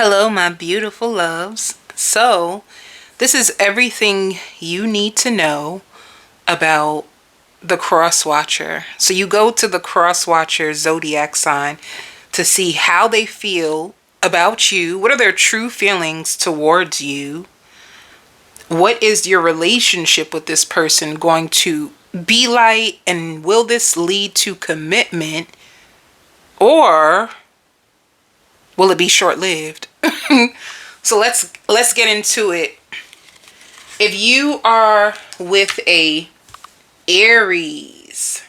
Hello, my beautiful loves. So, this is everything you need to know about the cross watcher. So, you go to the cross watcher zodiac sign to see how they feel about you. What are their true feelings towards you? What is your relationship with this person going to be like? And will this lead to commitment? Or will it be short-lived? So let's get into it. If you are with a Aries,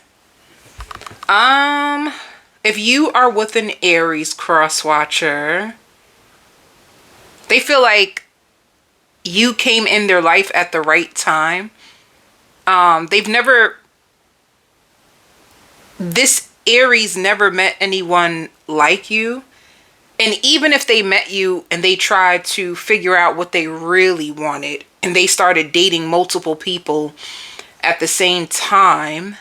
if you are with an Aries cross watcher, they feel like you came in their life at the right time. This Aries never met anyone like you. And even if they met you and they tried to figure out what they really wanted and they started dating multiple people at the same time,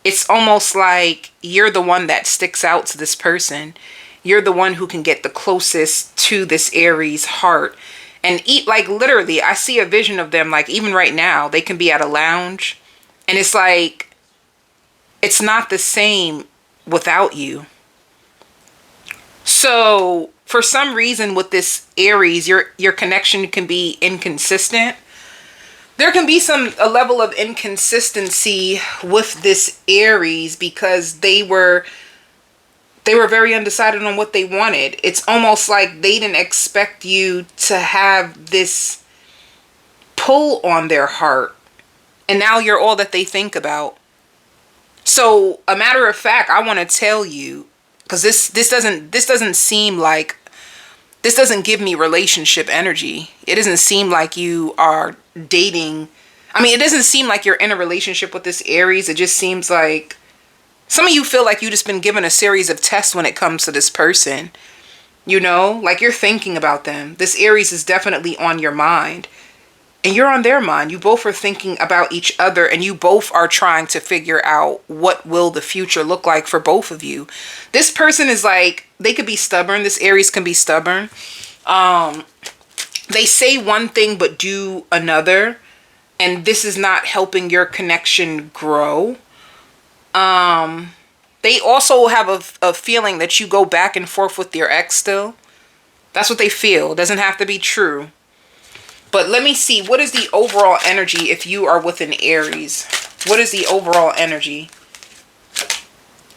it's almost like you're the one that sticks out to this person. You're the one who can get the closest to this Aries heart. And like literally, I see a vision of them, like even right now, they can be at a lounge and it's like, it's not the same without you. So for some reason with this Aries, your connection can be inconsistent. There can be a level of inconsistency with this Aries because they were very undecided on what they wanted. It's almost like they didn't expect you to have this pull on their heart. And now you're all that they think about. So a matter of fact, I want to tell you, because this doesn't seem like, this doesn't give me relationship energy. It doesn't seem like you are dating. I mean, it doesn't seem like you're in a relationship with this Aries. It just seems like some of you feel like you just been given a series of tests when it comes to this person. You know, like you're thinking about them. This Aries is definitely on your mind. And you're on their mind. You both are thinking about each other and you both are trying to figure out what will the future look like for both of you. This person is like, they could be stubborn. This Aries can be stubborn. They say one thing but do another. And this is not helping your connection grow. They also have a feeling that you go back and forth with your ex still. That's what they feel. It doesn't have to be true. But let me see, what is the overall energy if you are with an Aries? What is the overall energy?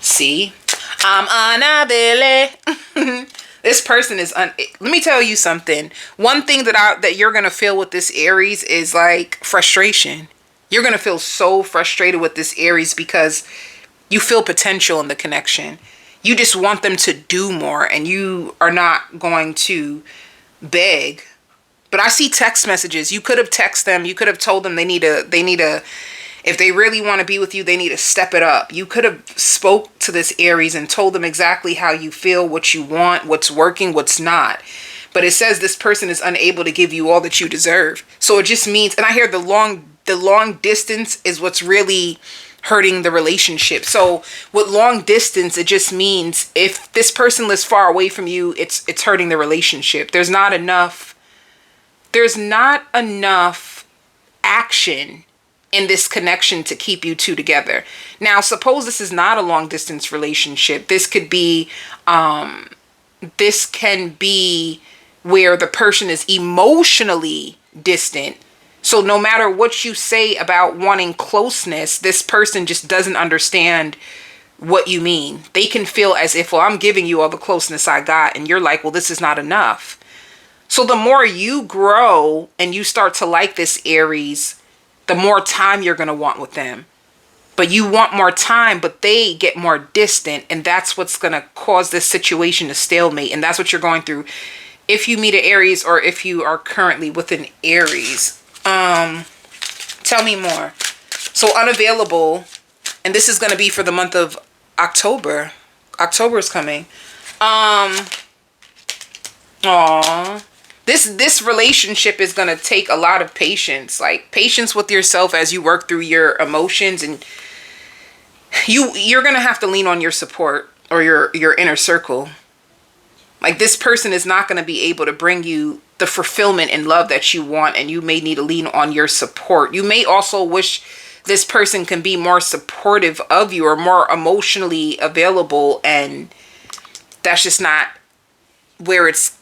See? I'm unavailable. This person is, let me tell you something. One thing that you're going to feel with this Aries is like frustration. You're going to feel so frustrated with this Aries because you feel potential in the connection. You just want them to do more and you are not going to beg. But I see text messages. You could have texted them. You could have told them they need a, if they really want to be with you, they need to step it up. You could have spoke to this Aries and told them exactly how you feel, what you want, what's working, what's not. But it says this person is unable to give you all that you deserve. So it just means, and I hear the long distance is what's really hurting the relationship. So with long distance, it just means if this person lives far away from you, it's hurting the relationship. There's not enough action in this connection to keep you two together. Now, suppose this is not a long distance relationship. This could be, this can be where the person is emotionally distant. So no matter what you say about wanting closeness, this person just doesn't understand what you mean. They can feel as if, well, I'm giving you all the closeness I got. And you're like, well, this is not enough. So the more you grow and you start to like this Aries, the more time you're going to want with them. But you want more time, but they get more distant. And that's what's going to cause this situation to stalemate. And that's what you're going through if you meet an Aries or if you are currently with an Aries. Tell me more. So unavailable. And this is going to be for the month of October. October is coming. Aww. This relationship is going to take a lot of patience, like patience with yourself as you work through your emotions, and you're going to have to lean on your support or your inner circle. Like this person is not going to be able to bring you the fulfillment and love that you want, and you may need to lean on your support. You may also wish this person can be more supportive of you or more emotionally available, and that's just not where it's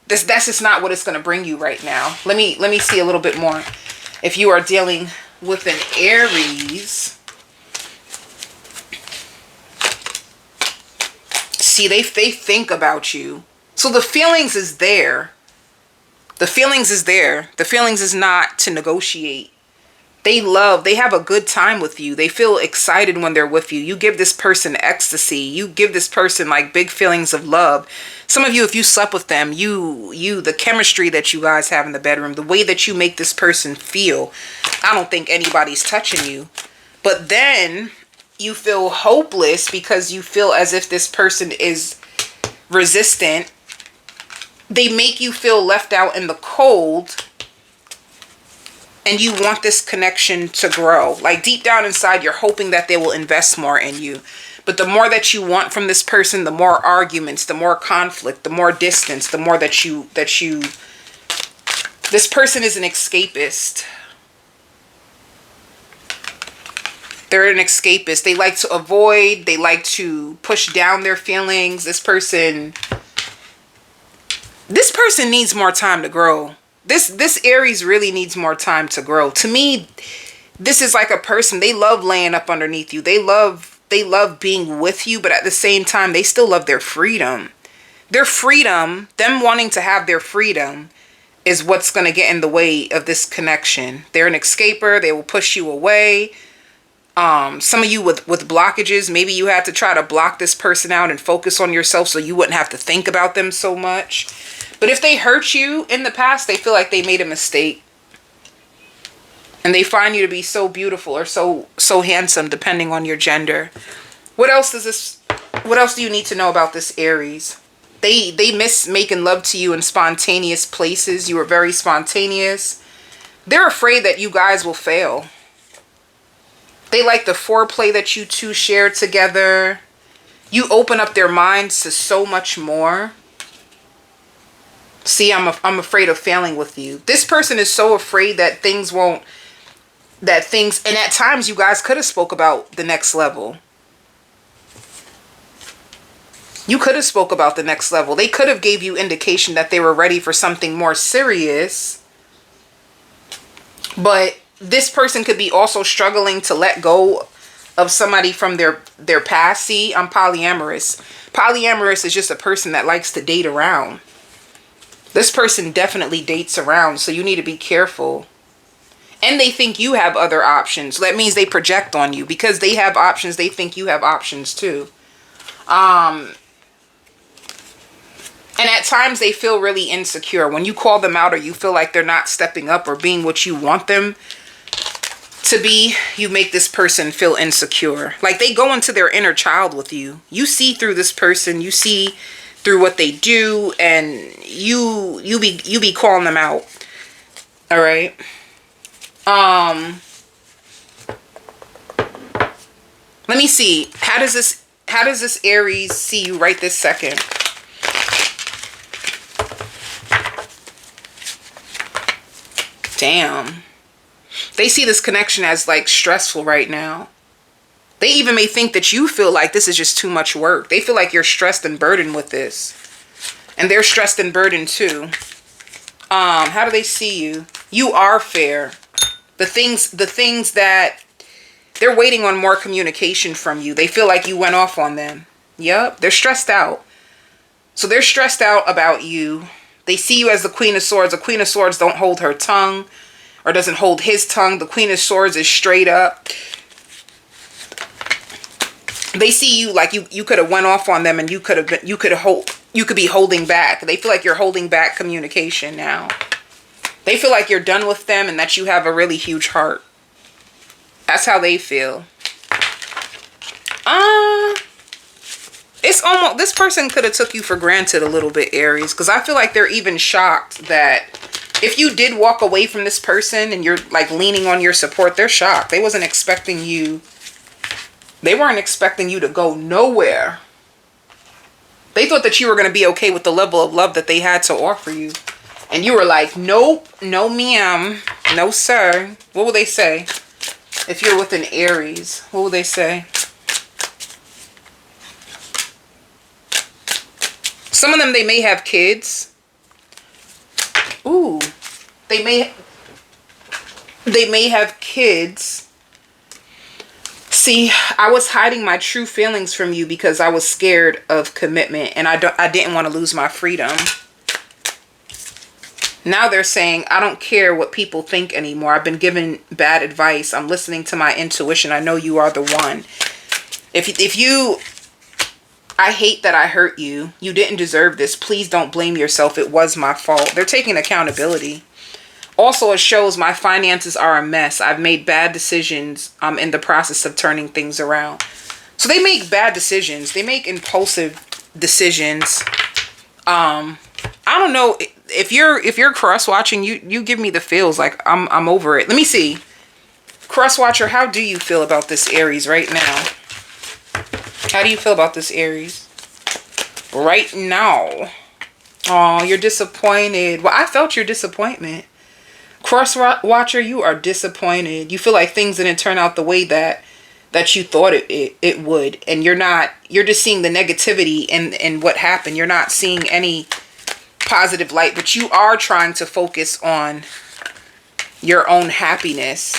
that's just not what it's going to bring you right now. Let me see a little bit more. If you are dealing with an Aries, see, they think about you. So the feelings is there. The feelings is there. The feelings is not to negotiate. They have a good time with you. They feel excited when they're with you. You give this person ecstasy. You give this person like big feelings of love. Some of you, if you slept with them, the chemistry that you guys have in the bedroom, the way that you make this person feel, I don't think anybody's touching you. But then you feel hopeless because you feel as if this person is resistant. They make you feel left out in the cold. And you want this connection to grow. Like deep down inside, you're hoping that they will invest more in you. But the more that you want from this person, the more arguments, the more conflict, the more distance, the more that you, this person is an escapist. They're an escapist. They like to avoid, they like to push down their feelings. This person needs more time to grow. This Aries really needs more time to grow. To me, this is like a person, they love laying up underneath you. They love being with you, but at the same time, they still love their freedom. Their freedom, them wanting to have their freedom, is what's going to get in the way of this connection. They're an escaper. They will push you away. Some of you with blockages, maybe you had to try to block this person out and focus on yourself so you wouldn't have to think about them so much. But if they hurt you in the past, they feel like they made a mistake. And they find you to be so beautiful or so handsome, depending on your gender. What else do you need to know about this Aries? They miss making love to you in spontaneous places. You are very spontaneous. They're afraid that you guys will fail. They like the foreplay that you two share together. You open up their minds to so much more. See, I'm afraid of failing with you. This person is so afraid that and at times you guys could have spoke about the next level. You could have spoke about the next level. They could have gave you indication that they were ready for something more serious. But this person could be also struggling to let go of somebody from their past. See, I'm polyamorous. Polyamorous is just a person that likes to date around. This person definitely dates around, so you need to be careful. And they think you have other options. That means they project on you. Because they have options, they think you have options too. And at times they feel really insecure. When you call them out or you feel like they're not stepping up or being what you want them to be, you make this person feel insecure. Like they go into their inner child with you. You see through this person. You see through what they do, and you be calling them out. All right. Let me see. How does this Aries see you right this second? Damn. They see this connection as like stressful right now. They even may think that you feel like this is just too much work. They feel like you're stressed and burdened with this. And they're stressed and burdened too. How do they see you? You are fair. The things that they're waiting on more communication from you. They feel like you went off on them. Yep, they're stressed out. So they're stressed out about you. They see you as the Queen of Swords. The Queen of Swords don't hold her tongue or doesn't hold his tongue. The Queen of Swords is straight up. They see you like you could have went off on them and you could be holding back. They feel like you're holding back communication now. They feel like you're done with them and that you have a really huge heart. That's how they feel. It's almost, this person could have took you for granted a little bit, Aries, because I feel like they're even shocked that if you did walk away from this person and you're like leaning on your support, they're shocked. They wasn't expecting you. They weren't expecting you to go nowhere. They thought that you were going to be okay with the level of love that they had to offer you. And you were like, nope, no ma'am, no sir. What will they say? If you're with an Aries, what will they say? Some of them, they may have kids. Ooh, they may have kids. See, I was hiding my true feelings from you because I was scared of commitment, and I didn't want to lose my freedom. Now they're saying, I don't care what people think anymore. I've been given bad advice. I'm listening to my intuition. I know you are the one. If you, I hate that I hurt you. You didn't deserve this. Please don't blame yourself. It was my fault. They're taking accountability. Also, it shows my finances are a mess. I've made bad decisions. I'm in the process of turning things around. So they make bad decisions. They make impulsive decisions. I don't know if you're cross watching, you give me the feels like I'm over it. Let me see. Cross watcher, how do you feel about this Aries right now? How do you feel about this Aries right now? Oh, you're disappointed. Well, I felt your disappointment. Cross watcher, you are disappointed. You feel like things didn't turn out the way that you thought it would, and you're just seeing the negativity in what happened. You're not seeing any positive light, but you are trying to focus on your own happiness.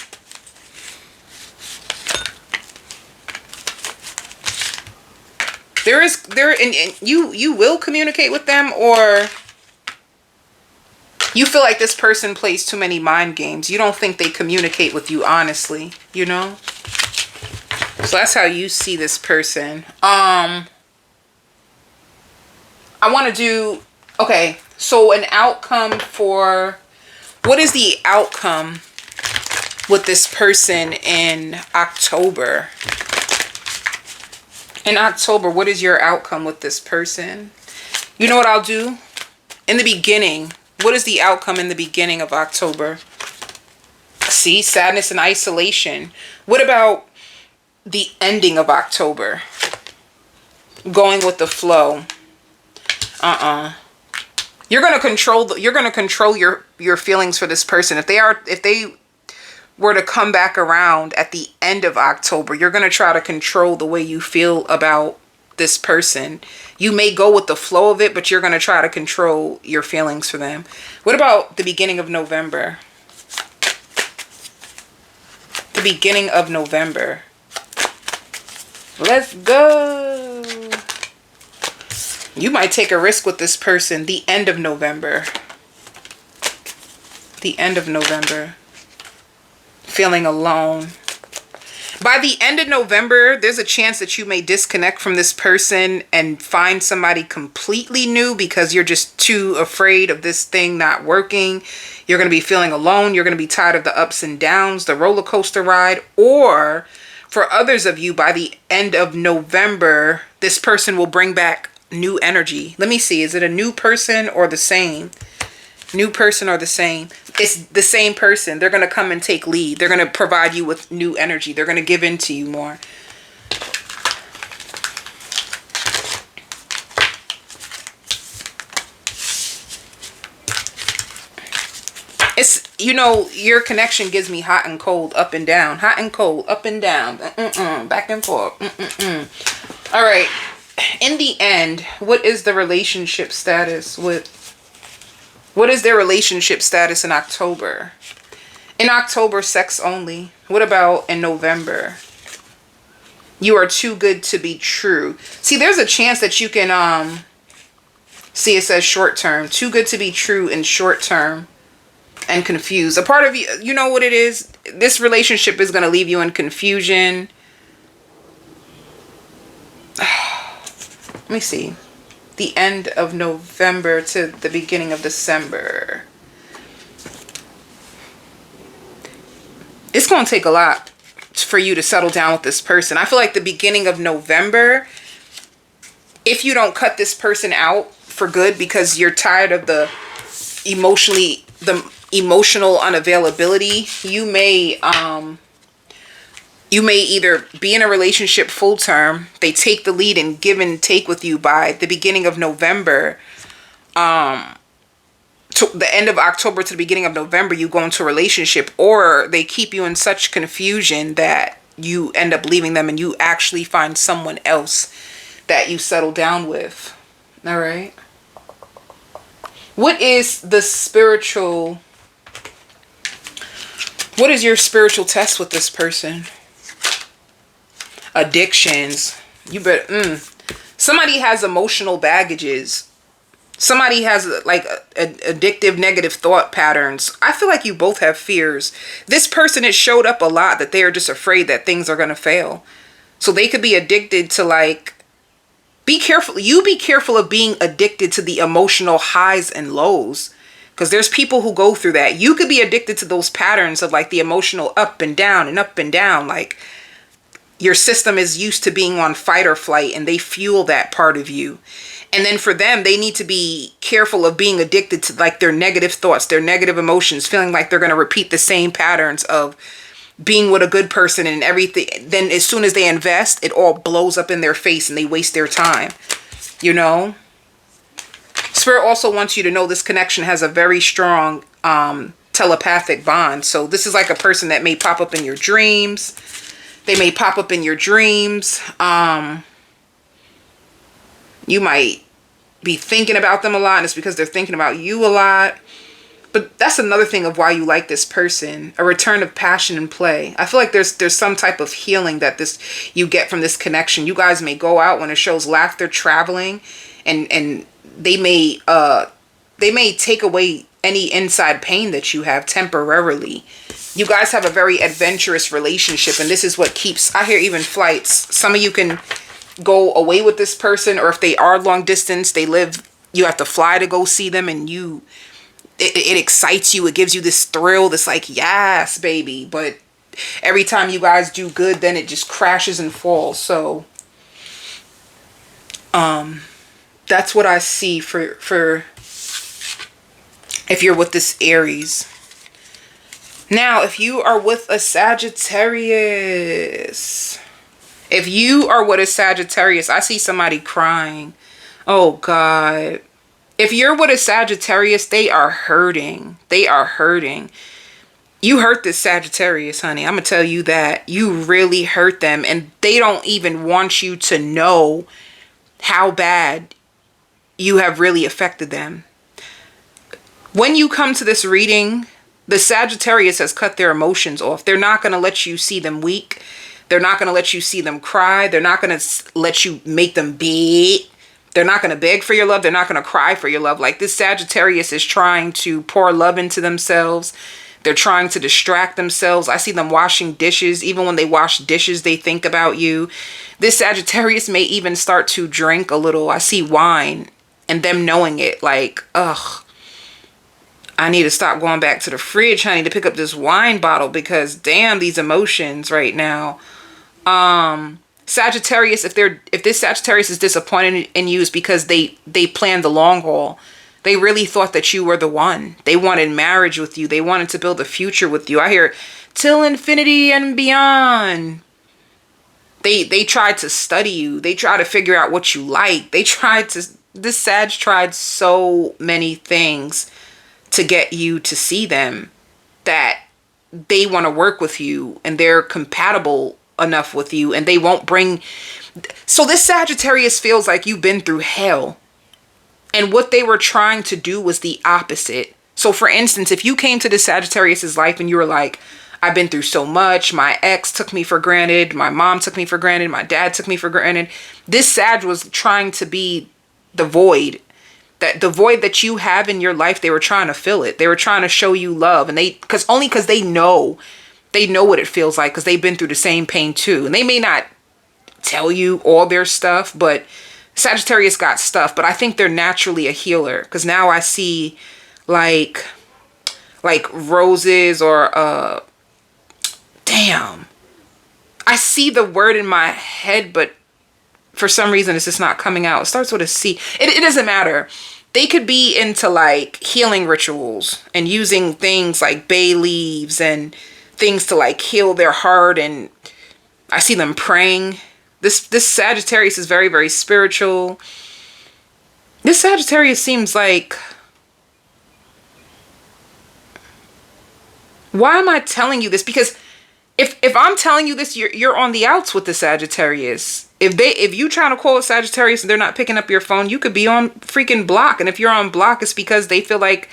And you will communicate with them, or you feel like this person plays too many mind games. You don't think they communicate with you honestly, you know? So that's how you see this person. I want to do, okay, so an outcome for, what is the outcome with this person in October? In October, what is your outcome with this person? You know what I'll do? In the beginning, what is the outcome in the beginning of October? See, sadness and isolation. What about the ending of October? Going with the flow. You're gonna control your feelings for this person. If they were to come back around at the end of October, you're gonna try to control the way you feel about this person. You may go with the flow of it, but you're gonna try to control your feelings for them. What about the beginning of November? The beginning of November. Let's go. You might take a risk with this person. The end of November. The end of November. Feeling alone. By the end of November, there's a chance that you may disconnect from this person and find somebody completely new because you're just too afraid of this thing not working. You're going to be feeling alone. You're going to be tired of the ups and downs, the roller coaster ride. Or for others of you, by the end of November, this person will bring back new energy. Let me see. Is it a new person or the same? New person or the same? It's the same person. They're going to come and take lead. They're going to provide you with new energy. They're going to give in to you more. It's, you know, your connection gives me hot and cold, up and down. Hot and cold, up and down. Back and forth. All right. In the end, what is the relationship status with... What is their relationship status in October? In October, sex only. What about in November? You are too good to be true. See, there's a chance that you can, see, it says short term. Too good to be true in short term and confused. A part of you, you know what it is? This relationship is going to leave you in confusion. Let me see. The end of November to the beginning of December. It's going to take a lot for you to settle down with this person. I feel like the beginning of November, if you don't cut this person out for good because you're tired of the emotional unavailability, you may You may either be in a relationship full term. They take the lead and give and take with you by the beginning of November. To the end of October to the beginning of November, you go into a relationship, or they keep you in such confusion that you end up leaving them and you actually find someone else that you settle down with. All right. What is your spiritual test with this person? Addictions. You better, somebody has emotional baggages. Somebody has like addictive negative thought patterns. I feel like you both have fears. This person, it showed up a lot that they are just afraid that things are going to fail. So they could be addicted to like, be careful. You be careful of being addicted to the emotional highs and lows. Because there's people who go through that. You could be addicted to those patterns of like the emotional up and down and up and down. Like your system is used to being on fight or flight and they fuel that part of you. And then for them, they need to be careful of being addicted to like their negative thoughts, their negative emotions, feeling like they're going to repeat the same patterns of being with a good person and everything. Then as soon as they invest, it all blows up in their face and they waste their time, you know? Spirit also wants you to know this connection has a very strong telepathic bond. So this is like a person that may pop up in your dreams. They may pop up in your dreams. You might be thinking about them a lot, and it's because they're thinking about you a lot. But that's another thing of why you like this person. A return of passion and play. I feel like there's some type of healing that you get from this connection. You guys may go out when it shows laughter, traveling, and they may take away any inside pain that you have temporarily. You guys have a very adventurous relationship, and this is what keeps, I hear even flights. Some of you can go away with this person, or if they are long distance, you have to fly to go see them, and it excites you. It gives you this thrill, this like, yes, baby. But every time you guys do good, then it just crashes and falls. So, that's what I see for if you're with this Aries. Now, if you are with a Sagittarius, I see somebody crying. Oh, God. If you're with a Sagittarius, they are hurting. They are hurting. You hurt this Sagittarius, honey. I'm going to tell you that. You really hurt them. And they don't even want you to know how bad you have really affected them. When you come to this reading, the Sagittarius has cut their emotions off. They're not going to let you see them weak. They're not going to let you see them cry. They're not going to let you make them beg. They're not going to beg for your love. They're not going to cry for your love. Like this Sagittarius is trying to pour love into themselves. They're trying to distract themselves. I see them washing dishes. Even when they wash dishes, they think about you. This Sagittarius may even start to drink a little. I see wine and them knowing it. Like, ugh. I need to stop going back to the fridge, honey, to pick up this wine bottle because damn, these emotions right now. Sagittarius, if this Sagittarius is disappointed in you, is because they planned the long haul. They really thought that you were the one. They wanted marriage with you. They wanted to build a future with you. I hear till infinity and beyond. They tried to study you. They tried to figure out what you like. This Sag tried so many things to get you to see them, that they want to work with you and they're compatible enough with you, and they won't bring. So this Sagittarius feels like you've been through hell, and what they were trying to do was the opposite. So for instance, if you came to this Sagittarius's life and you were like, I've been through so much, my ex took me for granted, my mom took me for granted, my dad took me for granted. This Sag was trying to be the void. That the void that you have in your life, they were trying to fill it. They were trying to show you love, and because they know what it feels like, because they've been through the same pain too. And they may not tell you all their stuff, but Sagittarius got stuff. But I think they're naturally a healer, because now I see like roses or damn. I see the word in my head, but for some reason it's just not coming out. It starts with a C. It doesn't matter. They could be into like healing rituals and using things like bay leaves and things to like heal their heart and I see them praying. This Sagittarius is very, very spiritual. This Sagittarius seems like... Why am I telling you this? Because if I'm telling you this, you're on the outs with the Sagittarius. If you trying to call a Sagittarius and they're not picking up your phone, you could be on freaking block. And if you're on block, it's because they feel like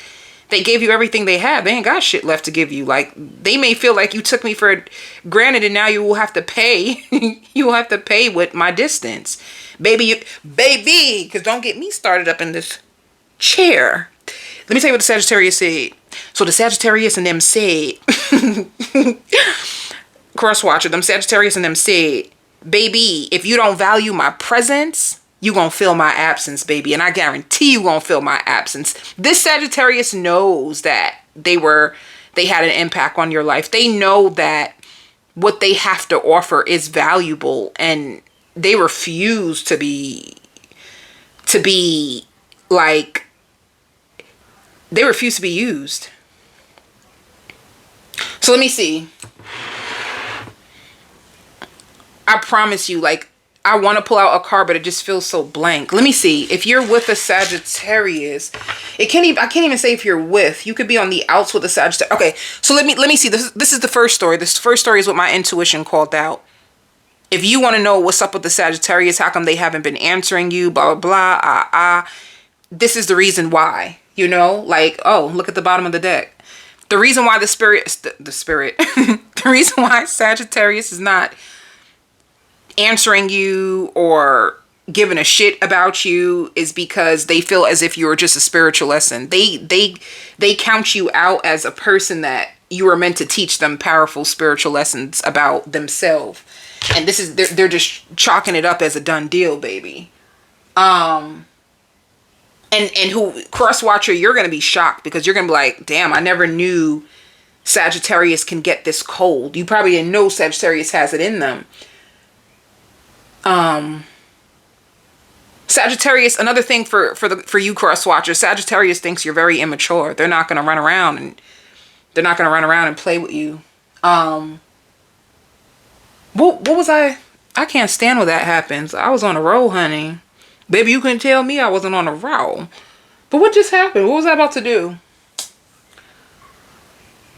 they gave you everything they have. They ain't got shit left to give you. Like, they may feel like you took me for granted and now you will have to pay. You will have to pay with my distance. Baby, because don't get me started up in this chair. Let me tell you what the Sagittarius said. So the Sagittarius and them said, cross watcher, them Sagittarius and them said, baby, if you don't value my presence, you gonna feel my absence, baby. And I guarantee you gonna feel my absence. This Sagittarius knows that they had an impact on your life. They know that what they have to offer is valuable, and they refuse to be like, they refuse to be used. So let me see. I promise you, like, I want to pull out a card, but it just feels so blank. Let me see. If you're with a Sagittarius, I can't even say if you're with. You could be on the outs with a Sagittarius. Okay, so let me see. This is the first story. This first story is what my intuition called out. If you want to know what's up with the Sagittarius, how come they haven't been answering you, blah, blah, blah, this is the reason why. You know, like, oh, look at the bottom of the deck. The reason why the reason why Sagittarius is not answering you or giving a shit about you is because they feel as if you are just a spiritual lesson. They count you out as a person that you are meant to teach them powerful spiritual lessons about themselves. And this is, they're just chalking it up as a done deal, baby. And who, cross watcher, you're going to be shocked because you're going to be like, damn, I never knew Sagittarius can get this cold. You probably didn't know Sagittarius has it in them. Sagittarius, another thing for you cross watchers, Sagittarius thinks you're very immature. They're not going to run around and play with you. What was I can't stand when that happens. I was on a roll, honey. Baby, you couldn't tell me I wasn't on a roll. But what just happened? What was I about to do?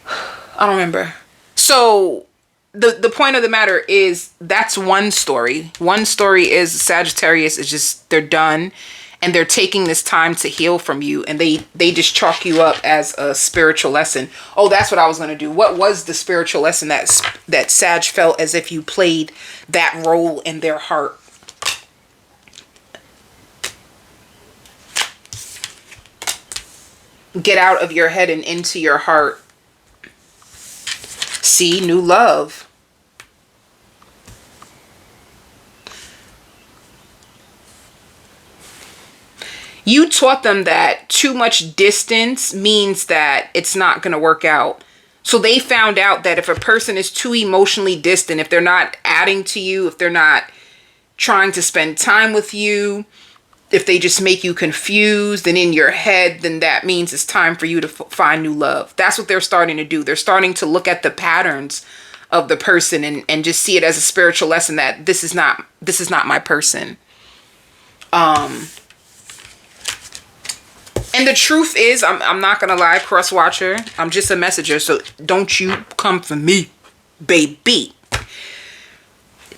I don't remember. So the point of the matter is, that's one story. One story is Sagittarius is just, they're done. And they're taking this time to heal from you. And they just chalk you up as a spiritual lesson. Oh, that's what I was going to do. What was the spiritual lesson that Sag felt as if you played that role in their heart? Get out of your head and into your heart. See, new love. You taught them that too much distance means that it's not going to work out. So they found out that if a person is too emotionally distant, if they're not adding to you, if they're not trying to spend time with you, if they just make you confused and in your head, then that means it's time for you to find new love. That's what they're starting to do. They're starting to look at the patterns of the person and just see it as a spiritual lesson that this is not my person. And the truth is, I'm not going to lie, cross watcher, I'm just a messenger. So don't you come for me, baby.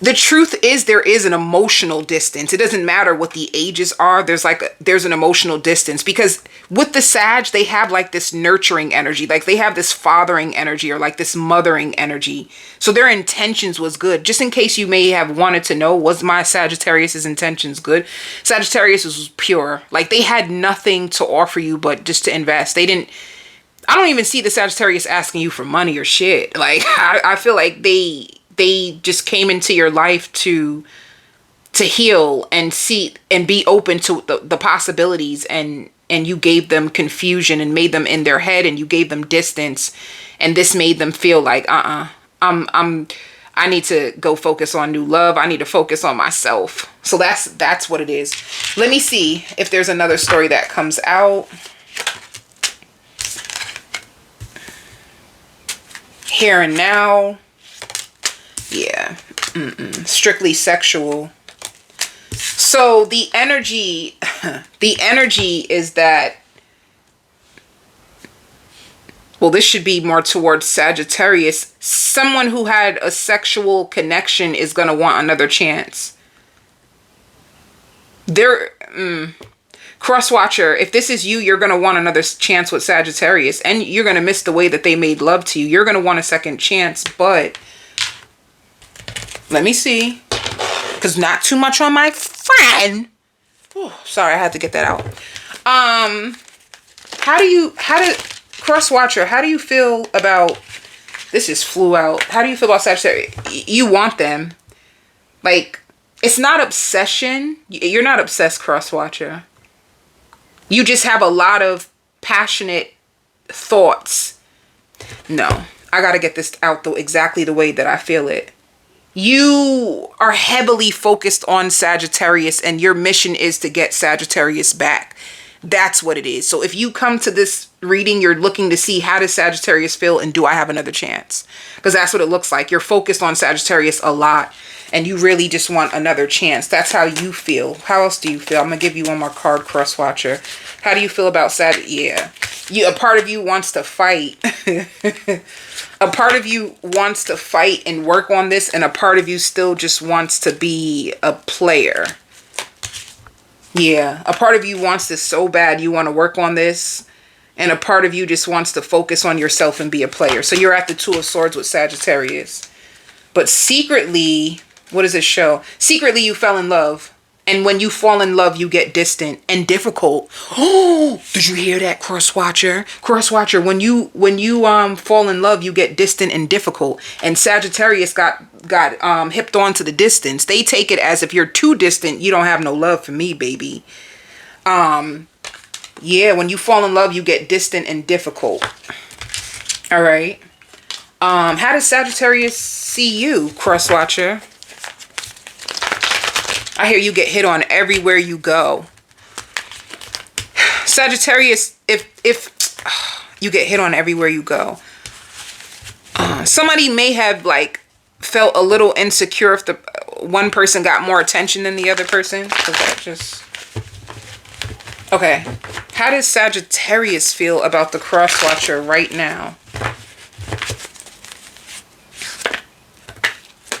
The truth is, there is an emotional distance. It doesn't matter what the ages are. There's an emotional distance, because with the Sag, they have like this nurturing energy. Like they have this fathering energy or like this mothering energy. So their intentions was good. Just in case you may have wanted to know, was my Sagittarius's intentions good? Sagittarius was pure. Like they had nothing to offer you but just to invest. I don't even see the Sagittarius asking you for money or shit. Like I feel like they just came into your life to heal and see and be open to the possibilities, and you gave them confusion and made them in their head, and you gave them distance, and this made them feel like I need to go focus on new love. I need to focus on myself. So that's what it is. Let me see if there's another story that comes out. Here and now. Yeah. Strictly sexual. So the energy, the energy is that, well, this should be more towards Sagittarius. Someone who had a sexual connection is going to want another chance. Cross-watcher, if this is you, you're going to want another chance with Sagittarius. And you're going to miss the way that they made love to you. You're going to want a second chance. But let me see. Because not too much on my friend. Ooh, sorry, I had to get that out. Cross-watcher, how do you feel about, this just flew out. How do you feel about Sagittarius? You want them. Like, it's not obsession. You're not obsessed, cross-watcher. You just have a lot of passionate thoughts. No, I got to get this out though exactly the way that I feel it. You are heavily focused on Sagittarius and your mission is to get Sagittarius back. That's what it is. So if you come to this reading, you're looking to see how does Sagittarius feel and do I have another chance? Because that's what it looks like. You're focused on Sagittarius a lot and you really just want another chance. That's how you feel. How else do you feel? I'm going to give you one more card, cross-watcher. How do you feel about Yeah. A part of you wants to fight. A part of you wants to fight and work on this, and a part of you still just wants to be a player. Yeah, a part of you wants this so bad you want to work on this, and a part of you just wants to focus on yourself and be a player. So you're at the Two of Swords with Sagittarius. But secretly, what does it show? Secretly, you fell in love. And when you fall in love, you get distant and difficult. Oh, did you hear that, cross-watcher? Cross-watcher, when you fall in love, you get distant and difficult. And Sagittarius got hipped on to the distance. They take it as if you're too distant, you don't have no love for me, baby. Yeah, when you fall in love, you get distant and difficult. All right. How does Sagittarius see you, cross-watcher? I hear you get hit on everywhere you go. Sagittarius, if you get hit on everywhere you go. Somebody may have like felt a little insecure if the one person got more attention than the other person. Okay. How does Sagittarius feel about the cross-watcher right now?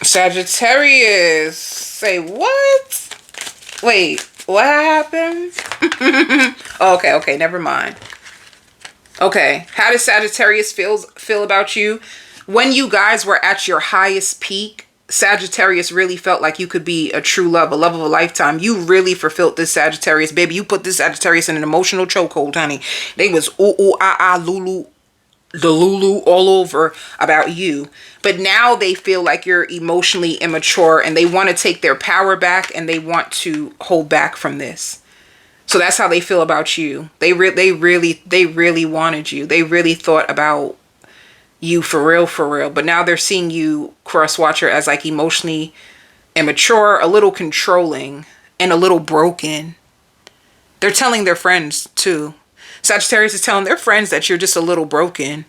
Sagittarius, say what? Wait, what happened? Okay, never mind. Okay, how does Sagittarius feel about you? When you guys were at your highest peak, Sagittarius really felt like you could be a true love, a love of a lifetime. You really fulfilled this Sagittarius, baby. You put this Sagittarius in an emotional chokehold, honey. They was lulu, the Lulu all over about you. But now they feel like you're emotionally immature and they want to take their power back and they want to hold back from this. So that's how they feel about you. They really wanted you. They really thought about you for real. But now they're seeing you, cross-watcher, as like emotionally immature, a little controlling, and a little broken. They're telling their friends too. Sagittarius is telling their friends that you're just a little broken.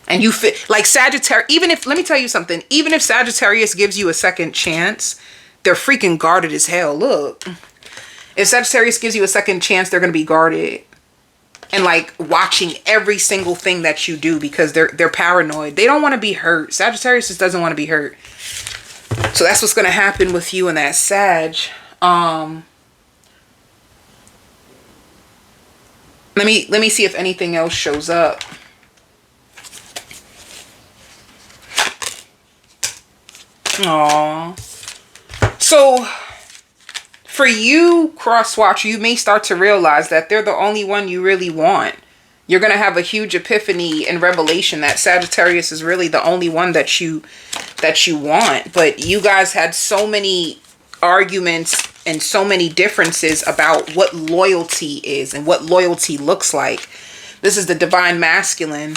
And you feel like Sagittarius, let me tell you something, even if Sagittarius gives you a second chance, they're freaking guarded as hell. Look, if Sagittarius gives you a second chance, they're going to be guarded and like watching every single thing that you do because they're paranoid. They don't want to be hurt. Sagittarius just doesn't want to be hurt. So that's what's going to happen with you and that Sag. Let me see if anything else shows up. Aww. So for you, cross-watcher, you may start to realize that they're the only one you really want. You're going to have a huge epiphany and revelation that Sagittarius is really the only one that you want. But you guys had so many arguments and so many differences about what loyalty is and what loyalty looks like. This is the divine masculine.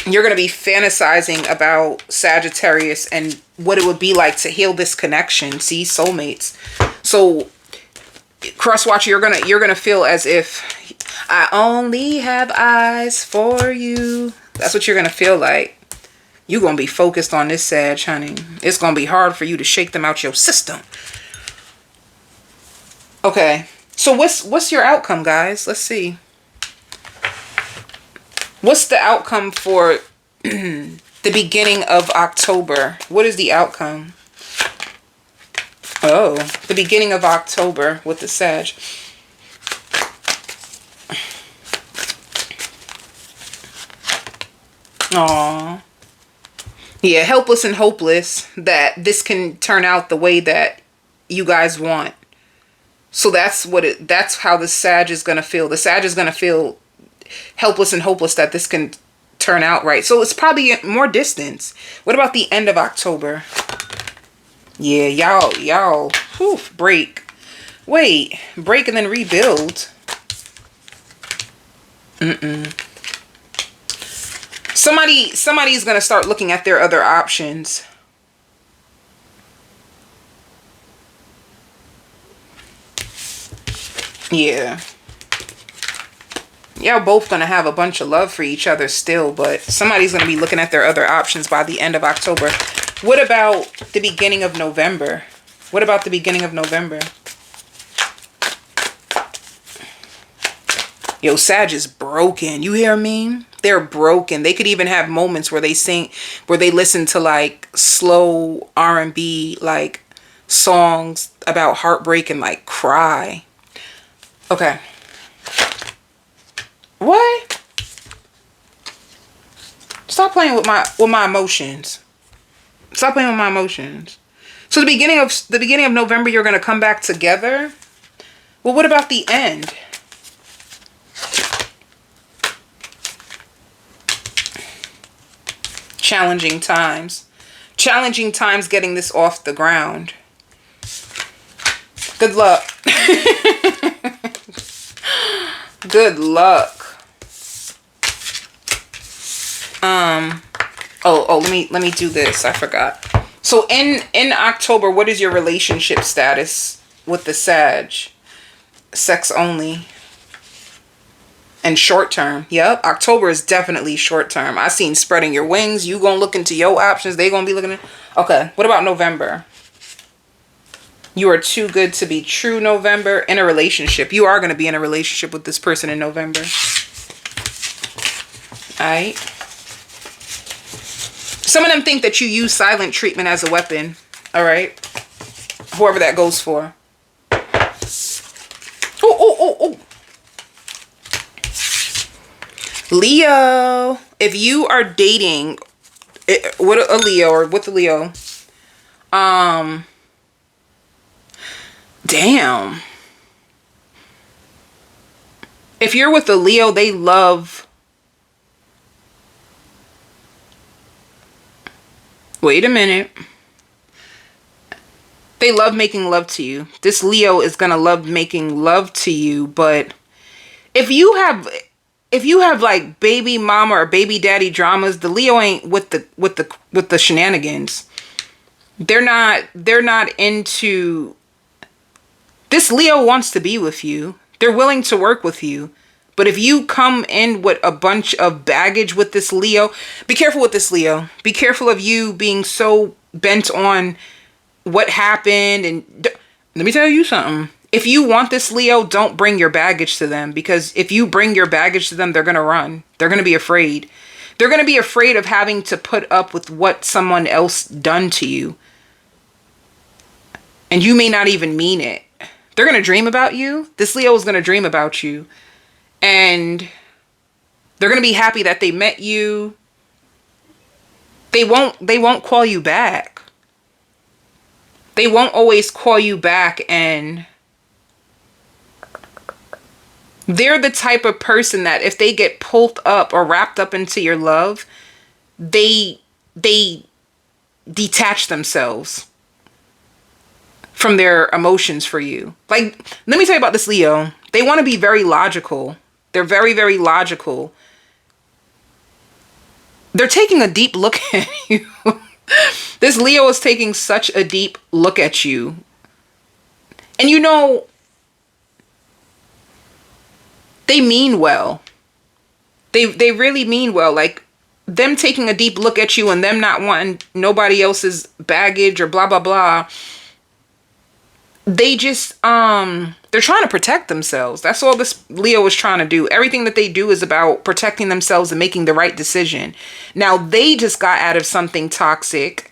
You're going to be fantasizing about Sagittarius and what it would be like to heal this connection. See, soulmates. So cross-watcher, you're gonna feel as if I only have eyes for you. That's what you're gonna feel like. You're going to be focused on this, Sag, honey. It's going to be hard for you to shake them out your system. Okay. So what's your outcome, guys? Let's see. What's the outcome for the beginning of October? What is the outcome? Oh, the beginning of October with the Sag. Aww. Yeah, helpless and hopeless that this can turn out the way that you guys want. So that's how the Sag is going to feel. The Sag is going to feel helpless and hopeless that this can turn out right. So it's probably more distance. What about the end of October? Yeah, y'all, whew, break. Wait, break and then rebuild. Somebody's going to start looking at their other options. Yeah. Y'all both going to have a bunch of love for each other still, but somebody's going to be looking at their other options by the end of October. What about the beginning of November? What about the beginning of November? Yo, Sag is broken. You hear me? They're broken. They could even have moments where they listen to like slow R&B, like songs about heartbreak and like cry. Okay. What? Stop playing with my emotions. Stop playing with my emotions. So the beginning of November, you're gonna come back together? Well, what about the end? Challenging times. Challenging times getting this off the ground. Good luck. Good luck. Let me do this. I forgot. So in October, what is your relationship status with the Sag? Sex only. And short term. Yep. October is definitely short term. I seen spreading your wings. You gonna look into your options. They gonna be looking at. Okay. What about November? You are too good to be true, November. In a relationship. You are gonna be in a relationship with this person in November. Alright. Some of them think that you use silent treatment as a weapon. Alright. Whoever that goes for. Oh. Leo, if you are dating with a Leo or with a Leo, damn. If you're with a Leo, they love. Wait a minute. They love making love to you. This Leo is gonna love making love to you, but if you have like baby mama or baby daddy dramas, the Leo ain't with the shenanigans. They're not into. This Leo wants to be with you. They're willing to work with you. But if you come in with a bunch of baggage with this Leo, be careful with this Leo. Be careful of you being so bent on what happened. And let me tell you something. If you want this Leo, don't bring your baggage to them, because if you bring your baggage to them, they're going to run. They're going to be afraid. They're going to be afraid of having to put up with what someone else done to you. And you may not even mean it. They're going to dream about you. This Leo is going to dream about you. And they're going to be happy that they met you. They won't call you back. They won't always call you back, and they're the type of person that if they get pulled up or wrapped up into your love, they detach themselves from their emotions for you. Like, let me tell you about this Leo. They want to be very logical. They're very, very logical. They're taking a deep look at you. This Leo is taking such a deep look at you. And you know, they mean well. They really mean well. Like, them taking a deep look at you and them not wanting nobody else's baggage or blah, blah, blah. They just, they're trying to protect themselves. That's all this Leo is trying to do. Everything that they do is about protecting themselves and making the right decision. Now, they just got out of something toxic.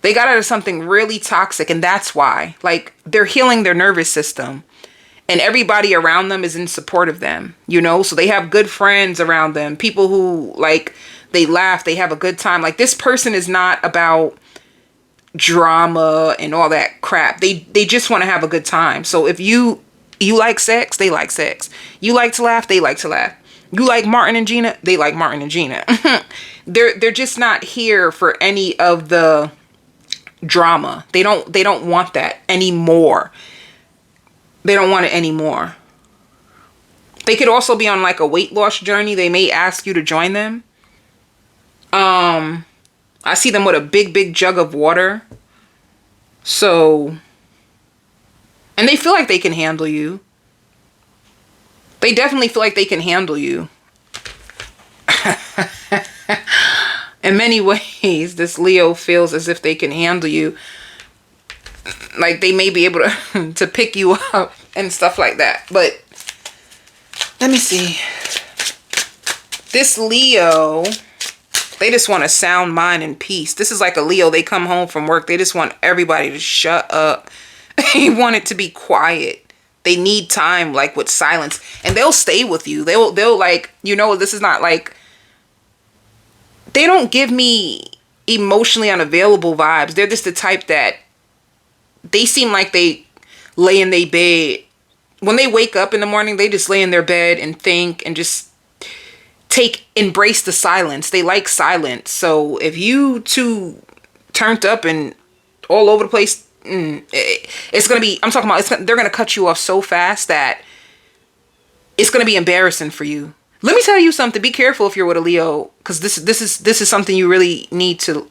They got out of something really toxic, and that's why. Like, they're healing their nervous system. And everybody around them is in support of them, you know? So they have good friends around them. People who, like, they laugh, they have a good time. Like, this person is not about drama and all that crap. They just want to have a good time. So if you like sex, they like sex. You like to laugh, they like to laugh. You like Martin and Gina, they like Martin and Gina. They're just not here for any of the drama. They don't want that anymore. They don't want it anymore. They could also be on like a weight loss journey. They may ask you to join them. I see them with a big jug of water. So, and they feel like they can handle you. They definitely feel like they can handle you. In many ways, this Leo feels as if they can handle you. Like they may be able to pick you up and stuff like that. But let me see. This Leo, they just want a sound mind and peace. This is like a Leo. They come home from work. They just want everybody to shut up. They want it to be quiet. They need time, like with silence. And they'll stay with you. They'll like, you know, this is not like, they don't give me emotionally unavailable vibes. They're just the type that they seem like they lay in their bed. When they wake up in the morning, they just lay in their bed and think and just embrace the silence. They like silence. So if you too turned up and all over the place, it's going to be, I'm talking about, they're going to cut you off so fast that it's going to be embarrassing for you. Let me tell you something. Be careful if you're with a Leo, because this is something you really need to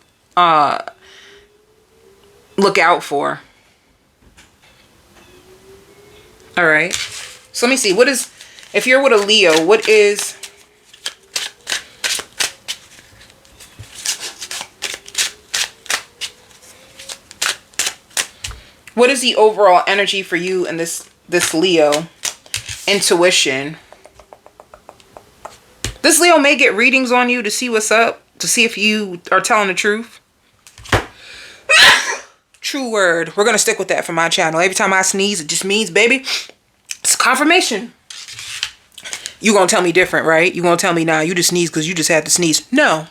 look out for. All right. So let me see. If you're with a Leo, what is the overall energy for you and this Leo? Intuition. This Leo may get readings on you to see what's up, to see if you are telling the truth. True word. We're going to stick with that for my channel. Every time I sneeze, it just means, baby, it's confirmation. You going to tell me different, right? You going to tell me, nah, you just sneeze because you just had to sneeze. No.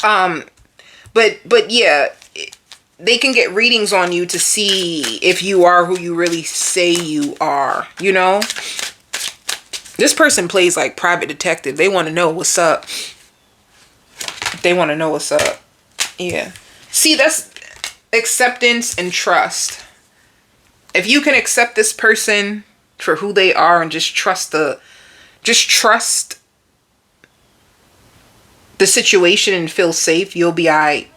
But yeah, they can get readings on you to see if you are who you really say you are, you know? This person plays like private detective. They want to know what's up. They want to know what's up. Yeah. See, that's acceptance and trust. If you can accept this person for who they are and just trust the situation and feel safe, you'll be all right.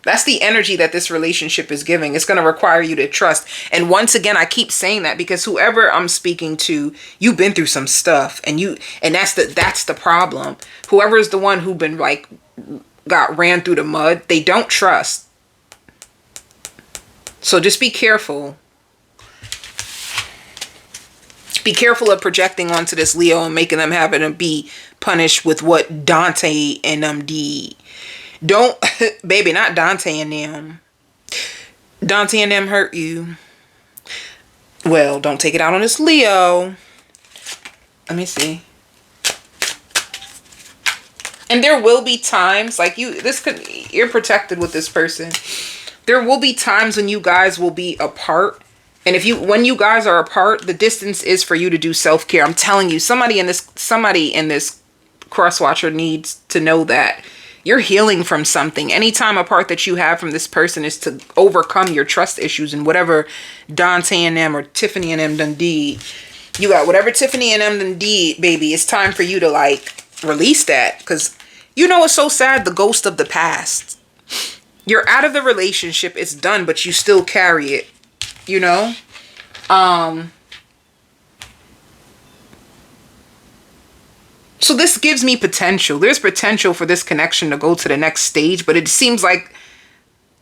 That's the energy that this relationship is giving. It's going to require you to trust. And once again, I keep saying that because whoever I'm speaking to, you've been through some stuff, and that's the problem. Whoever is the one who been like got ran through the mud, they don't trust. So just be careful. Be careful of projecting onto this Leo and making them having to be punished with what Dante and them did. Don't, baby, not Dante and them. Dante and them hurt you. Well, don't take it out on this Leo. Let me see. And there will be times, like you're protected with this person. There will be times when you guys will be apart. And when you guys are apart, the distance is for you to do self-care. I'm telling you, somebody in this cross-watcher needs to know that. You're healing from something. Anytime a part that you have from this person is to overcome your trust issues and whatever Dante and them or Tiffany and them done did. You got whatever Tiffany and them done did, baby. It's time for you to like release that. Because you know what's so sad? The ghost of the past. You're out of the relationship. It's done, but you still carry it. You know? So this gives me potential. There's potential for this connection to go to the next stage, but it seems like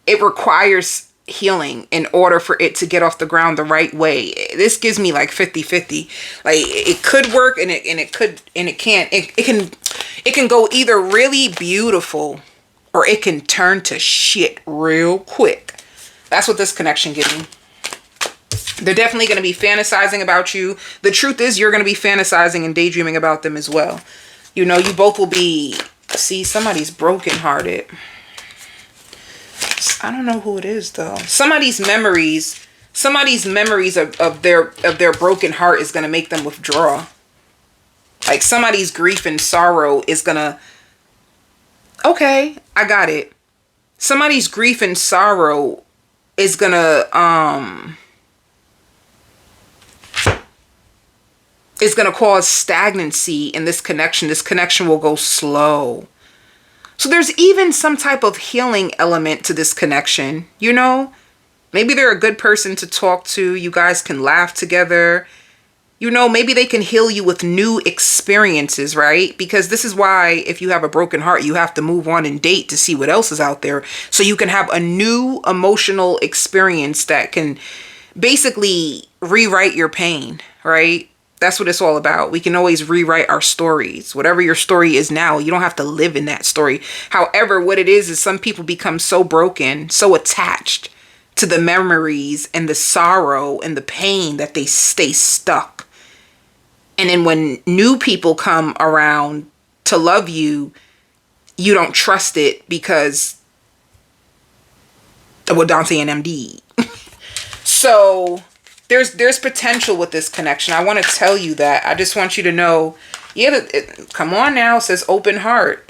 it requires healing in order for it to get off the ground the right way. This gives me like 50-50. Like it could work and it can't. It can go either really beautiful or it can turn to shit real quick. That's what this connection gives me. They're definitely going to be fantasizing about you. The truth is you're going to be fantasizing and daydreaming about them as well. You know, you both will be, see, somebody's brokenhearted. I don't know who it is though. Somebody's memories of their broken heart is going to make them withdraw. Like somebody's grief and sorrow is going to, okay, I got it. Somebody's grief and sorrow is going to, cause stagnancy in this connection. This connection will go slow. So there's even some type of healing element to this connection, you know? Maybe they're a good person to talk to. You guys can laugh together. You know, maybe they can heal you with new experiences, right? Because this is why if you have a broken heart, you have to move on and date to see what else is out there. So you can have a new emotional experience that can basically rewrite your pain, right? That's what it's all about. We can always rewrite our stories. Whatever your story is now, you don't have to live in that story. However, what it is some people become so broken, so attached to the memories and the sorrow and the pain that they stay stuck. And then when new people come around to love you, you don't trust it because of what Dante and MD. So there's potential with this connection. I want to tell you that. I just want you to know, come on now, it says open heart.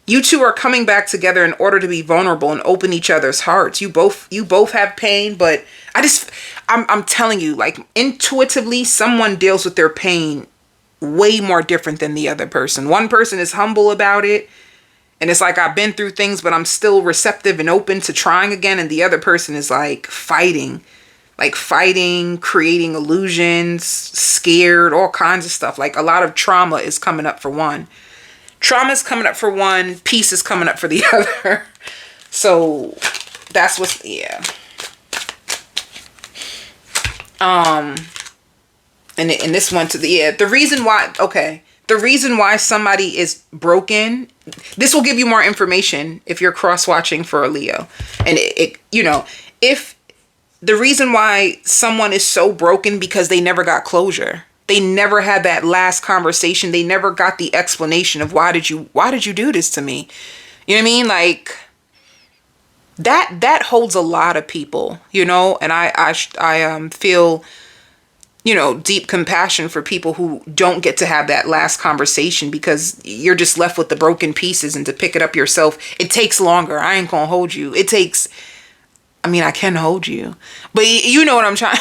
You two are coming back together in order to be vulnerable and open each other's hearts. You both have pain, but I'm telling you, like intuitively, someone deals with their pain way more different than the other person. One person is humble about it, and it's like, I've been through things, but I'm still receptive and open to trying again. And the other person is like fighting, creating illusions, scared, all kinds of stuff. Like a lot of trauma is coming up for one. Trauma is coming up for one, peace is coming up for the other. So that's what's, yeah. And this one to the, yeah, the reason why somebody is broken, this will give you more information if you're cross-watching for a Leo. And if the reason why someone is so broken because they never got closure. They never had that last conversation. They never got the explanation of why did you do this to me? You know what I mean? Like that holds a lot of people, you know, and I feel, you know, deep compassion for people who don't get to have that last conversation because you're just left with the broken pieces, and to pick it up yourself, it takes longer. I ain't gonna hold you. I can hold you, but you know what I'm trying,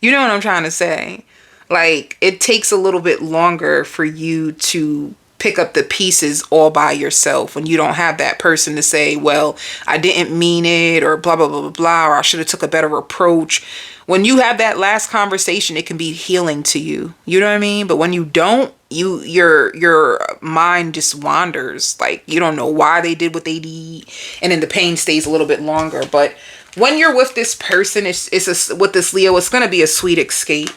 you know what I'm trying to say. Like, it takes a little bit longer for you to pick up the pieces all by yourself when you don't have that person to say, well, I didn't mean it, or blah, blah, blah, blah, blah, or I should have took a better approach. When you have that last conversation, it can be healing to you. You know what I mean? But when you don't, your mind just wanders. Like, you don't know why they did what they did, and then the pain stays a little bit longer. But when you're with this person, with this Leo, it's going to be a sweet escape.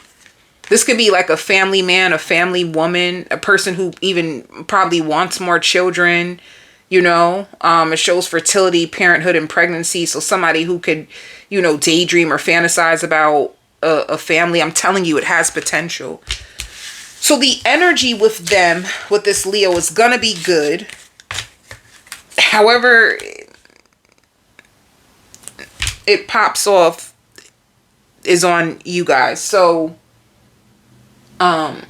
This could be like a family man, a family woman, a person who even probably wants more children, you know. It shows fertility, parenthood, and pregnancy. So somebody who could, you know, daydream or fantasize about a family. I'm telling you, it has potential. So the energy with them, with this Leo, is going to be good. However, it pops off is on you guys. So let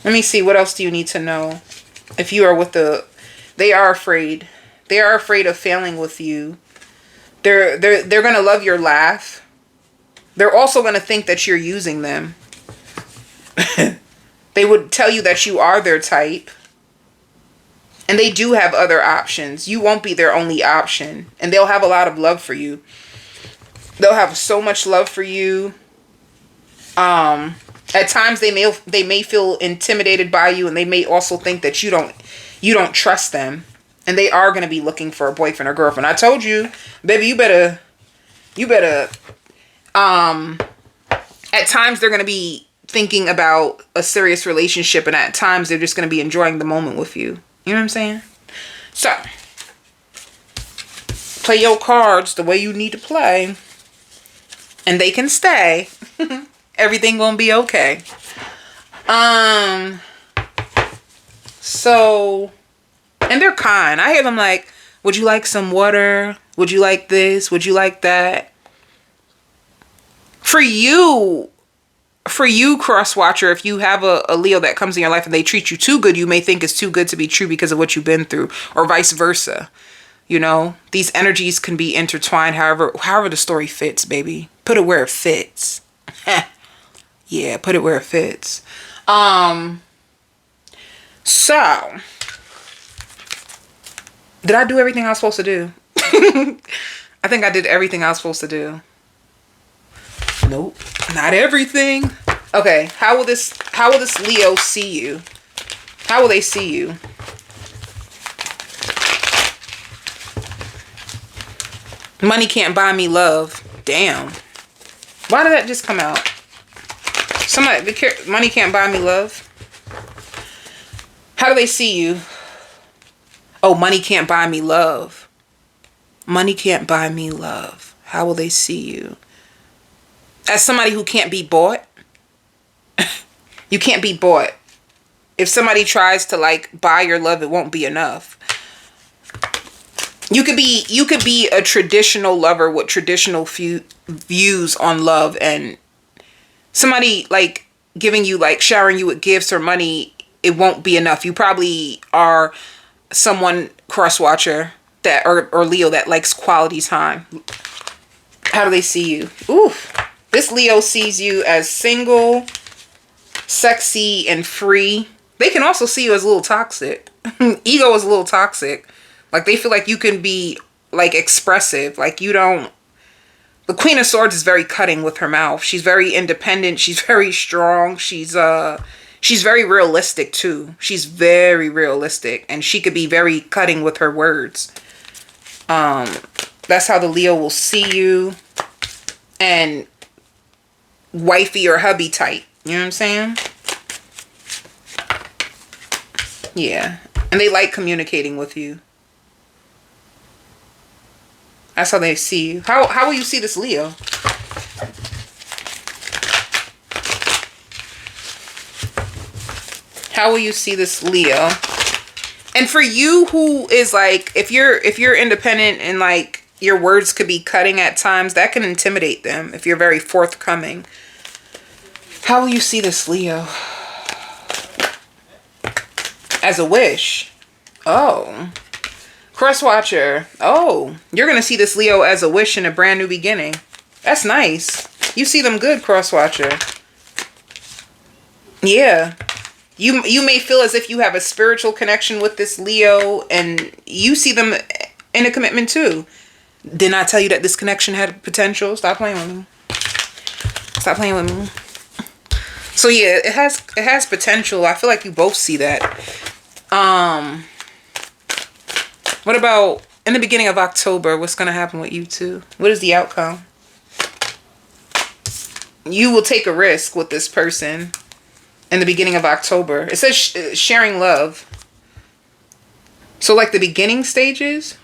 me see, what else do you need to know? If you are with they are afraid. They are afraid of failing with you. They're going to love your laugh. They're also going to think that you're using them. They would tell you that you are their type. And they do have other options. You won't be their only option. And they'll have a lot of love for you. They'll have so much love for you. At times they may feel intimidated by you, and they may also think that you don't trust them, and they are going to be looking for a boyfriend or girlfriend. I told you, baby, you better at times they're going to be thinking about a serious relationship, and at times they're just going to be enjoying the moment with you. You know what I'm saying? So play your cards the way you need to play, and they can stay. Everything gonna be okay. So, and they're kind. I hear them like, would you like some water? Would you like this? Would you like that? For you, cross watcher, if you have a Leo that comes in your life and they treat you too good, you may think it's too good to be true because of what you've been through, or vice versa. You know, these energies can be intertwined however the story fits, baby. Put it where it fits. Yeah, put it where it fits. So, did I do everything I was supposed to do? I think I did everything I was supposed to do. Nope, not everything. Okay, how will this Leo see you? How will they see you? Money can't buy me love. Damn. Why did that just come out? Money can't buy me love. How do they see you? Oh, money can't buy me love. Money can't buy me love. How will they see you? As somebody who can't be bought. You can't be bought. If somebody tries to like buy your love, it won't be enough. You could be a traditional lover with traditional views on love, and somebody like giving you, like showering you with gifts or money, it won't be enough. You probably are someone, cross watcher, that or Leo, that likes quality time. How do they see you? Ooh, this Leo sees you as single, sexy, and free. They can also see you as a little toxic. Ego is a little toxic. Like, they feel like you can be like expressive. Like, you don't. The Queen of Swords is very cutting with her mouth. She's very independent. She's very strong. She's very realistic too. She's very realistic, and she could be very cutting with her words. That's how the Leo will see you. And wifey or hubby type. You know what I'm saying? Yeah. And they like communicating with you. That's how they see you. How will you see this Leo? How will you see this Leo? And for you who is like, if you're independent and like your words could be cutting at times, that can intimidate them if you're very forthcoming. How will you see this Leo? As a wish. Oh. Cross watcher. Oh, you're going to see this Leo as a wish and a brand new beginning. That's nice. You see them good, cross watcher. Yeah. You may feel as if you have a spiritual connection with this Leo, and you see them in a commitment too. Didn't I tell you that this connection had potential? Stop playing with me. Stop playing with me. So yeah, it has potential. I feel like you both see that. What about in the beginning of October? What's going to happen with you two? What is the outcome? You will take a risk with this person in the beginning of October. It says sharing love. So like the beginning stages.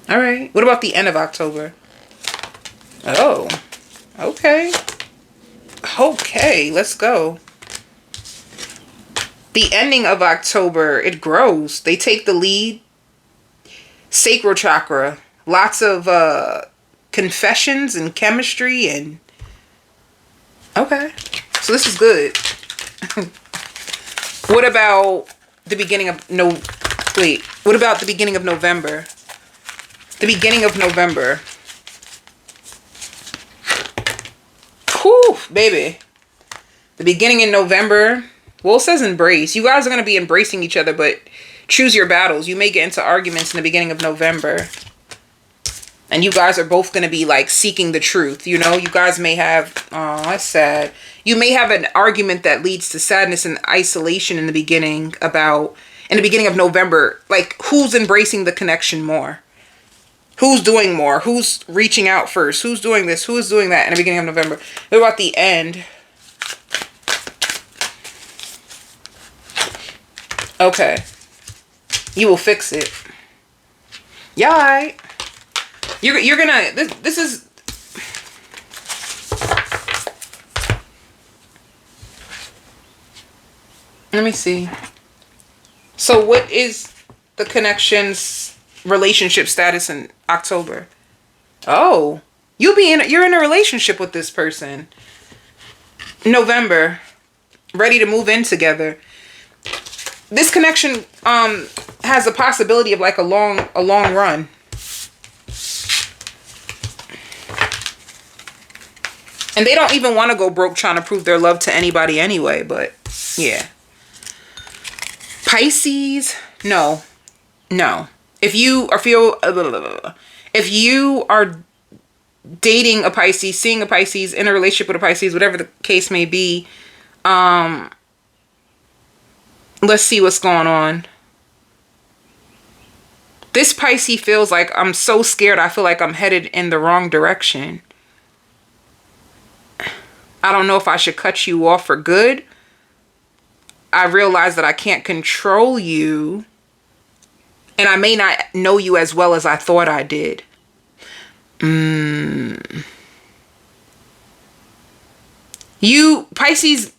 All right. What about the end of October? Oh, okay. Okay, let's go. The ending of October, it grows. They take the lead. Sacral chakra. Lots of confessions and chemistry and... Okay. So this is good. What about the beginning of... What about the beginning of November? The beginning of November. Whew, baby. The beginning in November... Well, it says embrace. You guys are going to be embracing each other, but choose your battles. You may get into arguments in the beginning of November. And you guys are both going to be like seeking the truth. You know, you guys may have, oh, that's sad. You may have an argument that leads to sadness and isolation in the beginning of November. Like, who's embracing the connection more? Who's doing more? Who's reaching out first? Who's doing this? Who's doing that in the beginning of November? What about the end? Okay. You will fix it. Yeah, all right. You're gonna, this is, let me see. So what is the connection's relationship status in October? Oh, you're in a relationship with this person. November, ready to move in together. This connection has a possibility of like a long run. And they don't even want to go broke trying to prove their love to anybody anyway, but yeah. Pisces, no. If you are dating a Pisces, seeing a Pisces, in a relationship with a Pisces, whatever the case may be, let's see what's going on. This Pisces feels like, I'm so scared, I feel like I'm headed in the wrong direction. I don't know if I should cut you off for good. I realize that I can't control you. And I may not know you as well as I thought I did. You, Pisces,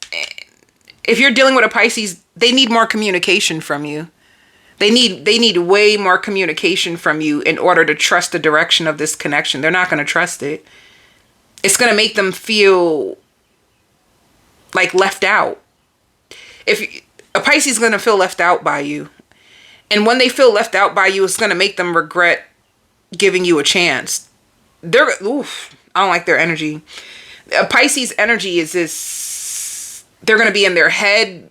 if you're dealing with a Pisces, they need more communication from you. They need way more communication from you in order to trust the direction of this connection. They're not going to trust it. It's going to make them feel like left out. If a Pisces is going to feel left out by you, and when they feel left out by you, it's going to make them regret giving you a chance. I don't like their energy. A Pisces energy is this, they're going to be in their head.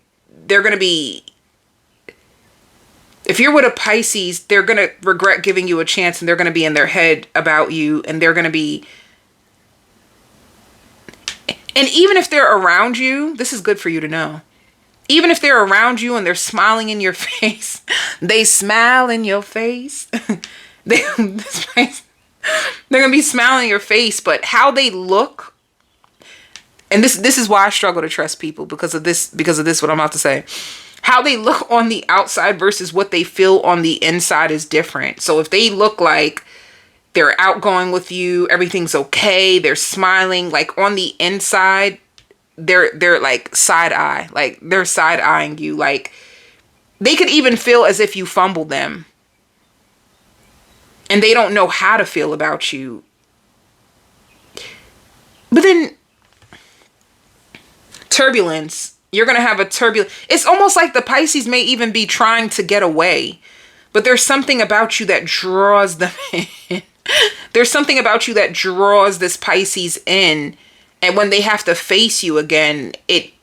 If you're with a Pisces, they're going to regret giving you a chance, and they're going to be in their head about you, and they're going to be, and even if they're around you, this is good for you to know. Even if they're around you and they're smiling in your face, they smile in your face. They're going to be smiling in your face, but how they look, and this is why I struggle to trust people, because of this, what I'm about to say. How they look on the outside versus what they feel on the inside is different. So if they look like they're outgoing with you, everything's okay, they're smiling, like on the inside, they're like side-eye, like they're side-eyeing you, like they could even feel as if you fumbled them, and they don't know how to feel about you. But then turbulence, you're gonna have a turbulent, it's almost like the Pisces may even be trying to get away, but there's something about you that draws them in. There's something about you that draws this Pisces in, and when they have to face you again, it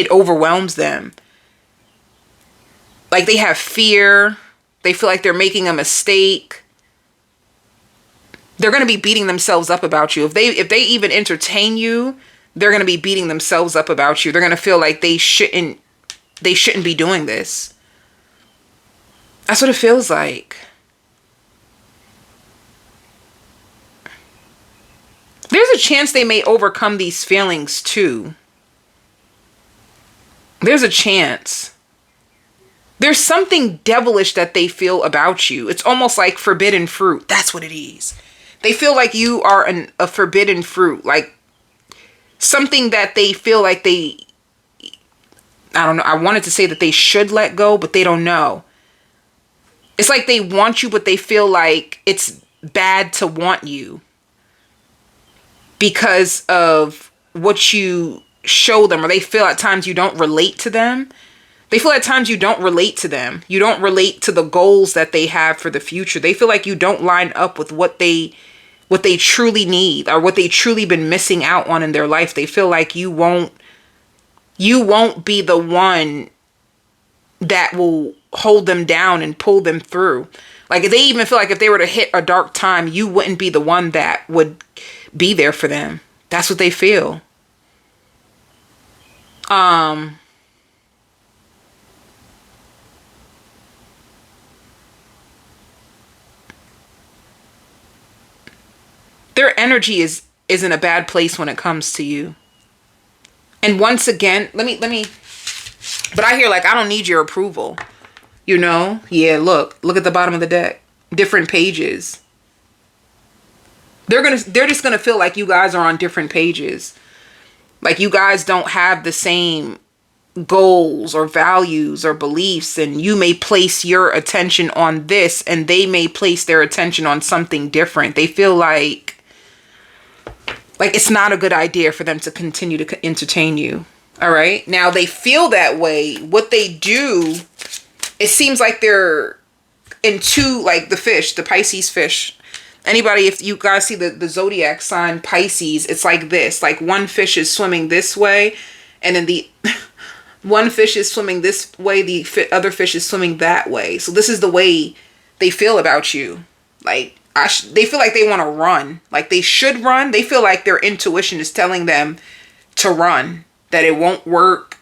overwhelms them. Like they have fear. They feel like they're making a mistake. They're going to be beating themselves up about you. If they even entertain you, they're going to be beating themselves up about you. They're going to feel like they shouldn't be doing this. That's what it feels like. There's a chance they may overcome these feelings too. There's a chance. There's something devilish that they feel about you. It's almost like forbidden fruit. That's what it is. They feel like you are a forbidden fruit. Like something that they feel like I don't know. I wanted to say that they should let go, but they don't know. It's like they want you, but they feel like it's bad to want you, because of what you show them, or they feel at times you don't relate to them. They feel at times you don't relate to them. You don't relate to the goals that they have for the future. They feel like you don't line up with what they truly need, or what they truly been missing out on in their life. They feel like you won't be the one that will hold them down and pull them through. Like they even feel like if they were to hit a dark time, you wouldn't be the one that would be there for them. That's what they feel. Their energy is in a bad place when it comes to you. And once again, let me, but I hear like, I don't need your approval. You know? Yeah, look at the bottom of the deck. Different pages. They're just gonna feel like you guys are on different pages. Like you guys don't have the same goals or values or beliefs, and you may place your attention on this and they may place their attention on something different. They feel like it's not a good idea for them to continue to entertain you. All right. Now they feel that way. What they do, it seems like they're into like the fish, the Pisces fish. Anybody, if you guys see the Zodiac sign Pisces, it's like this, like one fish is swimming this way. And then the one fish is swimming this way. The other fish is swimming that way. So this is the way they feel about you. Like, they feel like they want to run. Like they should run. They feel like their intuition is telling them to run. That it won't work.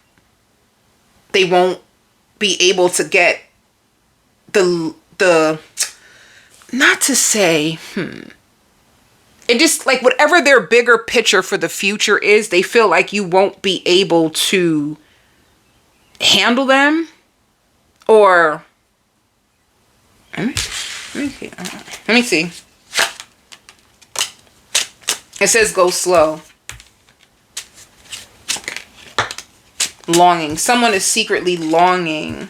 They won't be able to get the not to say, it just like whatever their bigger picture for the future is, they feel like you won't be able to handle them. Or let me see. It says go slow. Longing. Someone is secretly longing.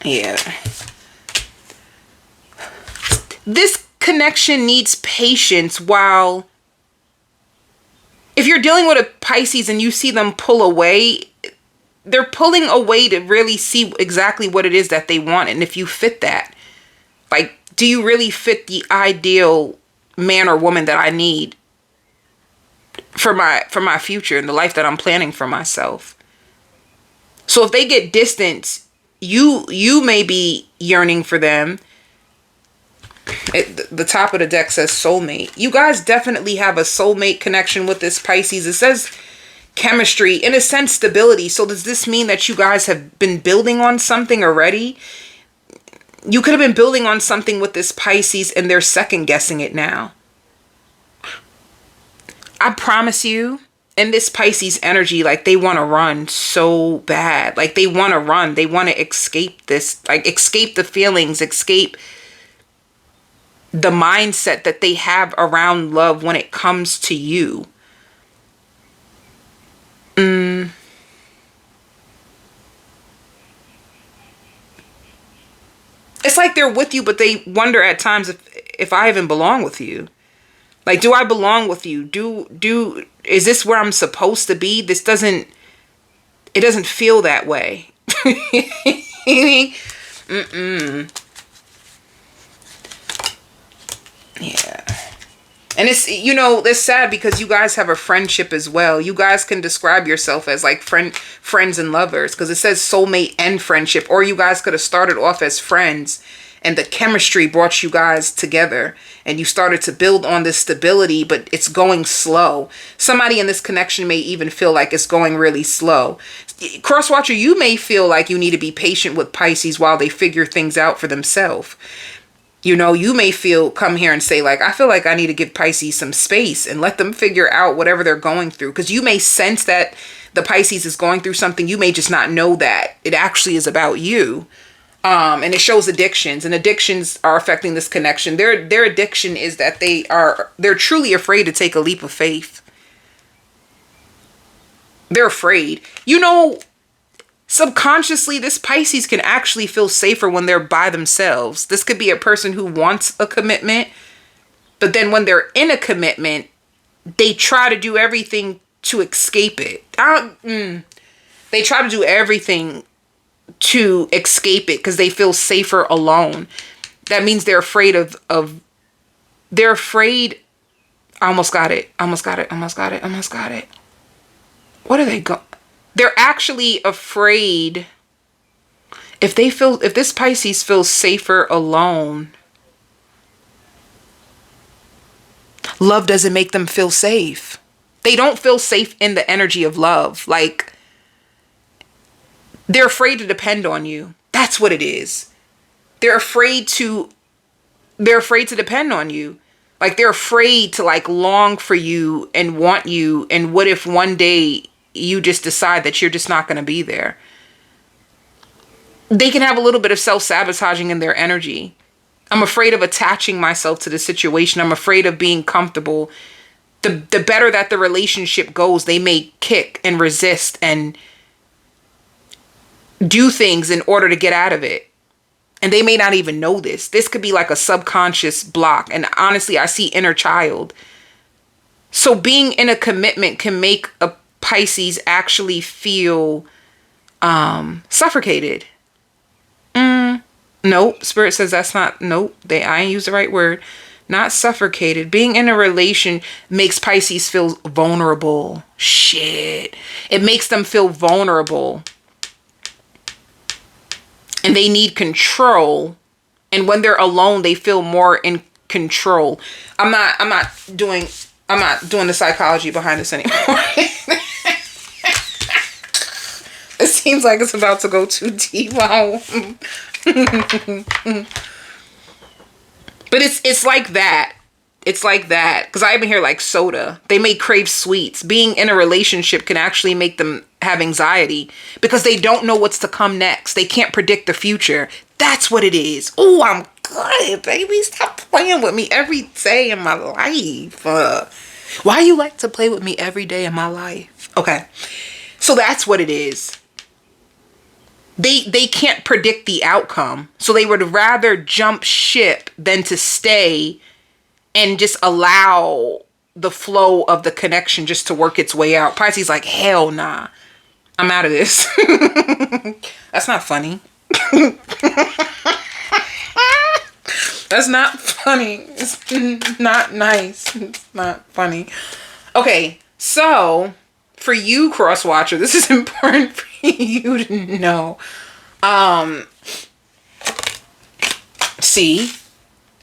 Yeah. This connection needs patience, while if you're dealing with a Pisces and you see them pull away, they're pulling away to really see exactly what it is that they want. And if you fit that, like, do you really fit the ideal man or woman that I need for my future and the life that I'm planning for myself? So if they get distance, you may be yearning for them. The top of the deck says soulmate. You guys definitely have a soulmate connection with this Pisces. It says chemistry, in a sense, stability. So does this mean that you guys have been building on something already? You could have been building on something with this Pisces and they're second guessing it now. I promise you, in this Pisces energy, like they want to run so bad. Like they want to run. They want to escape this, like escape the feelings, escape the mindset that they have around love when it comes to you. It's like they're with you, but they wonder at times if I even belong with you. Like, do I belong with you? Is this where I'm supposed to be? It doesn't feel that way. Yeah. And it's sad because you guys have a friendship as well. You guys can describe yourself as like friends and lovers, because it says soulmate and friendship. Or you guys could have started off as friends and the chemistry brought you guys together and you started to build on this stability, but it's going slow. Somebody in this connection may even feel like it's going really slow. Crosswatcher, you may feel like you need to be patient with Pisces while they figure things out for themselves. You know, you may come here and say like, I feel like I need to give Pisces some space and let them figure out whatever they're going through. Because you may sense that the Pisces is going through something. You may just not know that it actually is about you. And it shows addictions, and addictions are affecting this connection. Their addiction is that they're truly afraid to take a leap of faith. They're afraid. You know, subconsciously, this Pisces can actually feel safer when they're by themselves. This could be a person who wants a commitment, but then when they're in a commitment, they try to do everything to escape it. They try to do everything to escape it because they feel safer alone. That means they're afraid they're afraid. I almost got it. What are they They're actually afraid If this Pisces feels safer alone, love doesn't make them feel safe. They don't feel safe in the energy of love. Like, they're afraid to depend on you. That's what it is. They're afraid to depend on you. Like, they're afraid to like long for you and want you. And what if one day you just decide that you're just not going to be there? They can have a little bit of self-sabotaging in their energy. I'm afraid of attaching myself to the situation. I'm afraid of being comfortable. The better that the relationship goes, they may kick and resist and do things in order to get out of it. And they may not even know this. This could be like a subconscious block. And honestly, I see inner child. So being in a commitment can make a Pisces actually feel suffocated. Nope. Spirit says that's not, nope. I ain't use the right word. Not suffocated. Being in a relation makes Pisces feel vulnerable. Shit. It makes them feel vulnerable. And they need control. And when they're alone, they feel more in control. I'm not doing the psychology behind this anymore. It seems like it's about to go too deep. Wow. But it's like that. It's like that. Because I even hear like soda. They may crave sweets. Being in a relationship can actually make them have anxiety because they don't know what's to come next. They can't predict the future. That's what it is. Oh, I'm good, baby. Stop playing with me every day in my life. Why you like to play with me every day in my life? Okay. So that's what it is. They can't predict the outcome. So they would rather jump ship than to stay and just allow the flow of the connection just to work its way out. Pisces like, hell nah. I'm out of this. That's not funny. That's not funny. It's not nice. It's not funny. Okay, so for you, cross watcher, this is important for you to know. See,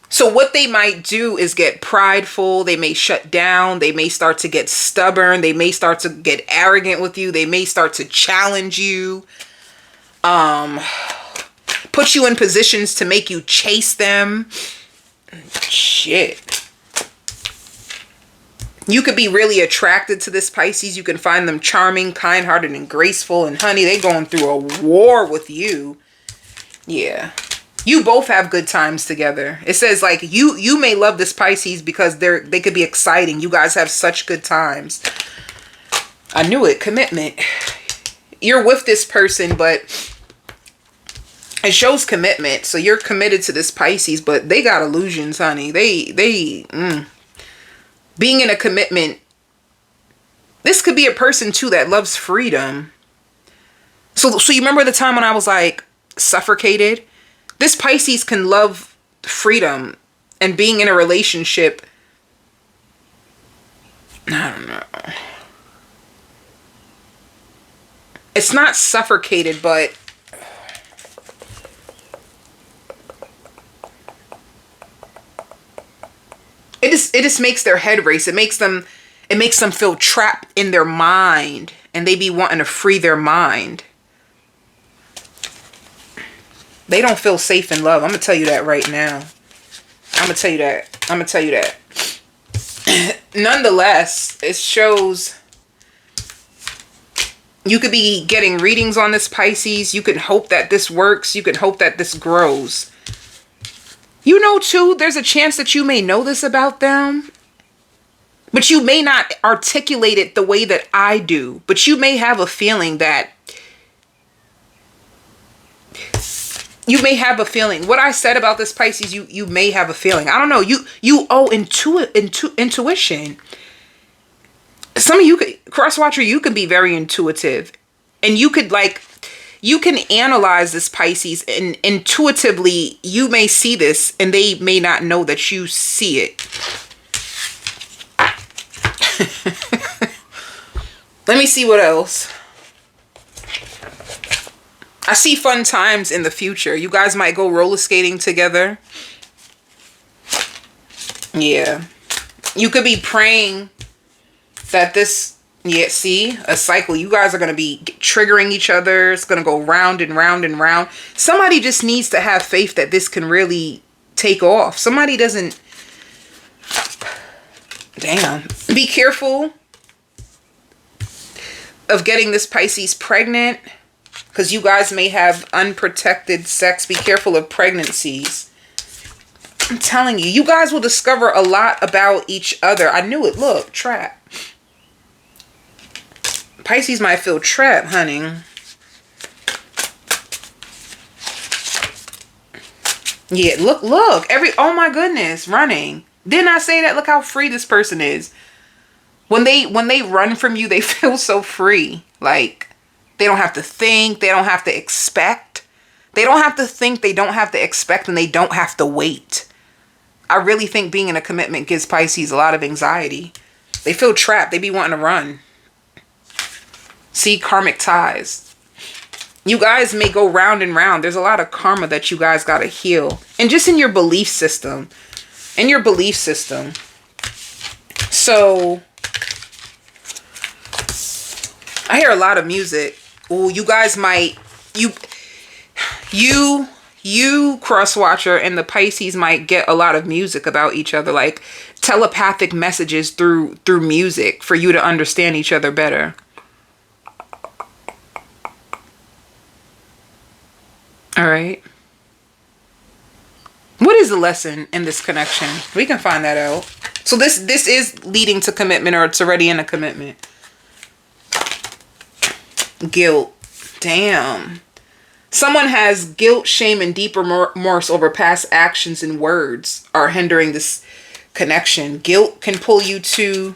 so what they might do is get prideful. They may shut down. They may start to get stubborn. They may start to get arrogant with you. They may start to challenge you. Put you in positions to make you chase them. Shit. You could be really attracted to this Pisces. You can find them charming, kind-hearted, and graceful. And honey, they going through a war with you. Yeah. You both have good times together. It says like you may love this Pisces because they could be exciting. You guys have such good times. I knew it. Commitment. You're with this person, but it shows commitment. So you're committed to this Pisces, but they got illusions, honey. Being in a commitment, this could be a person too that loves freedom. So you remember the time when I was like suffocated? This Pisces can love freedom and being in a relationship. I don't know. It's not suffocated, but it just makes their head race. It makes them feel trapped in their mind, and they be wanting to free their mind. They don't feel safe in love. I'm gonna tell you that right now. I'm gonna tell you that. Nonetheless, it shows you could be getting readings on this Pisces. You can hope that this works. You can hope that this grows. You know, too, there's a chance that you may know this about them, but you may not articulate it the way that I do. But you may have a feeling that what I said about this Pisces, you may have a feeling. I don't know. You owe intuition. Some of you cross-watcher, you can be very intuitive, and you can analyze this Pisces, and intuitively you may see this and they may not know that you see it. Let me see what else. I see fun times in the future. You guys might go roller skating together. Yeah. You could be praying that this, yeah, see, a cycle. You guys are going to be triggering each other. It's going to go round and round and round. Somebody just needs to have faith that this can really take off. Somebody doesn't. Damn. Be careful of getting this Pisces pregnant, because you guys may have unprotected sex. Be careful of pregnancies. I'm telling you, you guys will discover a lot about each other. I knew it. Look, trap. Pisces might feel trapped, honey. Yeah, look. Oh my goodness, running. Didn't I say that? Look how free this person is. When they run from you, they feel so free. Like, they don't have to think. They don't have to expect. They don't have to think. They don't have to expect. And they don't have to wait. I really think being in a commitment gives Pisces a lot of anxiety. They feel trapped. They be wanting to run. See, karmic ties. You guys may go round and round. There's a lot of karma that you guys got to heal. And just in your belief system. So, I hear a lot of music. Ooh, you guys might, you cross watcher and the Pisces might get a lot of music about each other, like telepathic messages through music for you to understand each other better. All right. What is the lesson in this connection? We can find that out. So this is leading to commitment, or it's already in a commitment. Guilt. Damn. Someone has guilt, shame, and deep remorse over past actions and words are hindering this connection. Guilt can pull you to...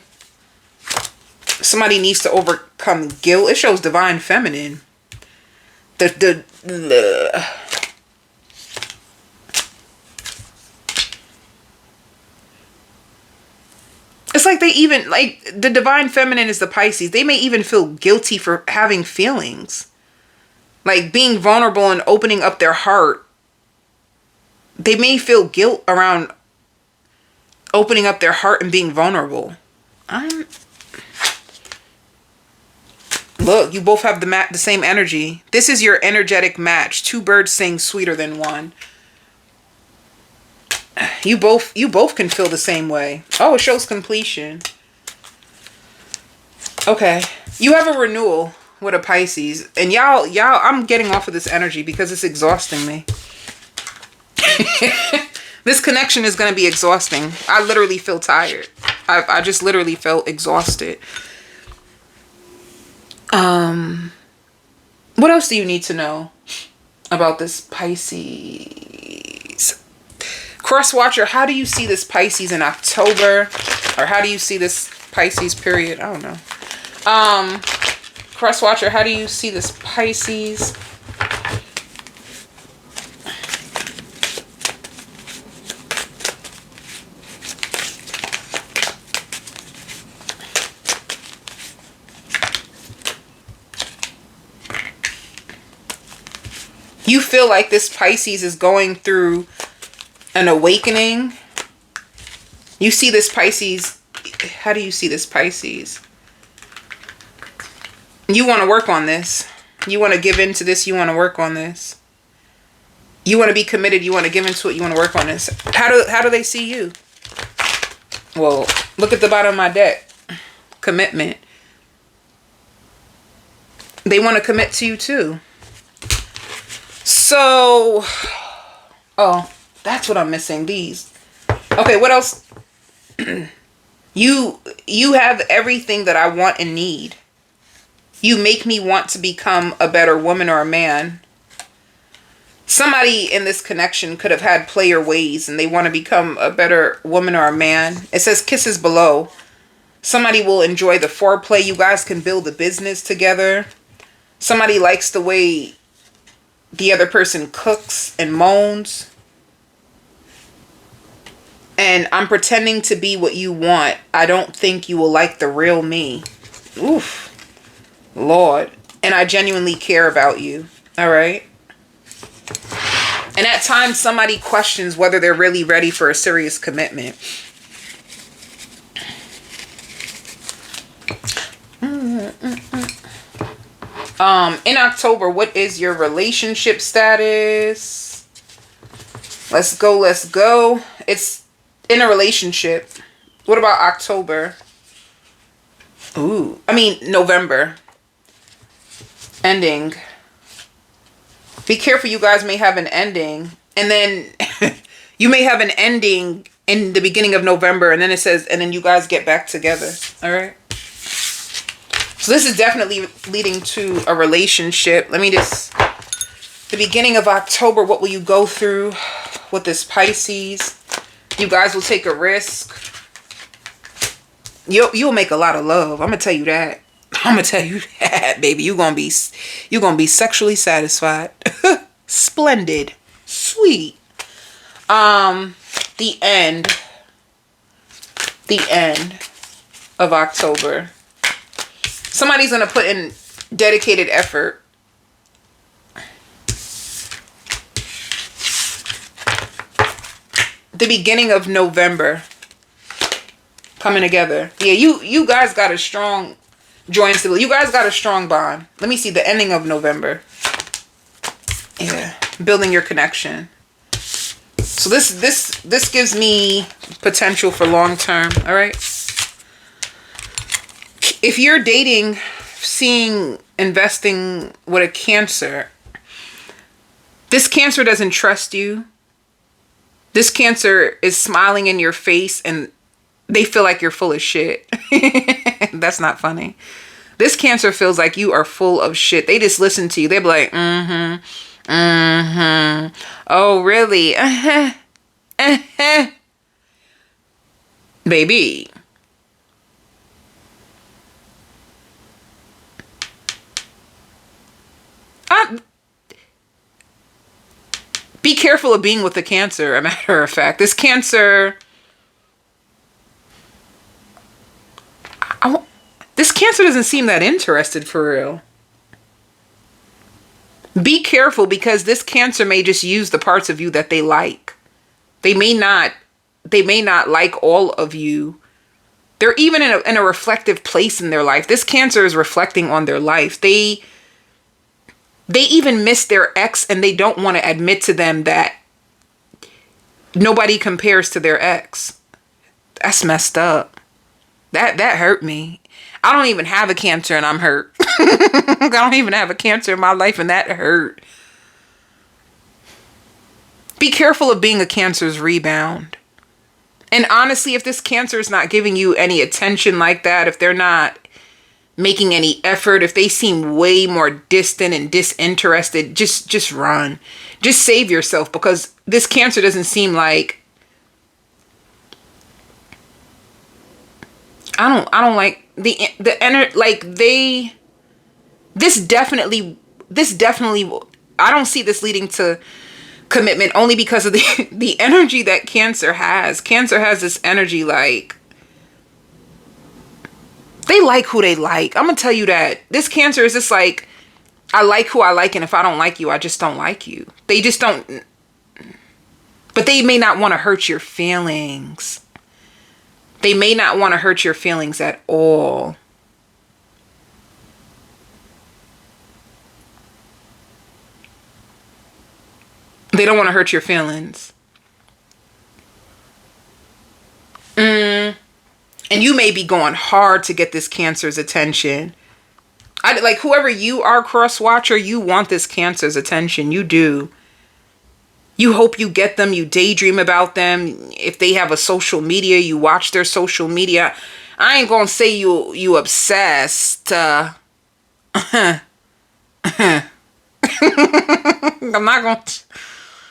Somebody needs to overcome guilt. It shows divine feminine. It's like they even, like, the divine feminine is the Pisces. They may even feel guilty for having feelings. Like being vulnerable and opening up their heart. They may feel guilt around opening up their heart and being vulnerable. Look, you both have the same energy. This is your energetic match. Two birds sing sweeter than one. You both can feel the same way. Oh, it shows completion. Okay. You have a renewal with a Pisces. And y'all, I'm getting off of this energy because it's exhausting me. This connection is going to be exhausting. I literally feel tired. I just literally felt exhausted. What else do you need to know about this Pisces? Cross watcher, how do you see this Pisces in October? Or how do you see this Pisces period? I don't know. Cross watcher, how do you see this Pisces? You feel like this Pisces is going through an awakening. You see this Pisces. How do you see this Pisces? You want to work on this. You want to give into this. You want to work on this. You want to be committed. You want to give into it. You want to work on this. How do they see you? Well, look at the bottom of my deck. Commitment. They want to commit to you too. So, oh, that's what I'm missing. These. Okay, what else? You have everything that I want and need. You make me want to become a better woman or a man. Somebody in this connection could have had player ways and they want to become a better woman or a man. It says kisses below. Somebody will enjoy the foreplay. You guys can build a business together. Somebody likes the way the other person cooks and moans. And I'm pretending to be what you want. I don't think you will like the real me. Oof. Lord. And I genuinely care about you. All right. And at times somebody questions whether they're really ready for a serious commitment. In October, what is your relationship status? Let's go, let's go. It's in a relationship. What about October? November. Ending. Be careful, you guys may have an ending. And then you may have an ending in the beginning of November. And then it says, and then you guys get back together. All right. So this is definitely leading to a relationship. The beginning of October, what will you go through with this Pisces? You guys will take a risk. You'll make a lot of love. I'm going to tell you that. Baby. You're going to be sexually satisfied. Splendid. Sweet. The end of October. Somebody's going to put in dedicated effort. The beginning of November. Coming together. Yeah, you guys got a strong joint stability. You guys got a strong bond. Let me see the ending of November. Yeah, building your connection. So this gives me potential for long term, all right? If you're dating, investing with a Cancer, this Cancer doesn't trust you. This Cancer is smiling in your face and they feel like you're full of shit. That's not funny. This Cancer feels like you are full of shit. They just listen to you. They be like, oh, really? Baby. Be careful of being with the Cancer, a matter of fact. This Cancer... This Cancer doesn't seem that interested for real. Be careful because this Cancer may just use the parts of you that they like. They may not like all of you. They're even in a reflective place in their life. This Cancer is reflecting on their life. They even miss their ex and they don't want to admit to them that nobody compares to their ex. That's messed up. That hurt me. I don't even have a Cancer and I'm hurt. I don't even have a Cancer in my life and that hurt. Be careful of being a Cancer's rebound. And honestly, if this Cancer is not giving you any attention like that, if they're not making any effort, if they seem way more distant and disinterested, just run. Just save yourself because this Cancer doesn't seem like... I don't like the like they... This definitely, I don't see this leading to commitment only because of the energy that Cancer has. Cancer has this energy like... They like who they like. I'm going to tell you that. This Cancer is just like, I like who I like, and if I don't like you, I just don't like you. They just don't... But they may not want to hurt your feelings. They may not want to hurt your feelings at all. They don't want to hurt your feelings. And you may be going hard to get this Cancer's attention. Like whoever you are, cross-watcher, you want this Cancer's attention. You do. You hope you get them. You daydream about them. If they have a social media, you watch their social media. I ain't gonna say you obsessed. I'm not gonna...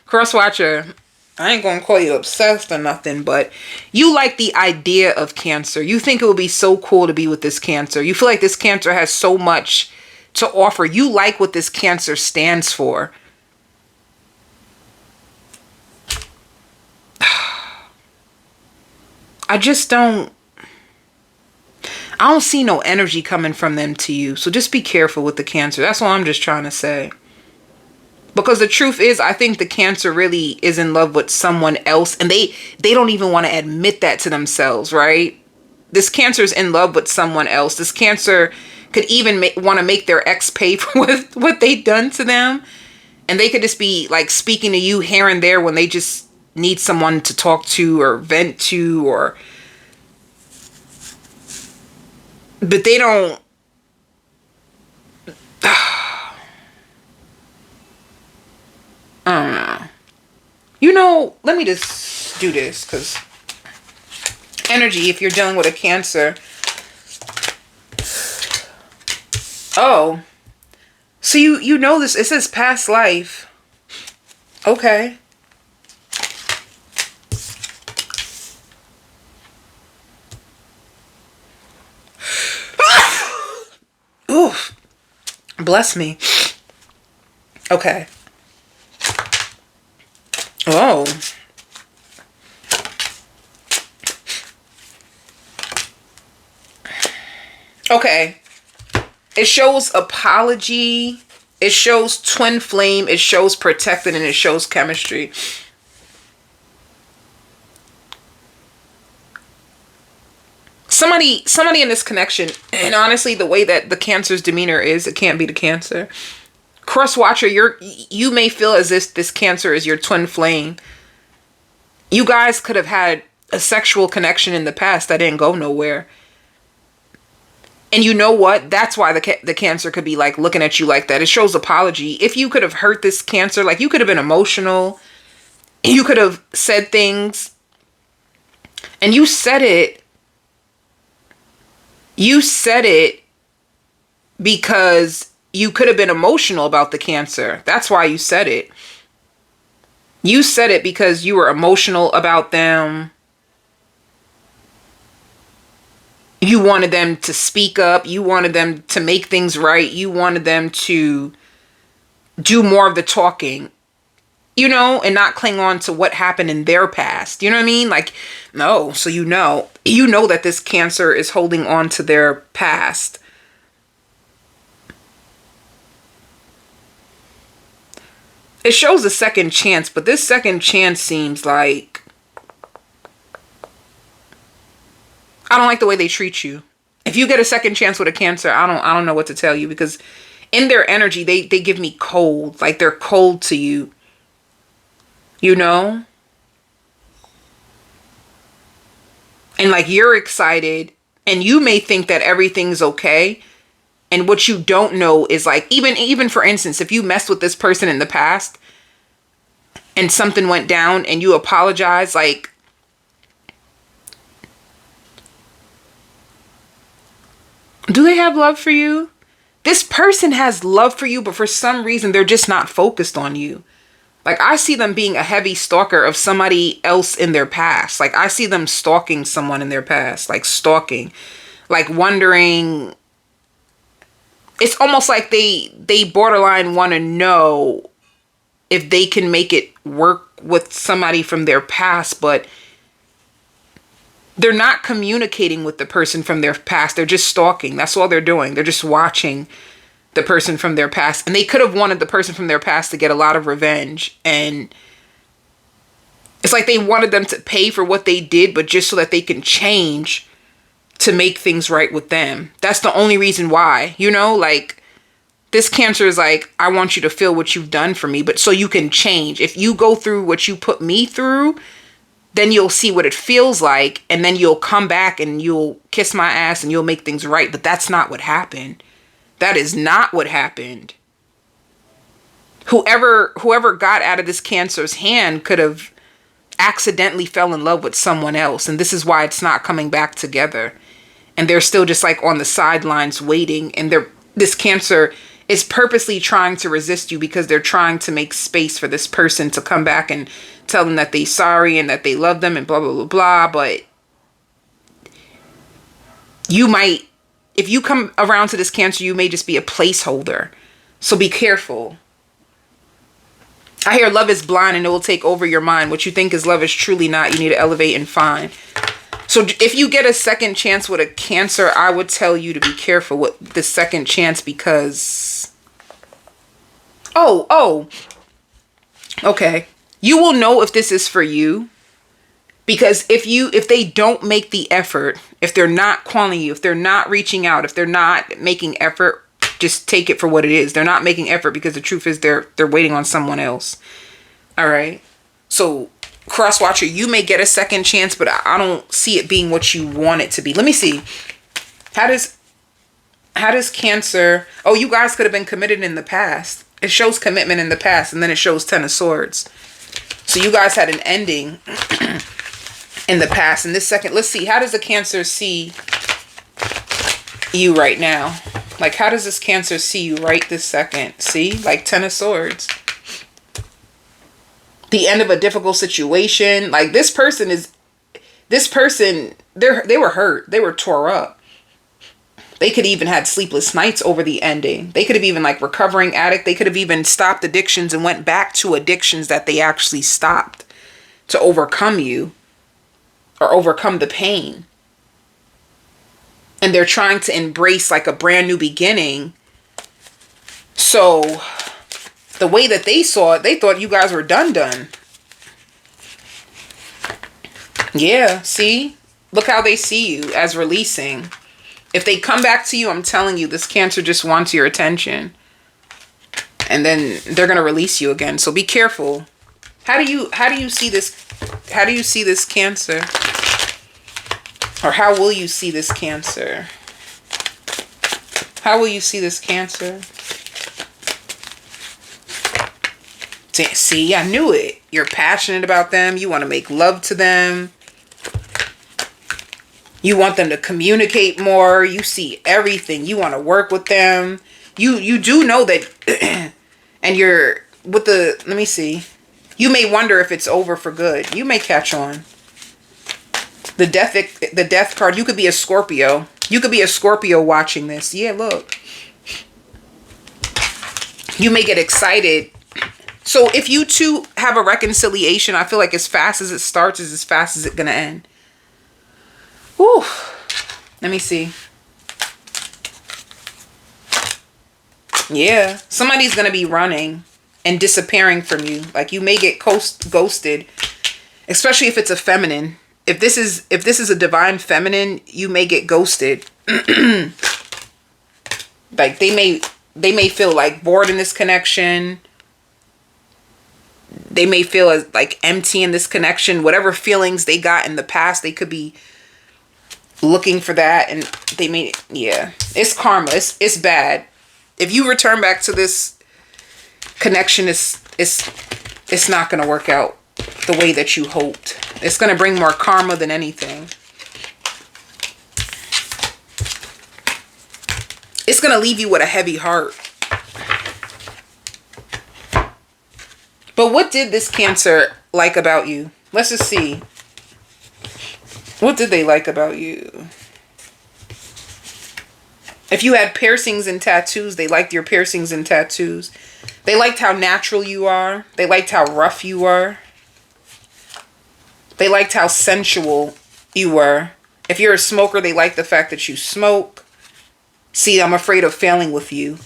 Cross-watcher, I ain't gonna call you obsessed or nothing, but you like the idea of Cancer. You think it would be so cool to be with this Cancer. You feel like this Cancer has so much to offer. You like what this Cancer stands for. I don't see no energy coming from them to you. So just be careful with the Cancer. That's all I'm just trying to say. Because the truth is, I think the Cancer really is in love with someone else, and they don't even want to admit that to themselves, right? This Cancer is in love with someone else. This Cancer could even want to make their ex pay for what they've done to them. And they could just be like speaking to you here and there when they just need someone to talk to or vent to, or... But they don't... I don't know. You know, let me just do this, because energy, if you're dealing with a Cancer... Oh. So you know this. It says past life. Okay. Oof. Bless me. Okay. Oh. Okay. It shows apology. It shows twin flame. It shows protected, and it shows chemistry. Somebody in this connection, and honestly, the way that the Cancer's demeanor is, it can't be the Cancer. Cross watcher, you may feel as if this Cancer is your twin flame. You guys could have had a sexual connection in the past that didn't go nowhere. And you know what? That's why the Cancer could be like looking at you like that. It shows apology. If you could have hurt this Cancer, like you could have been emotional. You could have said things. And you said it. You said it because you could have been emotional about the Cancer. That's why you said it. You said it because you were emotional about them. You wanted them to speak up. You wanted them to make things right. You wanted them to do more of the talking, you know, and not cling on to what happened in their past. You know what I mean? Like, no. So you know that this Cancer is holding on to their past. It shows a second chance, but this second chance seems like, I don't like the way they treat you. If you get a second chance with a Cancer, I don't know what to tell you, because in their energy, they give me cold. Like they're cold to you. You know? And like you're excited, and you may think that everything's okay. And what you don't know is like, even for instance, if you messed with this person in the past and something went down and you apologize, like, do they have love for you? This person has love for you, but for some reason, they're just not focused on you. Like, I see them being a heavy stalker of somebody else in their past. Like, I see them stalking someone in their past. Like, stalking. Like, wondering. It's almost like they borderline want to know if they can make it work with somebody from their past, but they're not communicating with the person from their past. They're just stalking. That's all they're doing. They're just watching the person from their past. And they could have wanted the person from their past to get a lot of revenge. And it's like they wanted them to pay for what they did, but just so that they can change to make things right with them. That's the only reason why, you know, like this Cancer is like, I want you to feel what you've done for me, but so you can change. If you go through what you put me through, then you'll see what it feels like, and then you'll come back and you'll kiss my ass and you'll make things right. But that's not what happened. That is not what happened. Whoever got out of this Cancer's hand could have accidentally fell in love with someone else, and this is why it's not coming back together. And they're still just like on the sidelines waiting, and this Cancer is purposely trying to resist you because they're trying to make space for this person to come back and tell them that they're sorry and that they love them and blah, blah, blah, blah. But you might, if you come around to this Cancer, you may just be a placeholder. So be careful. I hear love is blind and it will take over your mind. What you think is love is truly not. You need to elevate and find. So if you get a second chance with a Cancer, I would tell you to be careful with the second chance, because... Oh, Okay. You will know if this is for you. Because if they don't make the effort, if they're not calling you, if they're not reaching out, if they're not making effort, just take it for what it is. They're not making effort because the truth is they're waiting on someone else. All right. So cross watcher, you may get a second chance, but I don't see it being what you want it to be. Let me see. How does Cancer? Oh, you guys could have been committed in the past. It shows commitment in the past, and then it shows Ten of Swords. So you guys had an ending in the past. And this second, let's see. How does the Cancer see you right now? Like, how does this Cancer see you right this second? See, like Ten of Swords. The end of a difficult situation. Like this person, they were hurt. They were tore up. They could even had sleepless nights over the ending. They could have even like recovering addict. They could have even stopped addictions and went back to addictions that they actually stopped to overcome you or overcome the pain. And they're trying to embrace like a brand new beginning. So the way that they saw it, they thought you guys were done. Yeah, see? Look how they see you as releasing. If they come back to you, I'm telling you, this Cancer just wants your attention. And then they're going to release you again. So be careful. How do you see this? How do you see this Cancer? Or how will you see this Cancer? How will you see this Cancer? See, I knew it. You're passionate about them. You want to make love to them. You want them to communicate more. You see everything. You want to work with them. You do know that. And you're with the, let me see. You may wonder if it's over for good. You may catch on. The death card. You could be a Scorpio. You could be a Scorpio watching this. Yeah, look. You may get excited. So if you two have a reconciliation, I feel like as fast as it starts is as fast as it's going to end. Whew. Let me see. Yeah. Somebody's going to be running and disappearing from you. Like you may get ghosted. Especially if it's a feminine. If this is a divine feminine, you may get ghosted. Like they may feel like bored in this connection. They may feel as like empty in this connection. Whatever feelings they got in the past, they could be looking for that, and they may, yeah, it's karma. It's bad. If you return back to this connection, it's not going to work out the way that you hoped. It's going to bring more karma than anything. It's going to leave you with a heavy heart. But what did this Cancer like about you? Let's just see. What did they like about you? If you had piercings and tattoos, they liked your piercings and tattoos. They liked how natural you are. They liked how rough you were. They liked how sensual you were. If you're a smoker, they like the fact that you smoke. See, I'm afraid of failing with you.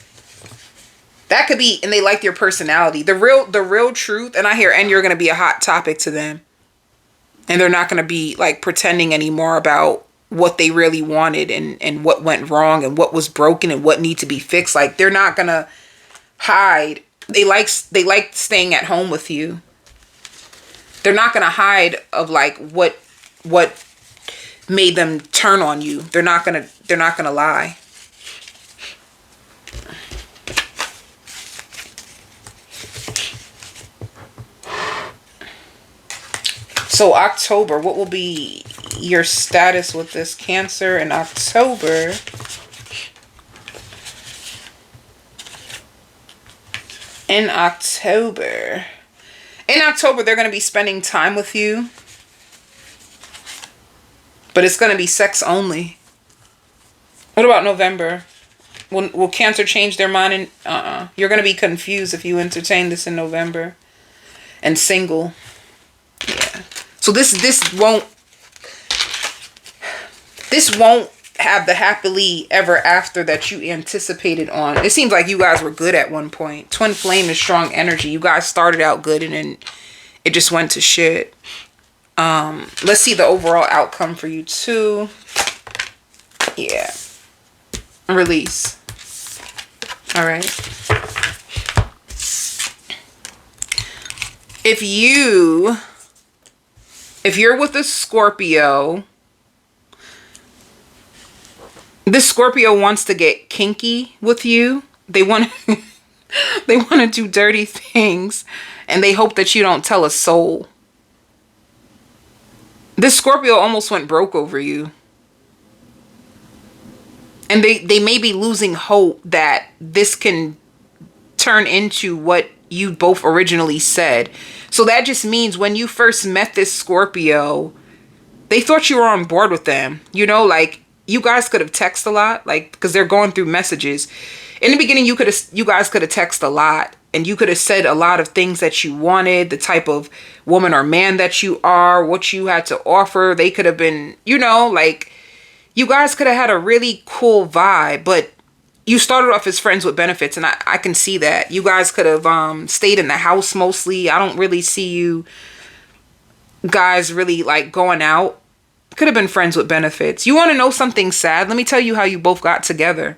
That could be, and they like your personality. The real truth, and I hear, and you're going to be a hot topic to them. And they're not going to be like pretending anymore about what they really wanted and what went wrong and what was broken and what needs to be fixed. Like they're not going to hide. They like staying at home with you. They're not going to hide of like what made them turn on you. They're not going to lie. So October, what will be your status with this Cancer in October? In October, they're going to be spending time with you. But it's going to be sex only. What about November? Will Cancer change their mind? You're going to be confused if you entertain this in November. And single. Yeah. So this won't have the happily ever after that you anticipated on. It seems like you guys were good at one point. Twin flame is strong energy. You guys started out good and then it just went to shit. Let's see the overall outcome for you too. Yeah. Release. All right. If you're with a Scorpio, this Scorpio wants to get kinky with you. They want they want to do dirty things and they hope that you don't tell a soul. This Scorpio almost went broke over you. And they may be losing hope that this can turn into what you both originally said. So that just means when you first met this Scorpio, they thought you were on board with them. You know, like you guys could have texted a lot, like because they're going through messages. In the beginning, you guys could have texted a lot and you could have said a lot of things that you wanted, the type of woman or man that you are, what you had to offer. They could have been, you know, like you guys could have had a really cool vibe, but you started off as friends with benefits, and I can see that. You guys could have stayed in the house mostly. I don't really see you guys really like going out. Could have been friends with benefits. You want to know something sad? Let me tell you how you both got together.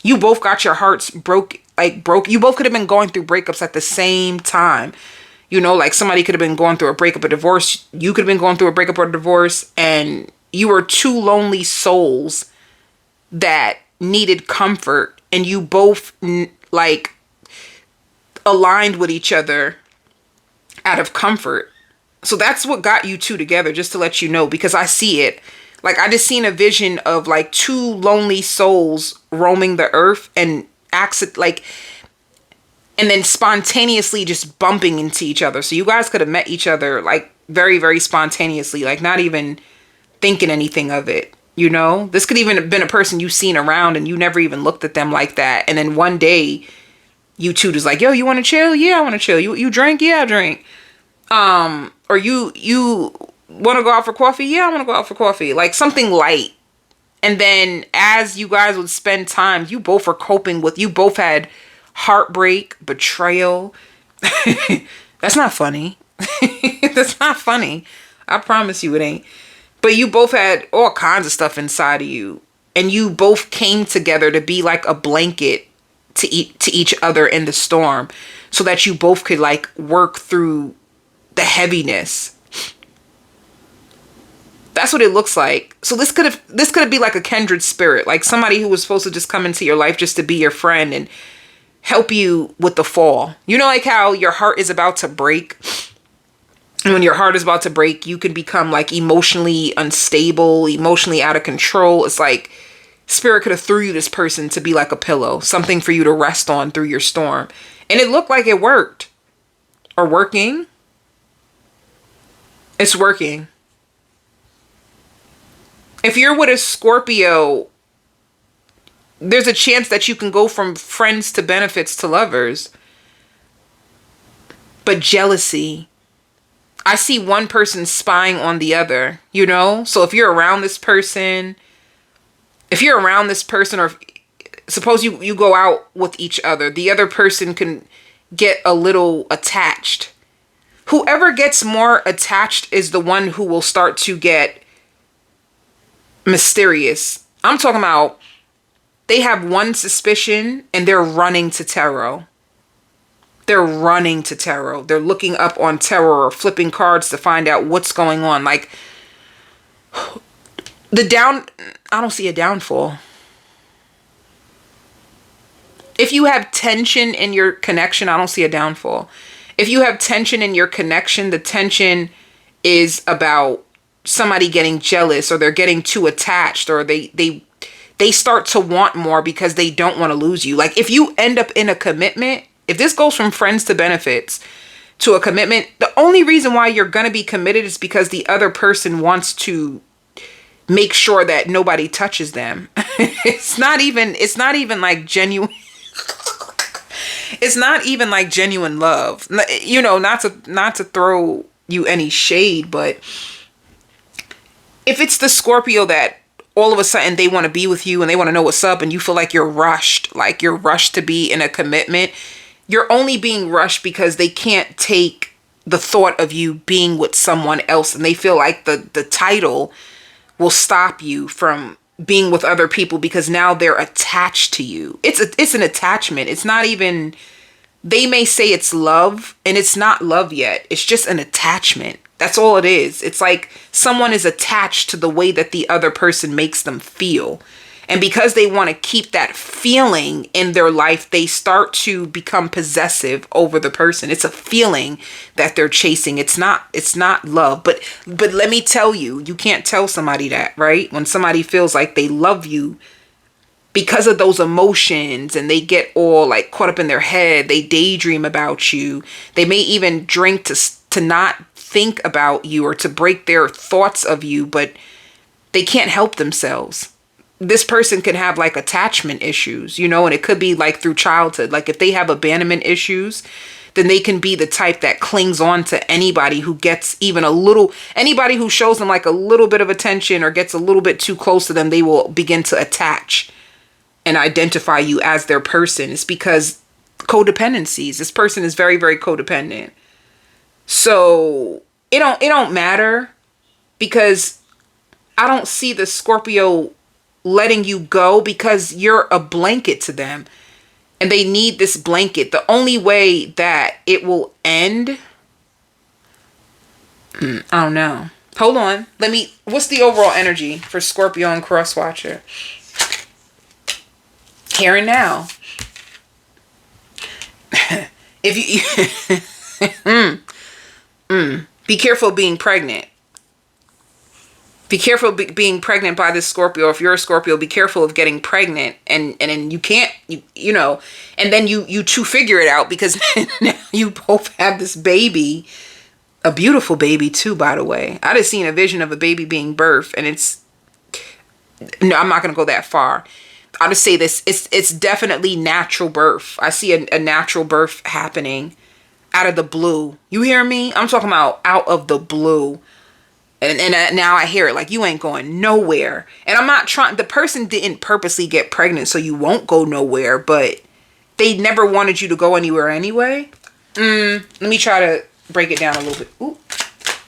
You both got your hearts broke. You both could have been going through breakups at the same time. You know, like somebody could have been going through a breakup or divorce. You could have been going through a breakup or divorce, and you were two lonely souls that needed comfort, and you both like aligned with each other out of comfort. So that's what got you two together, just to let you know, because I see it. Like I just seen a vision of like two lonely souls roaming the earth and and then spontaneously just bumping into each other. So you guys could have met each other like very, very spontaneously, like not even thinking anything of it. You know, this could even have been a person you've seen around and you never even looked at them like that. And then one day you two just like, yo, you want to chill? Yeah, I want to chill. You drink? Yeah, I drink. Or you want to go out for coffee? Yeah, I want to go out for coffee. Like something light. And then as you guys would spend time, you both had heartbreak, betrayal. That's not funny. That's not funny. I promise you it ain't. But you both had all kinds of stuff inside of you. And you both came together to be like a blanket to each other in the storm. So that you both could like work through the heaviness. That's what it looks like. So this could be like a kindred spirit. Like somebody who was supposed to just come into your life just to be your friend and help you with the fall. You know, like how your heart is about to break. And when your heart is about to break, you can become like emotionally unstable, emotionally out of control. It's like spirit could have threw you this person to be like a pillow, something for you to rest on through your storm. And it looked like it worked. Or working. It's working. If you're with a Scorpio, there's a chance that you can go from friends to benefits to lovers. But jealousy. I see one person spying on the other, you know? So if you're around this person, or suppose you go out with each other, the other person can get a little attached. Whoever gets more attached is the one who will start to get mysterious. I'm talking about they have one suspicion and they're running to tarot. They're running to tarot. They're looking up on tarot or flipping cards to find out what's going on. Like I don't see a downfall. If you have tension in your connection, I don't see a downfall. If you have tension in your connection, the tension is about somebody getting jealous, or they're getting too attached, or they start to want more because they don't want to lose you. Like if you end up in a commitment, if this goes from friends to benefits to a commitment, the only reason why you're going to be committed is because the other person wants to make sure that nobody touches them. It's not even like genuine. It's not even like genuine love. You know, not to throw you any shade, but if it's the Scorpio that all of a sudden they want to be with you and they want to know what's up, and you feel like you're rushed to be in a commitment. You're only being rushed because they can't take the thought of you being with someone else, and they feel like the title will stop you from being with other people because now they're attached to you. It's an attachment. It's not even, they may say it's love, and it's not love yet. It's just an attachment. That's all it is. It's like someone is attached to the way that the other person makes them feel. And because they want to keep that feeling in their life, they start to become possessive over the person. It's a feeling that they're chasing. It's not love. But let me tell you, you can't tell somebody that, right? When somebody feels like they love you because of those emotions, and they get all like caught up in their head, they daydream about you. They may even drink to not think about you or to break their thoughts of you, but they can't help themselves. This person can have like attachment issues, you know, and it could be like through childhood. Like if they have abandonment issues, then they can be the type that clings on to anybody who gets even anybody who shows them like a little bit of attention or gets a little bit too close to them, they will begin to attach and identify you as their person. It's because codependencies. This person is very, very codependent. So it don't matter, because I don't see the Scorpio letting you go because you're a blanket to them and they need this blanket. The only way that it will end, I don't know. Hold on. What's the overall energy for Scorpio and Cross Watcher? Here and now. If you be careful of being pregnant. Be careful being pregnant by this Scorpio. If you're a Scorpio, be careful of getting pregnant, and then you can't, you know, and then you two figure it out, because now you both have this baby, a beautiful baby too, by the way. I just seen a vision of a baby being birthed, and no, I'm not going to go that far. I'll just say this, it's definitely natural birth. I see a natural birth happening out of the blue. You hear me? I'm talking about out of the blue. And now I hear it, like, you ain't going nowhere. And I'm not trying, the person didn't purposely get pregnant so you won't go nowhere, but they never wanted you to go anywhere anyway. Let me try to break it down a little bit. Ooh.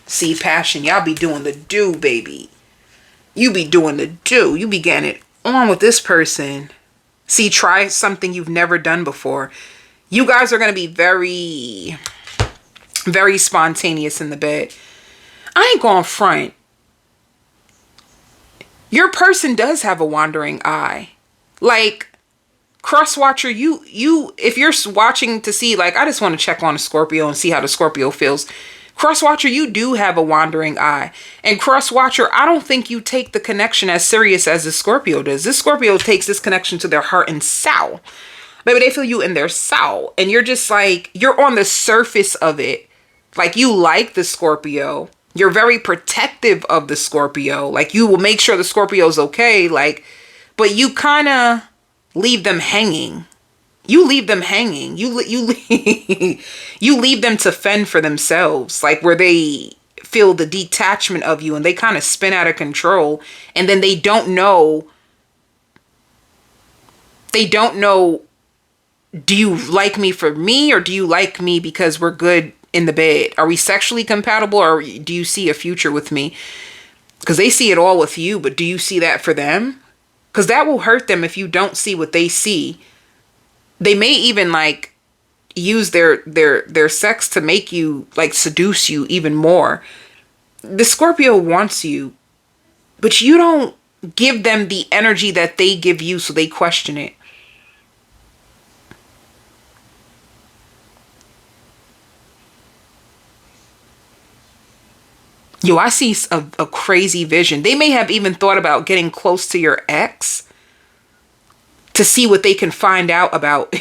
See, passion, y'all be doing the do, baby. You be doing the do. You be getting it on with this person. See, try something you've never done before. You guys are going to be very, very spontaneous in the bed. I ain't going front. Your person does have a wandering eye. Like, Cross Watcher, you if you're watching to see, like, I just want to check on a Scorpio and see how the Scorpio feels. Cross Watcher, you do have a wandering eye. And Cross Watcher, I don't think you take the connection as serious as the Scorpio does. This Scorpio takes this connection to their heart and soul. Maybe they feel you in their soul. And you're just like, you're on the surface of it. Like, you like the Scorpio. You're very protective of the Scorpio. Like, you will make sure the Scorpio's okay. Like, but you kind of leave them hanging. You leave them hanging. You leave them to fend for themselves. Like, where they feel the detachment of you and they kind of spin out of control. And then they don't know. Do you like me for me, or do you like me because we're good in the bed? Are we sexually compatible, or do you see a future with me? Because they see it all with you, but do you see that for them? Because that will hurt them if you don't see what they see. They may even like use their sex to make you, like, seduce you even more. The Scorpio wants you, but you don't give them the energy that they give you, so they question it. Yo, I see a crazy vision. They may have even thought about getting close to your ex to see what they can find out about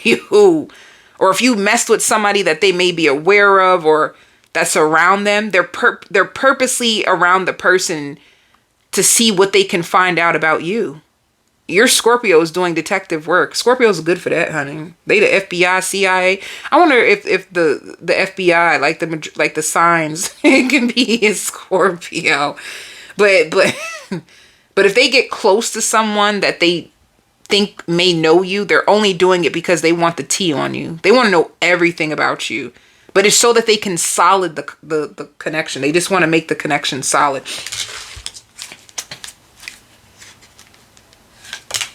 you. Or if you messed with somebody that they may be aware of or that's around them, they're purposely around the person to see what they can find out about you. Your Scorpio is doing detective work. Scorpios are good for that, honey. They the FBI, CIA. I wonder if the FBI, like the signs, it can be a Scorpio. But But if they get close to someone that they think may know you, they're only doing it because they want the tea on you. They want to know everything about you. But it's so that they can solid the connection. They just want to make the connection solid.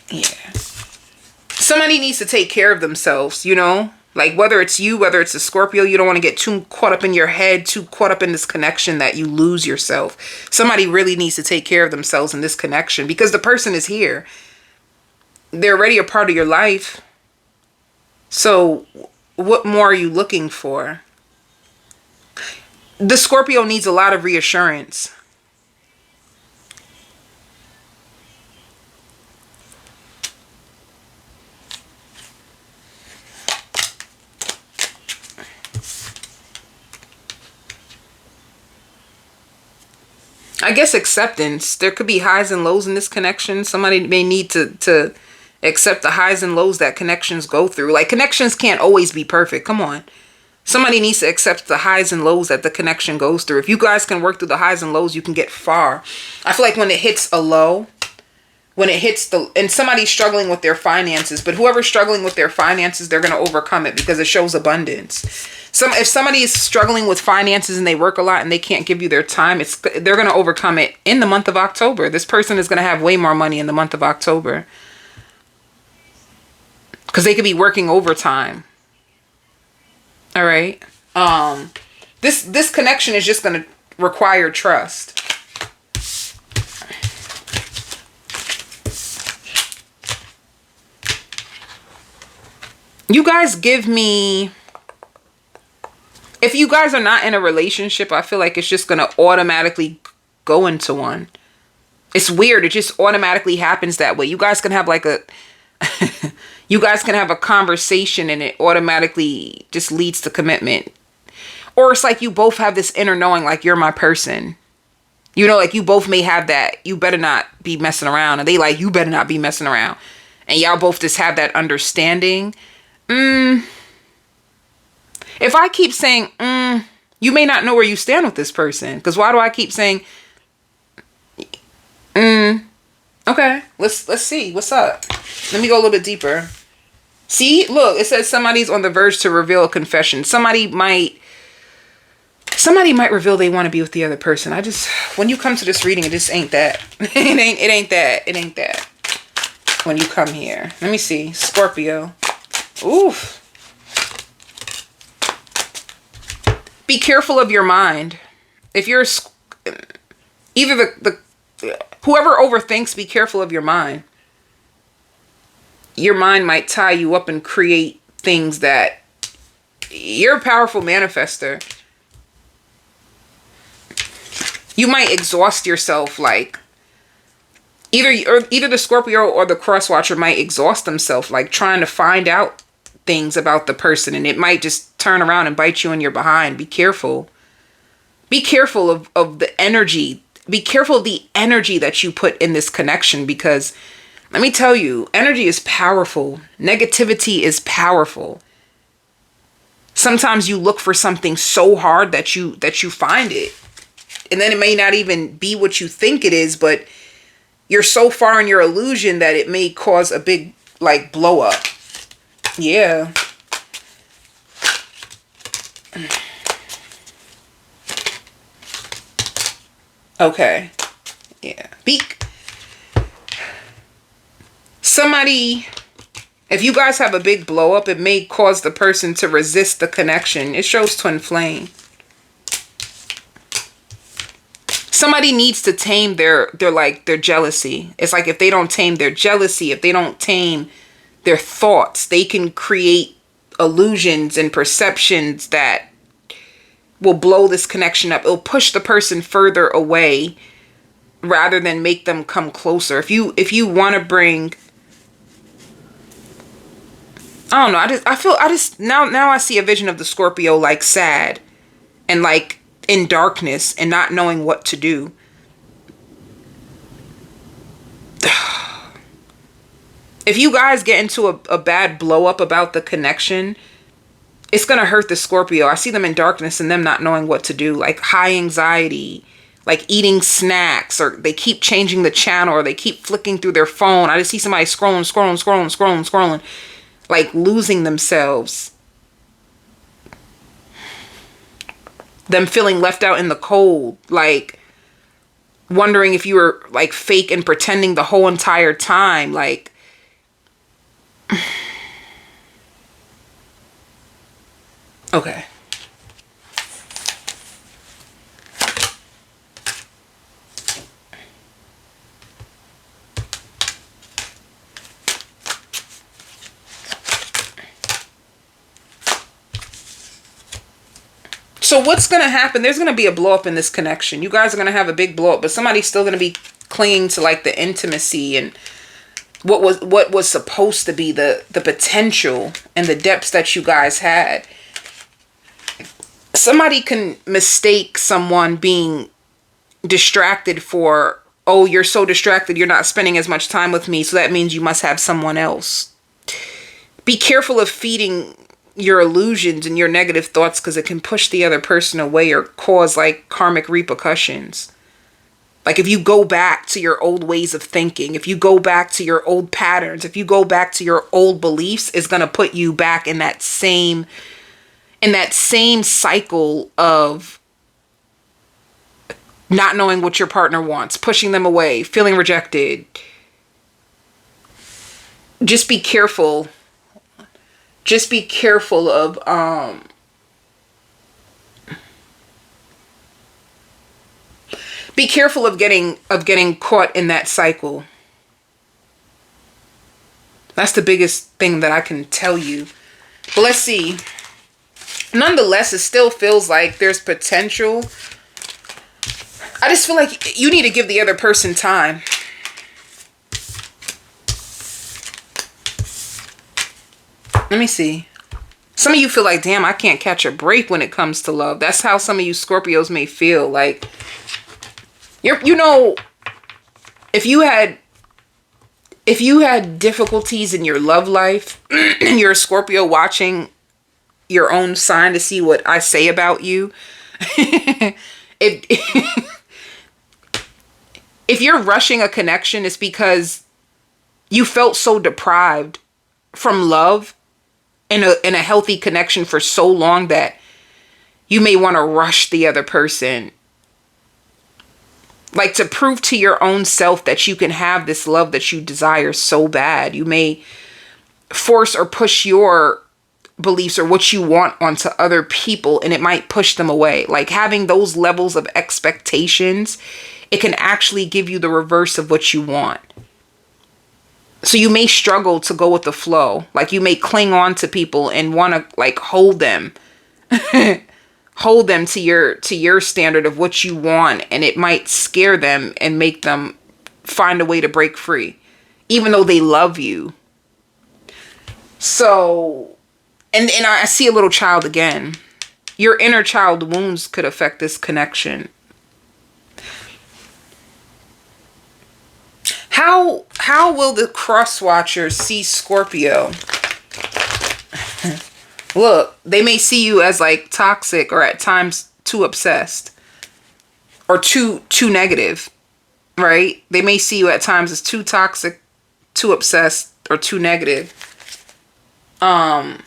Yeah. Somebody needs to take care of themselves, you know? Like whether it's you, whether it's a Scorpio, you don't want to get too caught up in your head, too caught up in this connection that you lose yourself. Somebody really needs to take care of themselves in this connection because the person is here. They're already a part of your life. So what more are you looking for? The Scorpio needs a lot of reassurance. I guess acceptance. There could be highs and lows in this connection. Somebody may need to accept the highs and lows that connections go through. Like connections can't always be perfect. Come on. Somebody needs to accept the highs and lows that the connection goes through. If you guys can work through the highs and lows, you can get far. I feel like when it hits a low, and somebody's struggling with their finances, but whoever's struggling with their finances, they're going to overcome it because it shows abundance. If somebody is struggling with finances and they work a lot and they can't give you their time, they're going to overcome it in the month of October. This person is going to have way more money in the month of October because they could be working overtime. All right. This connection is just going to require trust. You guys give me, if you guys are not in a relationship, I feel like it's just going to automatically go into one. It's weird. It just automatically happens that way. You guys can have like you guys can have a conversation and it automatically just leads to commitment. Or it's like you both have this inner knowing, like you're my person. You know, like you both may have that, you better not be messing around. And they like, you better not be messing around. And y'all both just have that understanding. If I keep saying, you may not know where you stand with this person. Because why do I keep saying, okay, let's see. What's up? Let me go a little bit deeper. See, look, it says somebody's on the verge to reveal a confession. Somebody might reveal they want to be with the other person. When you come to this reading, it just ain't that. It ain't that. When you come here. Let me see. Scorpio. Oof. Be careful of your mind. If you're either whoever overthinks, be careful of your mind. Your mind might tie you up and create things that you're a powerful manifester. You might exhaust yourself, like either the Scorpio or the cross watcher might exhaust themselves, like trying to find out things about the person, and it might just turn around and bite you in your behind. Be careful. Be careful of the energy. Be careful of the energy that you put in this connection, because let me tell you, energy is powerful. Negativity is powerful. Sometimes you look for something so hard that you find it. And then it may not even be what you think it is, but you're so far in your illusion that it may cause a big, like, blow up. Yeah. Okay. Yeah. Somebody, if you guys have a big blow up, it may cause the person to resist the connection. It shows twin flame. Somebody needs to tame their jealousy. It's like if they don't tame their jealousy, if they don't tame their thoughts, they can create illusions and perceptions that will blow this connection up. It'll push the person further away rather than make them come closer. If you want to bring, I don't know, now I see a vision of the Scorpio like sad and like in darkness and not knowing what to do. If you guys get into a bad blow up about the connection, it's going to hurt the Scorpio. I see them in darkness and them not knowing what to do, like high anxiety, like eating snacks, or they keep changing the channel, or they keep flicking through their phone. I just see somebody scrolling, like losing themselves. Them feeling left out in the cold, like wondering if you were like fake and pretending the whole entire time. Like, okay. So what's going to happen? There's going to be a blow up in this connection. You guys are going to have a big blow up, but somebody's still going to be clinging to like the intimacy and what was supposed to be the potential and the depths that you guys had. Somebody can mistake someone being distracted for, oh, you're so distracted, you're not spending as much time with me, so that means you must have someone else. Be careful of feeding your illusions and your negative thoughts, because it can push the other person away or cause like karmic repercussions. Like if you go back to your old ways of thinking, if you go back to your old patterns, if you go back to your old beliefs, it's going to put you back in that same cycle of not knowing what your partner wants, pushing them away, feeling rejected. Just be careful. Just be careful of be careful of getting caught in that cycle. That's the biggest thing that I can tell you. But let's see. Nonetheless, it still feels like there's potential. I just feel like you need to give the other person time. Let me see. Some of you feel like, damn, I can't catch a break when it comes to love. That's how some of you Scorpios may feel. Like, you know, if you had difficulties in your love life, and you're a Scorpio watching your own sign to see what I say about you, if you're rushing a connection, it's because you felt so deprived from love in a healthy connection for so long that you may want to rush the other person. Like to prove to your own self that you can have this love that you desire so bad. You may force or push your beliefs or what you want onto other people, and it might push them away. Like having those levels of expectations, it can actually give you the reverse of what you want. So you may struggle to go with the flow. Like you may cling on to people and want to like hold them hold them to your standard of what you want, and it might scare them and make them find a way to break free even though they love you. So and I see a little child again. Your inner child wounds could affect this connection. How will the cross watcher see Scorpio? Look, they may see you as like toxic, or at times too obsessed, or too negative, right? They may see you at times as too toxic, too obsessed, or too negative. But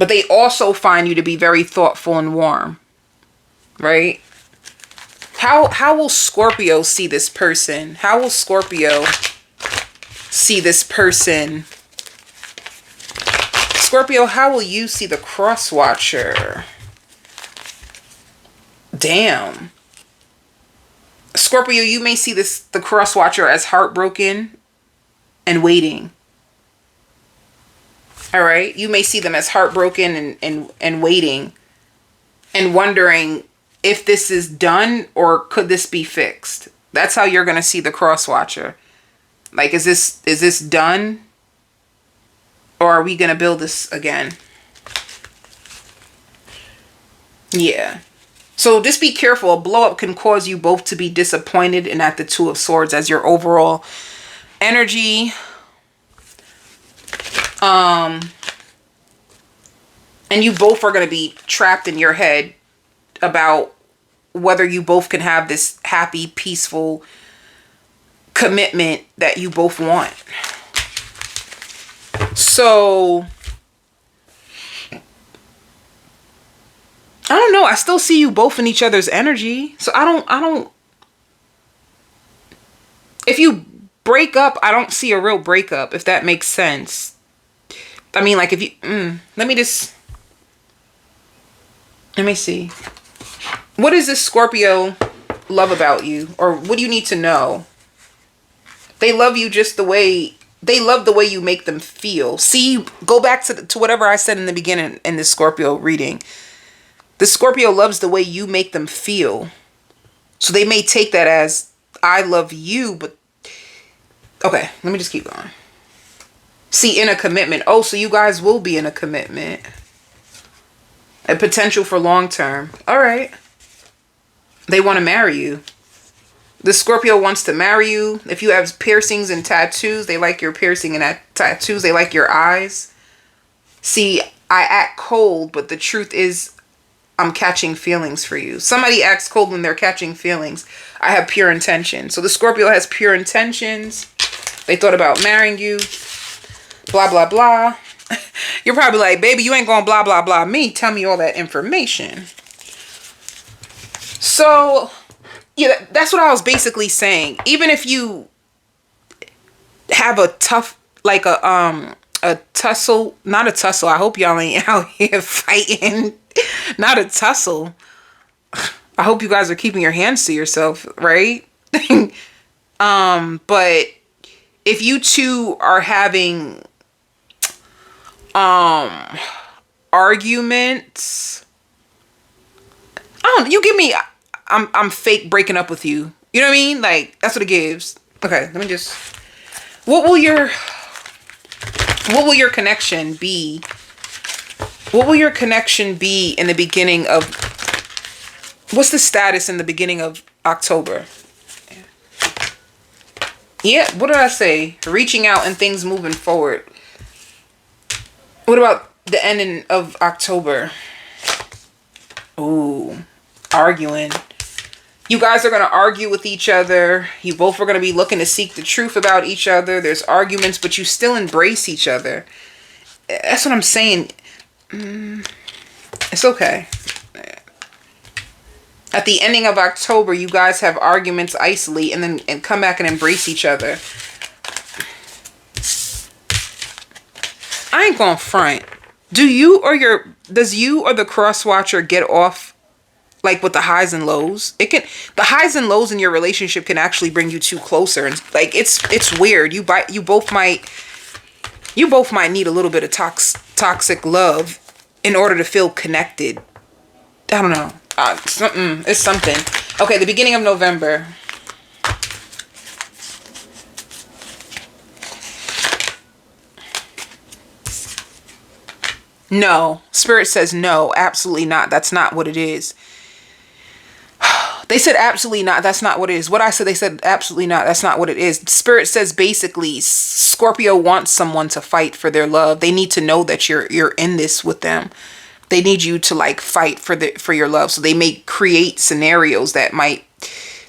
they also find you to be very thoughtful and warm, right? How will Scorpio see this person? How will Scorpio see this person? Scorpio, how will you see the cross watcher? Damn. Scorpio, you may see the cross watcher as heartbroken and waiting. All right? You may see them as heartbroken and waiting and wondering if this is done or could this be fixed. That's how you're going to see the cross watcher. Like, is this done? Or are we going to build this again? Yeah. So just be careful. A blow up can cause you both to be disappointed and at the Two of Swords as your overall energy. And you both are going to be trapped in your head about whether you both can have this happy, peaceful commitment that you both want. So I don't know. I still see you both in each other's energy. So I don't, if you break up, I don't see a real breakup, if that makes sense. I mean, like if you, let me see. What does this Scorpio love about you? Or what do you need to know? They love you just the way, they love the way you make them feel. See, go back to whatever I said in the beginning in this Scorpio reading. The Scorpio loves the way you make them feel. So they may take that as, I love you, but... Okay, let me just keep going. See, in a commitment. Oh, so you guys will be in a commitment. A potential for long term. All right. They want to marry you. The Scorpio wants to marry you. If you have piercings and tattoos, they like your piercing and tattoos. They like your eyes. See, I act cold, but the truth is, I'm catching feelings for you. Somebody acts cold when they're catching feelings. I have pure intention. So the Scorpio has pure intentions. They thought about marrying you. Blah, blah, blah. You're probably like, baby, you ain't gonna blah, blah, blah me. Tell me all that information. So, yeah, that's what I was basically saying. Even if you have a tough, like a tussle, not a tussle. I hope y'all ain't out here fighting. Not a tussle. I hope you guys are keeping your hands to yourself, right? But if you two are having arguments, I don't, you give me, I'm fake breaking up with you. You know what I mean? Like, that's what it gives. Okay, let me just, what will your connection be? What will your connection be in the beginning of, what's the status in the beginning of October? Yeah, what did I say? Reaching out and things moving forward. What about the ending of October? Ooh, arguing. You guys are going to argue with each other. You both are going to be looking to seek the truth about each other. There's arguments, but you still embrace each other. That's what I'm saying. It's okay. At the ending of October, you guys have arguments, isolate, and come back and embrace each other. I ain't gonna front. Does you or the cross watcher get off like with the highs and lows? The highs and lows in your relationship can actually bring you two closer, and like it's weird. You both might need a little bit of toxic love in order to feel connected. I don't know. It's something. Okay, the beginning of November. No. Spirit says no, absolutely not. That's not what it is. They said absolutely not. That's not what it is. What I said, they said absolutely not. That's not what it is. Spirit says basically Scorpio wants someone to fight for their love. They need to know that you're in this with them. They need you to like fight for your love. So they may create scenarios that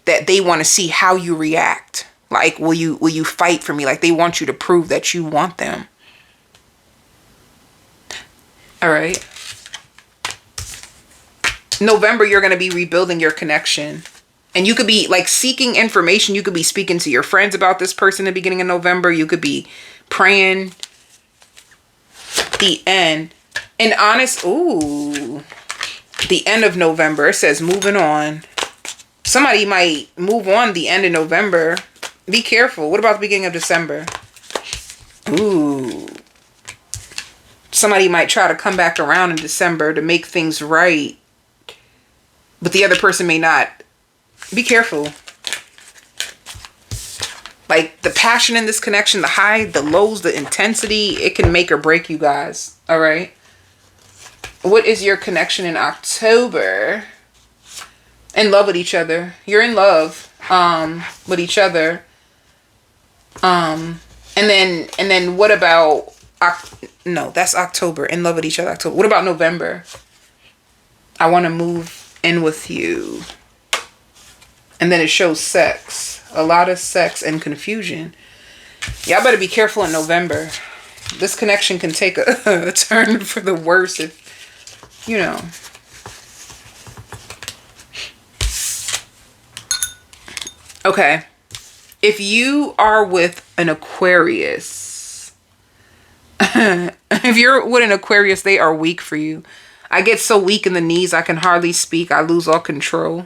they want to see how you react. Like, will you fight for me? Like, they want you to prove that you want them. All right. November, you're going to be rebuilding your connection. And you could be like seeking information. You could be speaking to your friends about this person in the beginning of November. You could be praying. The end. And the end of November, it says moving on. Somebody might move on the end of November. Be careful. What about the beginning of December? Ooh. Somebody might try to come back around in December to make things right. But the other person may not. Be careful. Like the passion in this connection, the high, the lows, the intensity, it can make or break you guys. All right. What is your connection in October? In love with each other. You're in love with each other. And then what about no, that's October. In love with each other, October. What about November? I want to move in with you. And then it shows sex. A lot of sex and confusion. Y'all better be careful in November. This connection can take a turn for the worse if, you know. Okay. If you are with an Aquarius, if you're with an Aquarius, they are weak for you. I get so weak in the knees, I can hardly speak. I lose all control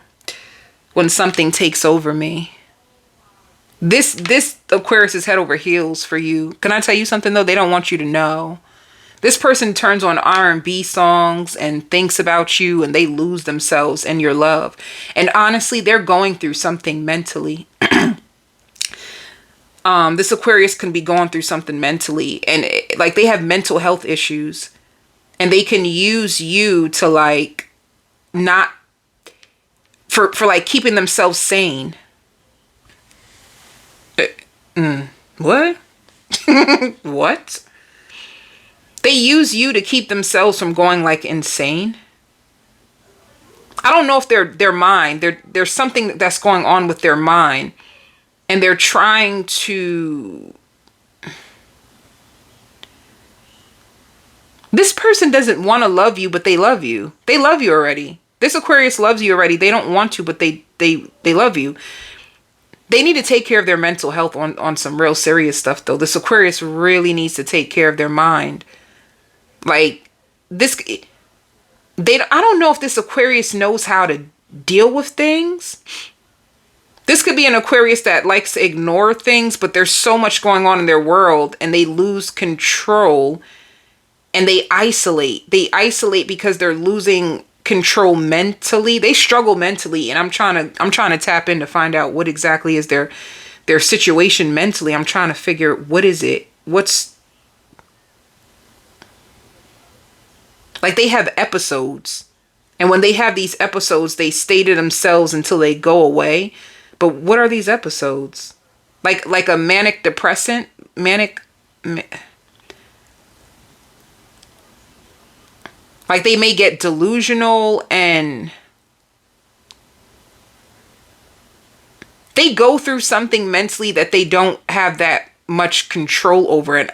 when something takes over me. This Aquarius is head over heels for you. Can I tell you something though? They don't want you to know. This person turns on R&B songs and thinks about you, and they lose themselves in your love. And honestly, they're going through something mentally. This Aquarius can be going through something mentally, and like they have mental health issues, and they can use you to like not for like keeping themselves sane. What? What? They use you to keep themselves from going like insane. I don't know if their mind, there's something that's going on with their mind, and they're trying to. This person doesn't want to love you, but they love you. They love you already. This Aquarius loves you already. They don't want to, but they love you. They need to take care of their mental health on some real serious stuff, though. This Aquarius really needs to take care of their mind. Like, this... I don't know if this Aquarius knows how to deal with things. This could be an Aquarius that likes to ignore things, but there's so much going on in their world, and they lose control, and they isolate. They isolate because they're losing control mentally. They struggle mentally, and I'm trying to tap in to find out what exactly is their situation mentally. I'm trying to figure, what is it? What's like, they have episodes, and when they have these episodes, they stay to themselves until they go away. But what are these episodes? Like a manic depressant, like they may get delusional, and they go through something mentally that they don't have that much control over. And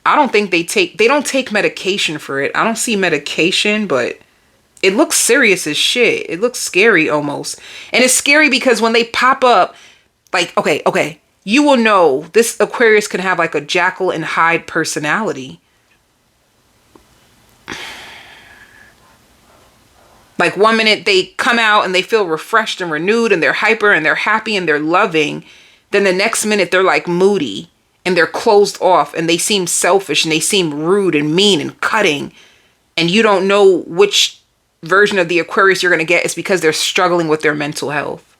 I don't think they don't take medication for it. I don't see medication, but it looks serious as shit. It looks scary almost. And it's scary because when they pop up, like, okay, you will know this Aquarius can have like a Jekyll and Hyde personality. Like, one minute they come out and they feel refreshed and renewed, and they're hyper and they're happy and they're loving. Then the next minute they're like moody and they're closed off, and they seem selfish and they seem rude and mean and cutting. And you don't know which version of the Aquarius you're going to get. Is because they're struggling with their mental health.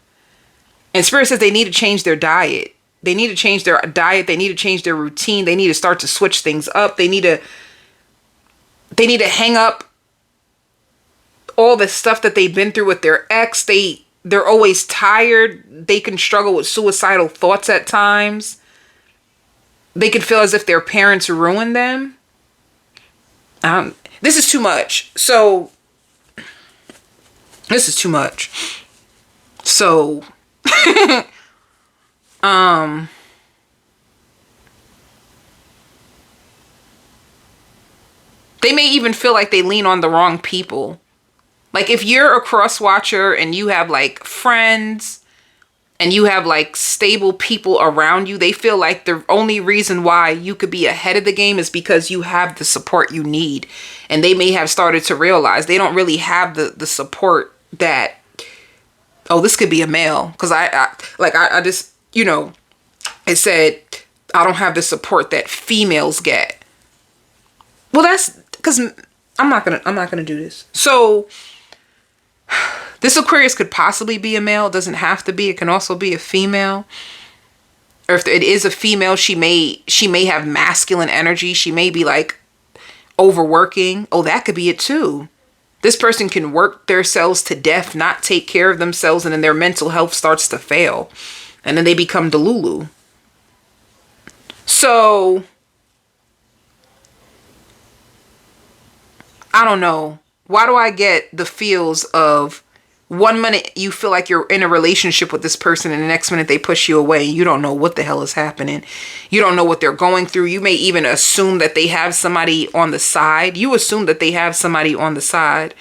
And Spirit says they need to change their diet. They need to change their diet. They need to change their routine. They need to start to switch things up. They need to hang up all the stuff that they've been through with their ex. They're always tired. They can struggle with suicidal thoughts at times. They can feel as if their parents ruined them. This is too much. So, this is too much. So, they may even feel like they lean on the wrong people. Like, if you're a cross watcher and you have like friends and you have like stable people around you, they feel like the only reason why you could be ahead of the game is because you have the support you need. And they may have started to realize they don't really have the support that, oh, this could be a male. Because I just, you know, it said, I don't have the support that females get. Well, that's because I'm not gonna do this. So this Aquarius could possibly be a male. It doesn't have to be. It can also be a female. Or if it is a female, she may have masculine energy. She may be like overworking. Oh, that could be it too. This person can work themselves to death, not take care of themselves, and then their mental health starts to fail. And then they become delulu. So, I don't know. Why do I get the feels of One minute you feel like you're in a relationship with this person, and the next minute they push you away. You don't know what the hell is happening. You don't know what they're going through. You may even assume that they have somebody on the side. You assume that they have somebody on the side.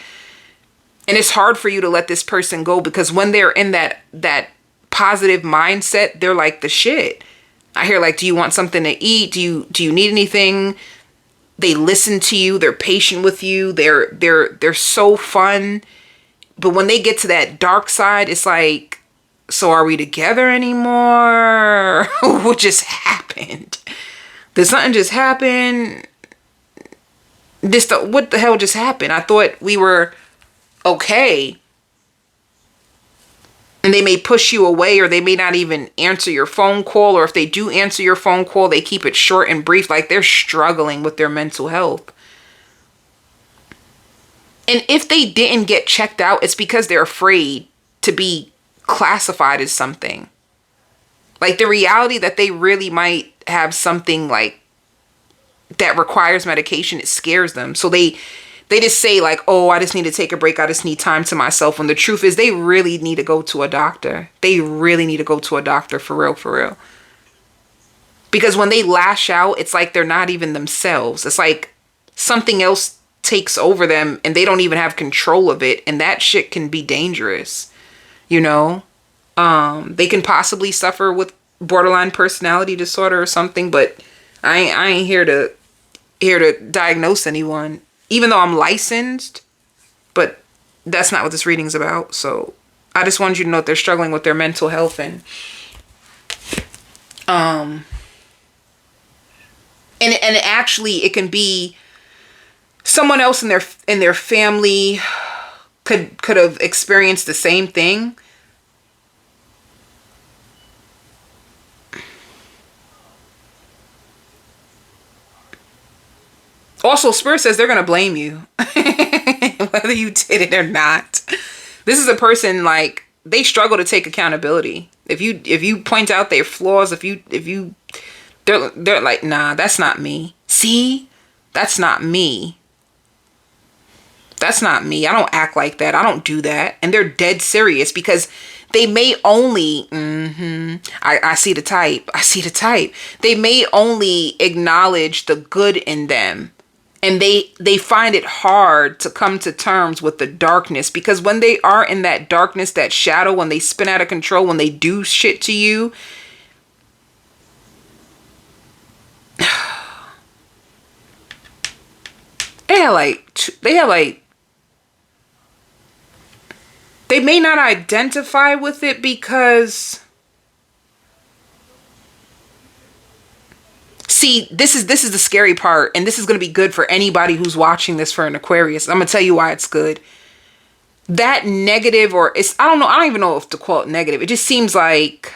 And it's hard for you to let this person go, because when they're in that positive mindset, they're like the shit. I hear like, do you want something to eat? Do you need anything? They listen to you. They're patient with you. They're so fun. But when they get to that dark side, it's like, so are we together anymore? What just happened? Did something just happen? What the hell just happened? I thought we were okay. And they may push you away, or they may not even answer your phone call. Or if they do answer your phone call, they keep it short and brief, like they're struggling with their mental health. And if they didn't get checked out, it's because they're afraid to be classified as something. Like the reality that they really might have something like that requires medication, it scares them. So they just say like, oh, I just need to take a break. I just need time to myself. When the truth is they really need to go to a doctor. They really need to go to a doctor for real, for real. Because when they lash out, it's like they're not even themselves. It's like something else takes over them and they don't even have control of it. And that shit can be dangerous, you know? They can possibly suffer with borderline personality disorder or something, but I ain't here to diagnose anyone, even though I'm licensed, but that's not what this reading's about. So I just wanted you to know that they're struggling with their mental health, and actually it can be someone else in their family could have experienced the same thing. Also, Spirit says they're going to blame you, whether you did it or not. This is a person, like, they struggle to take accountability. If you point out their flaws, they're like, nah, that's not me. See, that's not me. That's not me. I don't act like that. I don't do that. And they're dead serious, because they may only, I see the type. I see the type. They may only acknowledge the good in them. And they find it hard to come to terms with the darkness, because when they are in that darkness, that shadow, when they spin out of control, when they do shit to you, they may not identify with it, because see, this is the scary part, and this is going to be good for anybody who's watching this for an Aquarius. I'm going to tell you why it's good. That negative, or it's, I don't even know if to call it negative. It just seems like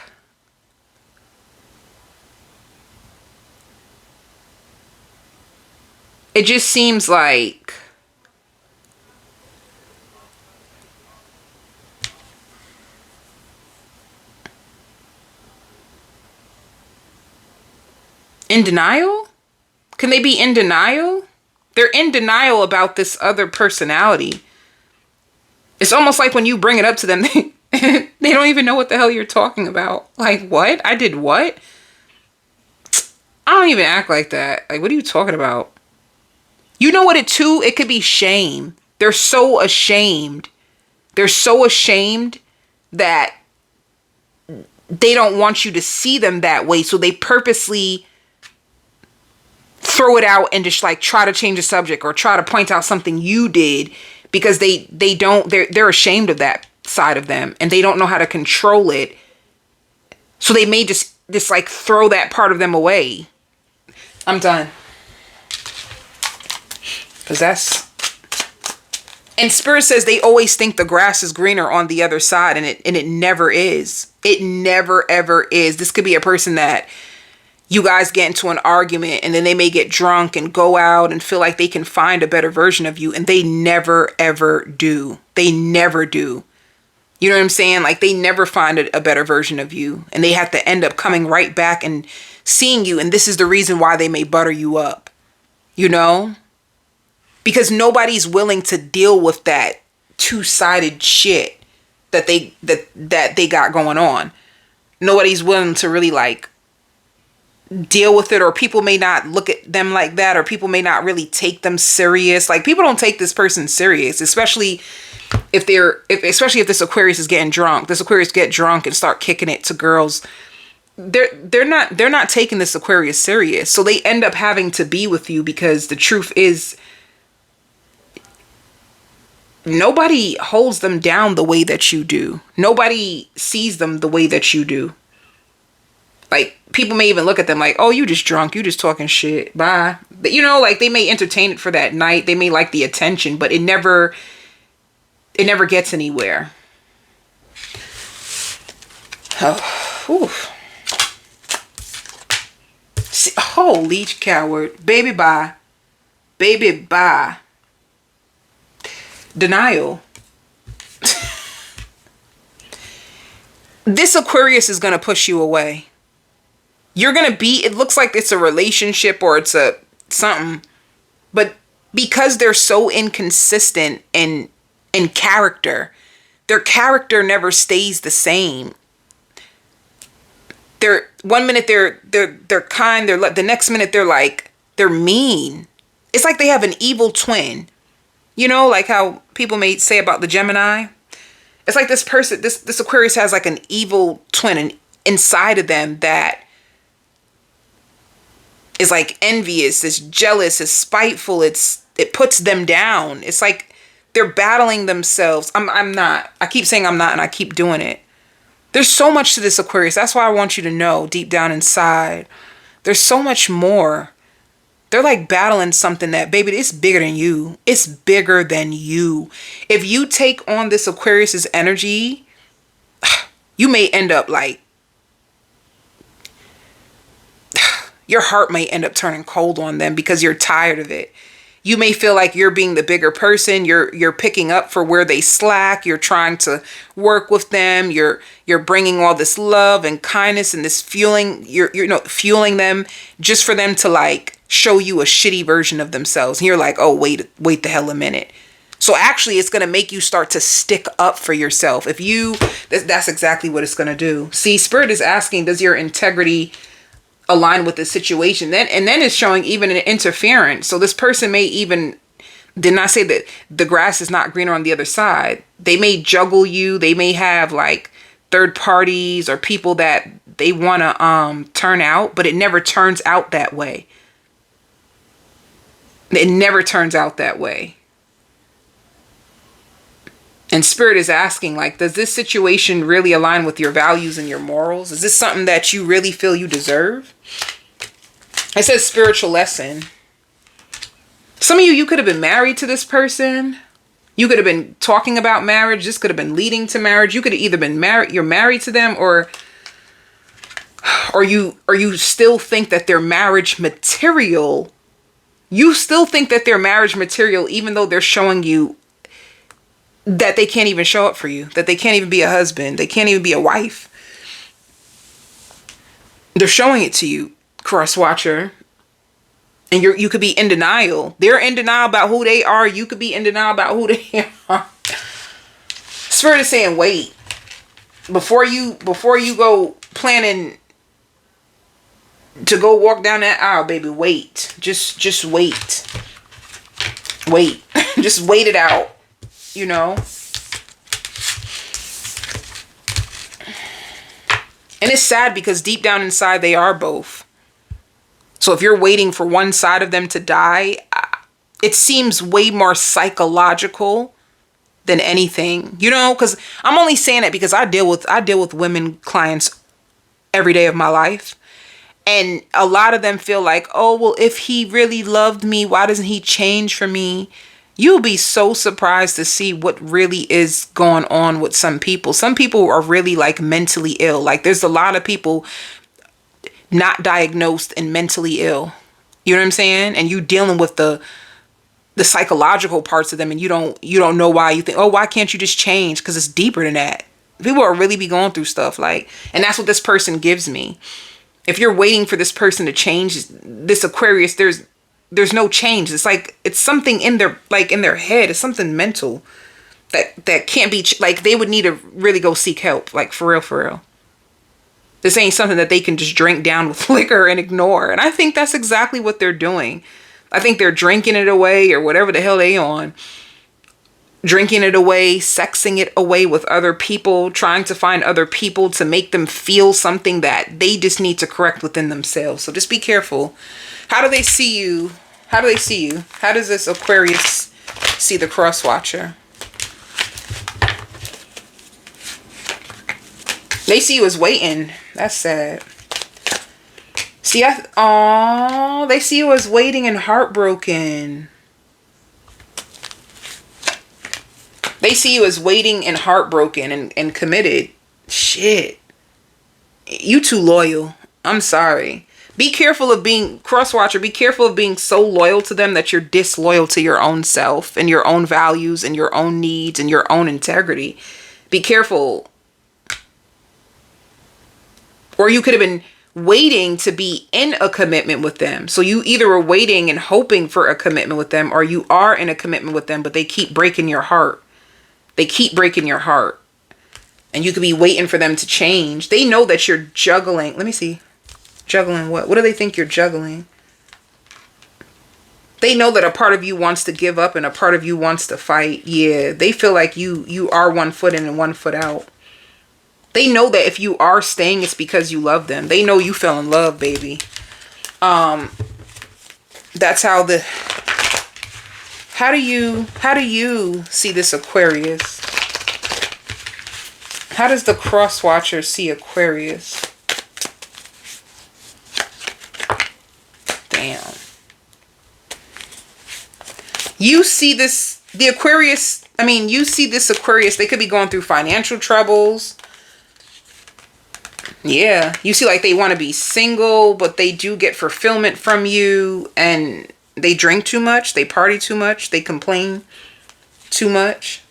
in denial? Can they be in denial? They're in denial about this other personality. It's almost like when you bring it up to them, they don't even know what the hell you're talking about. Like, what? I did what? I don't even act like that. Like, what are you talking about? You know what it too? It could be shame. They're so ashamed. They're so ashamed that they don't want you to see them that way. So they purposely throw it out and just like try to change the subject, or try to point out something you did, because they're ashamed of that side of them, and they don't know how to control it. So they may just like throw that part of them away. I'm done. And Spirit says they always think the grass is greener on the other side, and it never is. It never ever is. This could be a person that you guys get into an argument, and then they may get drunk and go out and feel like they can find a better version of you, and they never ever do. They never do. You know what I'm saying? Like, they never find a better version of you, and they have to end up coming right back and seeing you, and this is the reason why they may butter you up, you know? Because nobody's willing to deal with that two-sided shit. that they got going on. Nobody's willing to really like deal with it, or people may not look at them like that, or people may not really take them serious. Like, people don't take this person serious, especially if this Aquarius is getting drunk. This Aquarius get drunk and start kicking it to girls. They're not taking this Aquarius serious. So they end up having to be with you, because the truth is nobody holds them down the way that you do. Nobody sees them the way that you do. Like, people may even look at them like, oh, you just drunk, you just talking shit, bye. But, you know, like, they may entertain it for that night, they may like the attention, but it never gets anywhere. Oh, see, holy coward. Baby, bye. Baby, bye. Denial. This Aquarius is going to push you away. You're going to be, it looks like it's a relationship or it's a something, but because they're so inconsistent in character, their character never stays the same. One minute they're kind, the next minute they're mean. It's like they have an evil twin. You know, like how people may say about the Gemini. It's like this person, this Aquarius has like an evil twin inside of them that is like envious, is jealous, is spiteful. It puts them down. It's like they're battling themselves. I'm not. I keep saying I'm not, and I keep doing it. There's so much to this Aquarius. That's why I want you to know deep down inside. There's so much more. They're like battling something that, baby, it's bigger than you. It's bigger than you. If you take on this Aquarius's energy, you may end up like, your heart may end up turning cold on them because you're tired of it. You may feel like you're being the bigger person. You're picking up for where they slack. You're trying to work with them. You're bringing all this love and kindness and this fueling. You're fueling them just for them to like show you a shitty version of themselves. And you're like, oh, wait the hell a minute. So actually, it's going to make you start to stick up for yourself. That's exactly what it's going to do. See, Spirit is asking, does your integrity align with the situation? Then it's showing even an interference. So this person may even, didn't I say that the grass is not greener on the other side? They may juggle you. They may have like third parties or people that they want to turn out, but it never turns out that way. It never turns out that way. And Spirit is asking, like, does this situation really align with your values and your morals? Is this something that you really feel you deserve? It says spiritual lesson. Some of you could have been married to this person. You could have been talking about marriage. This could have been leading to marriage. You could have either been married, you're married to them, or you still think that they're marriage material. You still think that they're marriage material, even though they're showing you that they can't even show up for you, that they can't even be a husband, they can't even be a wife. They're showing it to you, cross watcher, and you could be in denial. They're in denial about who they are. You could be in denial about who they are. Spirit is saying, wait, before you go planning to go walk down that aisle, baby, wait. Just wait. Wait. Just wait it out. You know? And it's sad because deep down inside, they are both. So if you're waiting for one side of them to die, it seems way more psychological than anything, you know, because I'm only saying it because I deal with women clients every day of my life. And a lot of them feel like, oh, well, if he really loved me, why doesn't he change for me? You'll be so surprised to see what really is going on with some people. Some people are really like mentally ill. Like there's a lot of people not diagnosed and mentally ill. You know what I'm saying? And you dealing with the psychological parts of them, and you don't know why. You think, oh, why can't you just change? Because it's deeper than that. People are really be going through stuff like, and that's what this person gives me. If you're waiting for this person to change, this Aquarius, there's no change. It's like, it's something in their head. It's something mental. that can't be, like, they would need to really go seek help, like, for real, for real. This ain't something that they can just drink down with liquor and ignore. And I think that's exactly what they're doing. I think they're drinking it away, or whatever the hell they on. Drinking it away, sexing it away with other people, trying to find other people to make them feel something that they just need to correct within themselves. So just be careful. How do they see you? How do they see you? How does this Aquarius see the cross watcher? They see you as waiting. That's sad. See, they see you as waiting and heartbroken. They see you as waiting and heartbroken and committed. Shit. You too loyal. I'm sorry. Be careful of being, cross-watcher, be careful of being so loyal to them that you're disloyal to your own self and your own values and your own needs and your own integrity. Be careful. Or you could have been waiting to be in a commitment with them. So you either were waiting and hoping for a commitment with them, or you are in a commitment with them, but they keep breaking your heart. They keep breaking your heart. And you could be waiting for them to change. They know that you're juggling. Let me see. Juggling what? What do they think you're juggling? They know that a part of you wants to give up and a part of you wants to fight. Yeah, they feel like you are 1 foot in and 1 foot out. They know that if you are staying, it's because you love them. They know you fell in love, baby. That's how the... How do you see this Aquarius? How does the cross watcher see Aquarius? Damn. You see this, the Aquarius, you see this Aquarius, they could be going through financial troubles. Yeah. You see, like, they want to be single, but they do get fulfillment from you, and they drink too much, they party too much, they complain too much.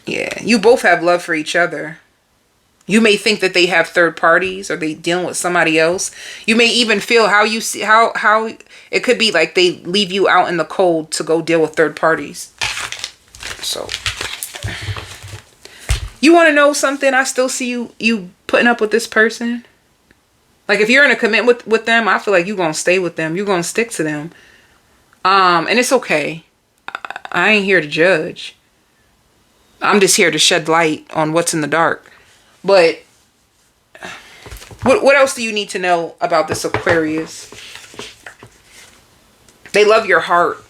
Yeah, you both have love for each other. You may think that they have third parties or they dealing with somebody else. You may even feel how you see how it could be like they leave you out in the cold to go deal with third parties. So you want to know something? I still see you putting up with this person. Like, if you're in a commitment with them, I feel like you're going to stay with them. You're going to stick to them. And it's okay. I ain't here to judge. I'm just here to shed light on what's in the dark. But what else do you need to know about this Aquarius? They love your heart.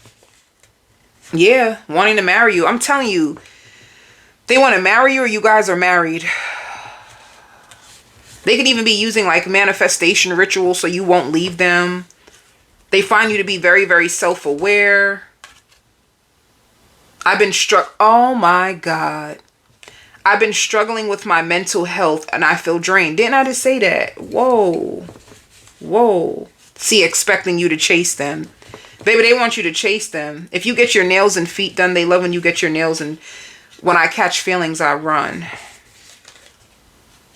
Yeah, wanting to marry you. I'm telling you, they want to marry you, or you guys are married. They could even be using, like, manifestation rituals so you won't leave them. They find you to be very, very self-aware. I've been oh my God. I've been struggling with my mental health and I feel drained. Didn't I just say that? Whoa. Whoa. See, expecting you to chase them. Baby, they want you to chase them. If you get your nails and feet done, they love when you get your nails, and when I catch feelings, I run.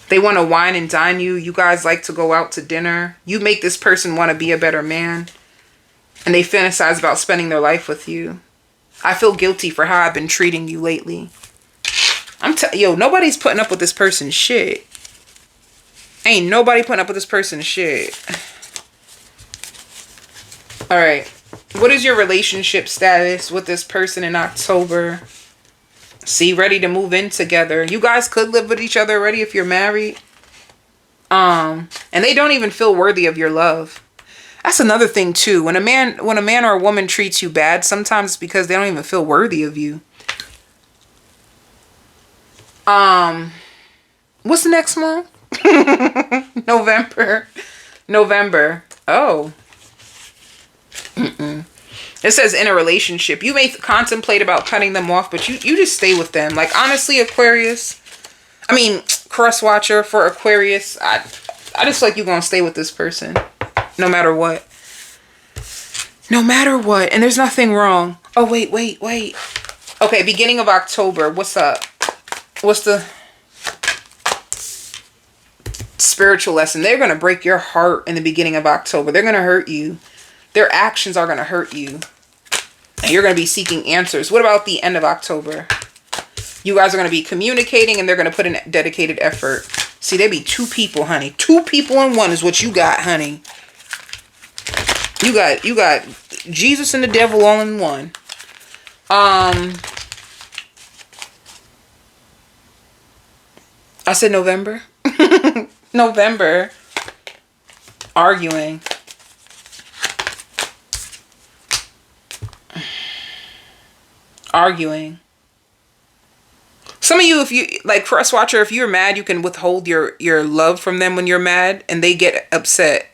They want to wine and dine you. You guys like to go out to dinner. You make this person want to be a better man. And they fantasize about spending their life with you. I feel guilty for how I've been treating you lately. Yo, nobody's putting up with this person's shit. Ain't nobody putting up with this person's shit. All right. What is your relationship status with this person in October? See, ready to move in together. You guys could live with each other already if you're married. And they don't even feel worthy of your love. That's another thing too. When a man or a woman treats you bad, sometimes it's because they don't even feel worthy of you. What's the next month? November. Oh. It says in a relationship. You may contemplate about cutting them off, but you just stay with them. Like, honestly, Aquarius, cross watcher for Aquarius, I just feel like you're gonna stay with this person. No matter what. No matter what. And there's nothing wrong. Oh, wait. Okay, beginning of October. What's up? What's the spiritual lesson? They're going to break your heart in the beginning of October. They're going to hurt you. Their actions are going to hurt you. And you're going to be seeking answers. What about the end of October? You guys are going to be communicating and they're going to put in dedicated effort. See, they be two people, honey. Two people in one is what you got, honey. You got Jesus and the devil all in one. I said November. November. Arguing. Arguing. Some of you, if you like cross watcher, if you're mad, you can withhold your love from them when you're mad and they get upset.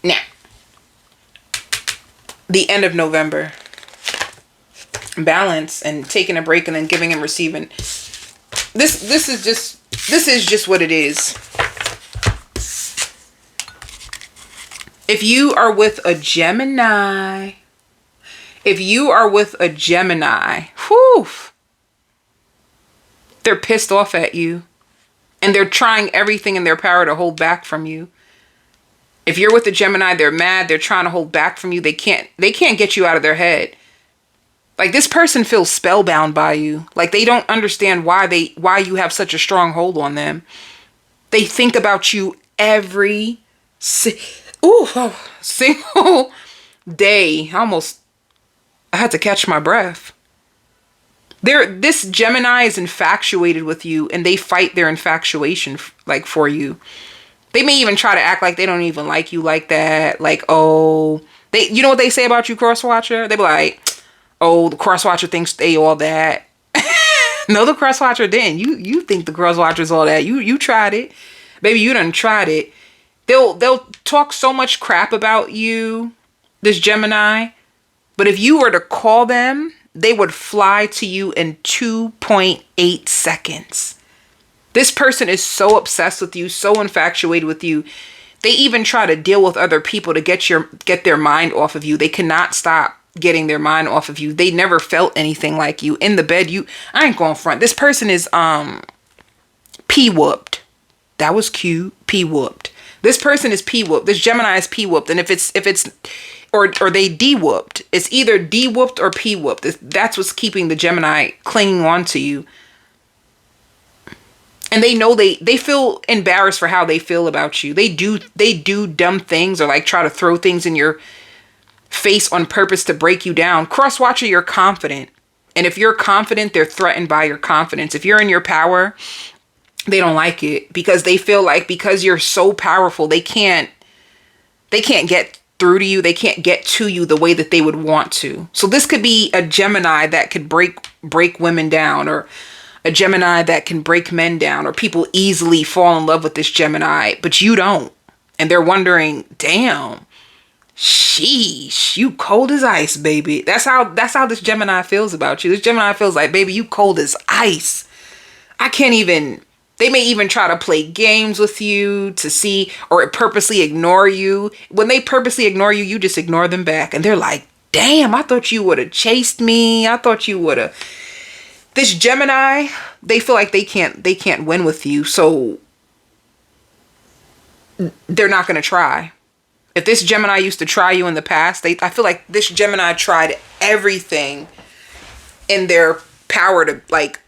Now, the end of November. Balance and taking a break and then giving and receiving. This is just what it is. If you are with a Gemini, whew, they're pissed off at you and they're trying everything in their power to hold back from you. If you're with a Gemini, they're mad, they're trying to hold back from you. They can't get you out of their head. Like, this person feels spellbound by you. Like, they don't understand why you have such a strong hold on them. They think about you every single day. I had to catch my breath. This Gemini is infatuated with you and they fight their infatuation like for you. They may even try to act like they don't even like you like that. Like, oh, you know what they say about you, crosswatcher? They be like, oh, the crosswatcher thinks they all that. No, the crosswatcher didn't. You think the crosswatcher's all that. You tried it. Baby, you done tried it. They'll talk so much crap about you, this Gemini. But if you were to call them, they would fly to you in 2.8 seconds. This person is so obsessed with you, so infatuated with you. They even try to deal with other people to get their mind off of you. They cannot stop getting their mind off of you. They never felt anything like you. In the bed, I ain't going front. This person is P-whooped. That was cute. P-whooped. This person is P-whooped. This Gemini is P-whooped. And if it's or they D-whooped. It's either D-whooped or P-whooped. That's what's keeping the Gemini clinging on to you. And they know they feel embarrassed for how they feel about you. They do dumb things or like try to throw things in your face on purpose to break you down. Cross-watcher, you're confident. And if you're confident, they're threatened by your confidence. If you're in your power, they don't like it because they feel like because you're so powerful, they can't get through to you. They can't get to you the way that they would want to. So this could be a Gemini that could break women down, or a Gemini that can break men down, or people easily fall in love with this Gemini, but you don't. And they're wondering, damn, sheesh, you cold as ice, baby. That's how this Gemini feels about you. This Gemini feels like, baby, you cold as ice. They may even try to play games with you to see, or purposely ignore you. When they purposely ignore you, you just ignore them back. And they're like, damn, I thought you would have chased me. I thought you would have. This Gemini, they feel like they can't win with you. So they're not going to try. If this Gemini used to try you in the past, I feel like this Gemini tried everything in their power to like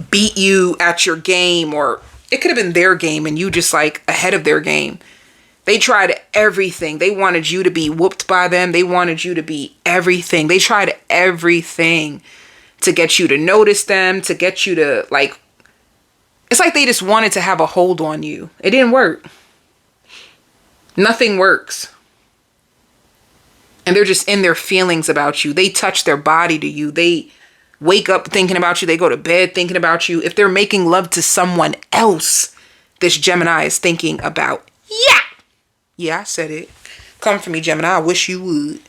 beat you at your game, or it could have been their game and you just like ahead of their game. They tried everything. They wanted you to be whooped by them. They wanted you to be everything. They tried everything to get you to notice them, to get you to like, it's like they just wanted to have a hold on you. It didn't work. Nothing works. And they're just in their feelings about you. They touch their body to you. They wake up thinking about you. They go to bed thinking about you. If they're making love to someone else, this Gemini is thinking about, yeah, I said it. Come for me, Gemini. I wish you would.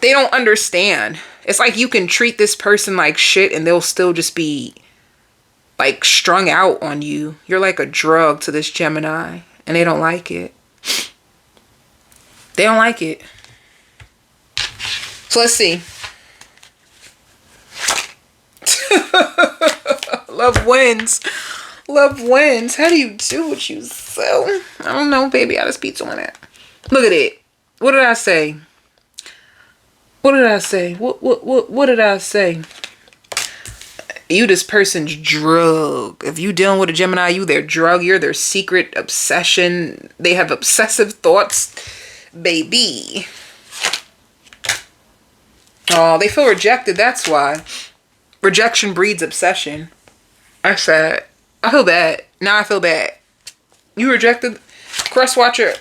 They don't understand. It's like you can treat this person like shit and they'll still just be like strung out on you. You're like a drug to this Gemini and they don't like it. They don't like it. So let's see. Love wins. Love wins. How do you do what you so? I don't know, baby. I just beat someone at. Look at it. What did I say? What did I say? What did I say? You this person's drug. If you dealing with a Gemini, you their drug. You're their secret obsession. They have obsessive thoughts. Baby. Oh, they feel rejected. That's why. Rejection breeds obsession. I said, I feel bad. Now I feel bad. You rejected. Cross watcher.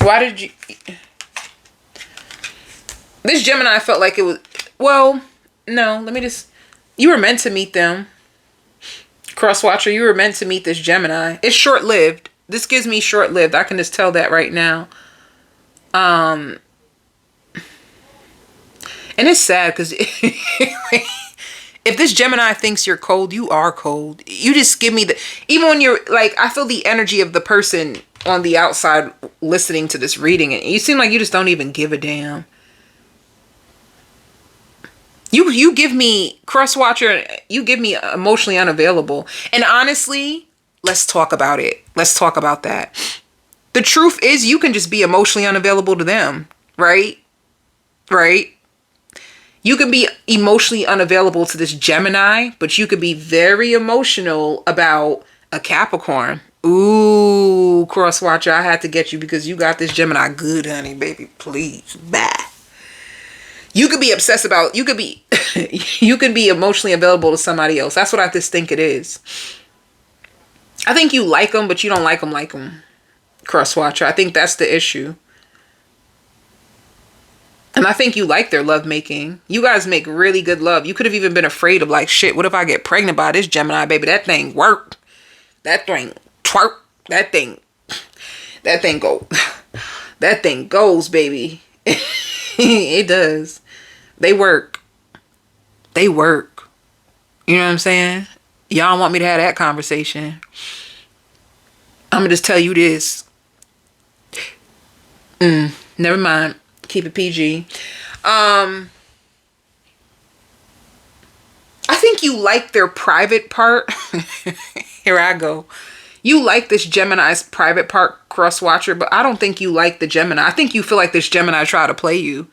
Why did you... This Gemini felt like it was... Well, no. Let me just... You were meant to meet them. Cross watcher, you were meant to meet this Gemini. It's short-lived. This gives me short-lived. I can just tell that right now. And it's sad because if this Gemini thinks you're cold, you are cold. You just give me the... Even when you're like... I feel the energy of the person on the outside listening to this reading. And you seem like you just don't even give a damn. You give me, cross watcher, you give me emotionally unavailable. And honestly, let's talk about it. Let's talk about that. The truth is you can just be emotionally unavailable to them, right? Right? You can be emotionally unavailable to this Gemini, but you could be very emotional about a Capricorn. Ooh, cross watcher, I had to get you because you got this Gemini good, honey, baby. Please, bye. You could be obsessed about, you could be emotionally available to somebody else. That's what I just think it is. I think you like them, but you don't like them. Cross watcher. I think that's the issue. And I think you like their love making. You guys make really good love. You could have even been afraid of like, shit, what if I get pregnant by this Gemini, baby? That thing worked. That thing twerk. That thing go. That thing goes, baby. It does. They work. They work. You know what I'm saying? Y'all want me to have that conversation. I'm going to just tell you this. Never mind. Keep it PG. I think you like their private part. Here I go. You like this Gemini's private part, cross watcher, but I don't think you like the Gemini. I think you feel like this Gemini tried to play you.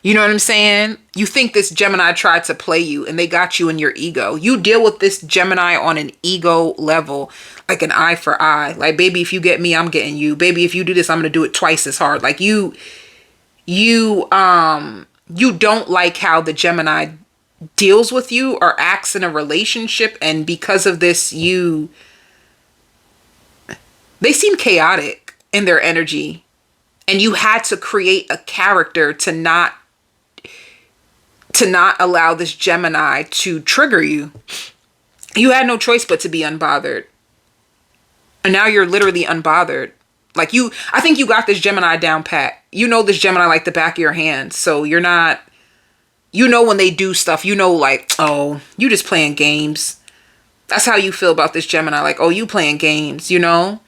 You know what I'm saying? You think this Gemini tried to play you and they got you in your ego. You deal with this Gemini on an ego level, like an eye for eye. Like, baby, if you get me, I'm getting you. Baby, if you do this, I'm going to do it twice as hard. Like you don't like how the Gemini deals with you or acts in a relationship. And because of this, they seem chaotic in their energy. And you had to create a character to not allow this Gemini to trigger you. You had no choice but to be unbothered. And now you're literally unbothered. Like I think you got this Gemini down pat. You know this Gemini like the back of your hand. So you're not, you know when they do stuff, you know like, oh, you just playing games. That's how you feel about this Gemini. Like, oh, you playing games, you know?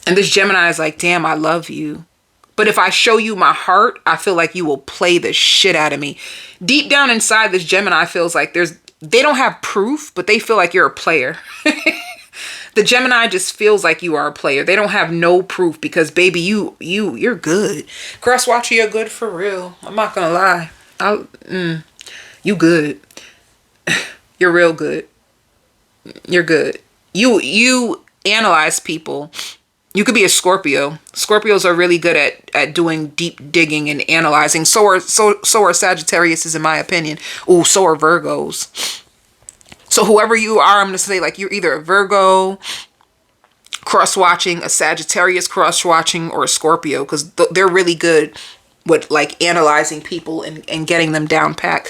And this Gemini is like, damn, I love you. But if I show you my heart, I feel like you will play the shit out of me. Deep down inside, this Gemini feels like they don't have proof, but they feel like you're a player. The Gemini just feels like you are a player. They don't have no proof because, baby, you're good. Cross watcher, you're good for real. I'm not gonna lie. You good. You're real good. You're good. You analyze people. You could be a Scorpio. Scorpios are really good at doing deep digging and analyzing. So are Sagittarius, in my opinion. Ooh, so are Virgos. So whoever you are, I'm going to say like you're either a Virgo cross-watching, a Sagittarius cross-watching, or a Scorpio. Because they're really good with like analyzing people and getting them down pat.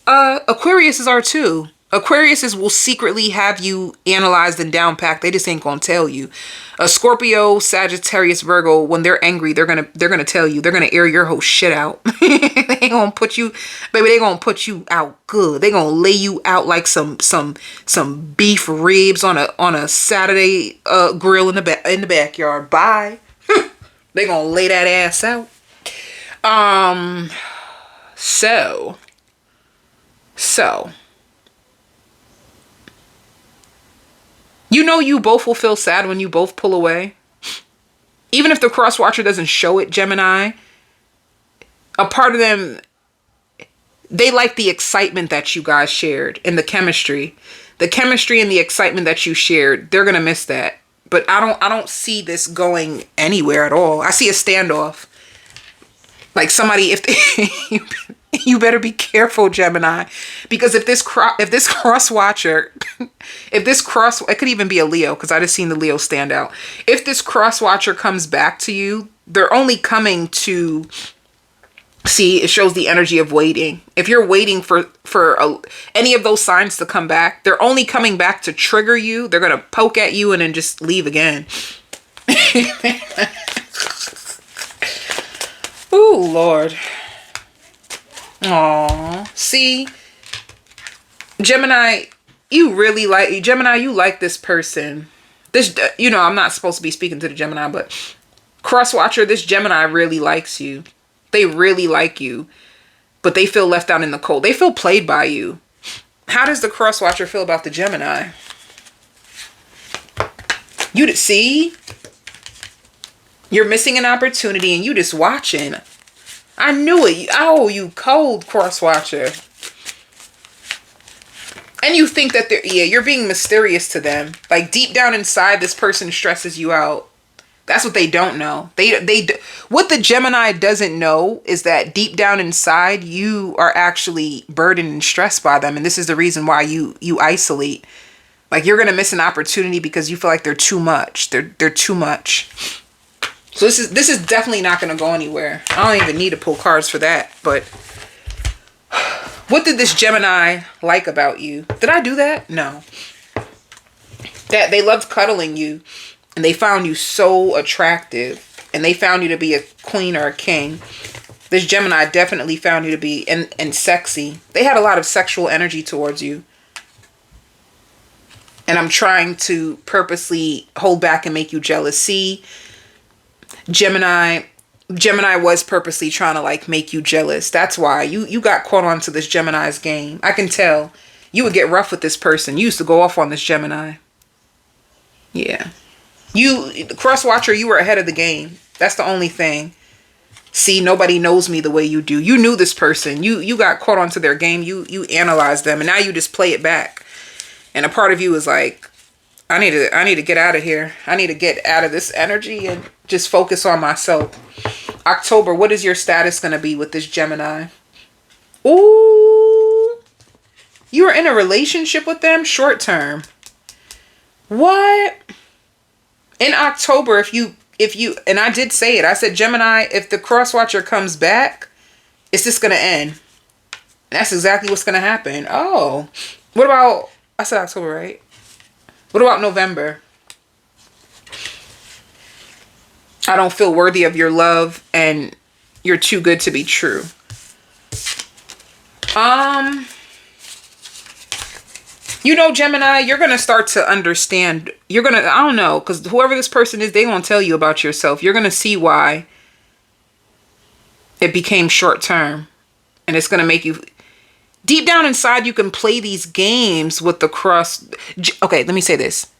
Aquariuses are too. Aquariuses will secretly have you analyzed and down packed. They just ain't gonna tell you. A Scorpio, Sagittarius, Virgo, when they're angry, they're gonna tell you. They're gonna air your whole shit out. They gonna put you, baby. They gonna put you out good. They gonna lay you out like some beef ribs on a Saturday grill in the backyard. Bye. They gonna lay that ass out. So. You know you both will feel sad when you both pull away. Even if the cross-watcher doesn't show it, Gemini, a part of them, They like the excitement that you guys shared and the chemistry. The chemistry and the excitement that you shared, they're going to miss that. But I don't see this going anywhere at all. I see a standoff. Like somebody, you better be careful, Gemini, because if this cross watcher, it could even be a Leo, because I just seen the Leo stand out. If this cross watcher comes back to you, they're only coming to see. It shows the energy of waiting. If you're waiting for any of those signs to come back, they're only coming back to trigger you. They're gonna poke at you and then just leave again. Ooh, Lord. Aw. See? Gemini, you like this person. This, I'm not supposed to be speaking to the Gemini, but cross-watcher, this Gemini really likes you. They really like you, but they feel left out in the cold. They feel played by you. How does the cross-watcher feel about the Gemini? See? You're missing an opportunity and you just watching. I knew it. Oh, you cold cross-watcher. And you think that you're being mysterious to them. Like deep down inside, this person stresses you out. That's what they don't know. What the Gemini doesn't know is that deep down inside, you are actually burdened and stressed by them. And this is the reason why you isolate. Like you're going to miss an opportunity because you feel like they're too much. They're too much. So this is definitely not going to go anywhere. I don't even need to pull cards for that. But what did this Gemini like about you? Did I do that? No. That they loved cuddling you. And they found you so attractive. And they found you to be a queen or a king. This Gemini definitely found you to be and sexy. They had a lot of sexual energy towards you. And I'm trying to purposely hold back and make you jealous. See, Gemini was purposely trying to like make you jealous. That's why you got caught onto this Gemini's game. I can tell. You would get rough with this person. You used to go off on this Gemini. Yeah. The cross watcher, you were ahead of the game. That's the only thing. See, nobody knows me the way you do. You knew this person. You got caught onto their game. You analyzed them, and now you just play it back. And a part of you is like, I need to get out of here. I need to get out of this energy and just focus on myself. October, what is your status going to be with this Gemini? Ooh, you are in a relationship with them short term. What? In October, if you, and I did say it, I said, Gemini, if the cross watcher comes back, it's just going to end. That's exactly what's going to happen. Oh, what about, I said October, right? What about November? I don't feel worthy of your love and you're too good to be true. Gemini, you're going to start to understand. You're going to, I don't know, because whoever this person is, they're going to tell you about yourself. You're going to see why it became short term. And it's going to make you, deep down inside, you can play these games with the cross. Okay, let me say this.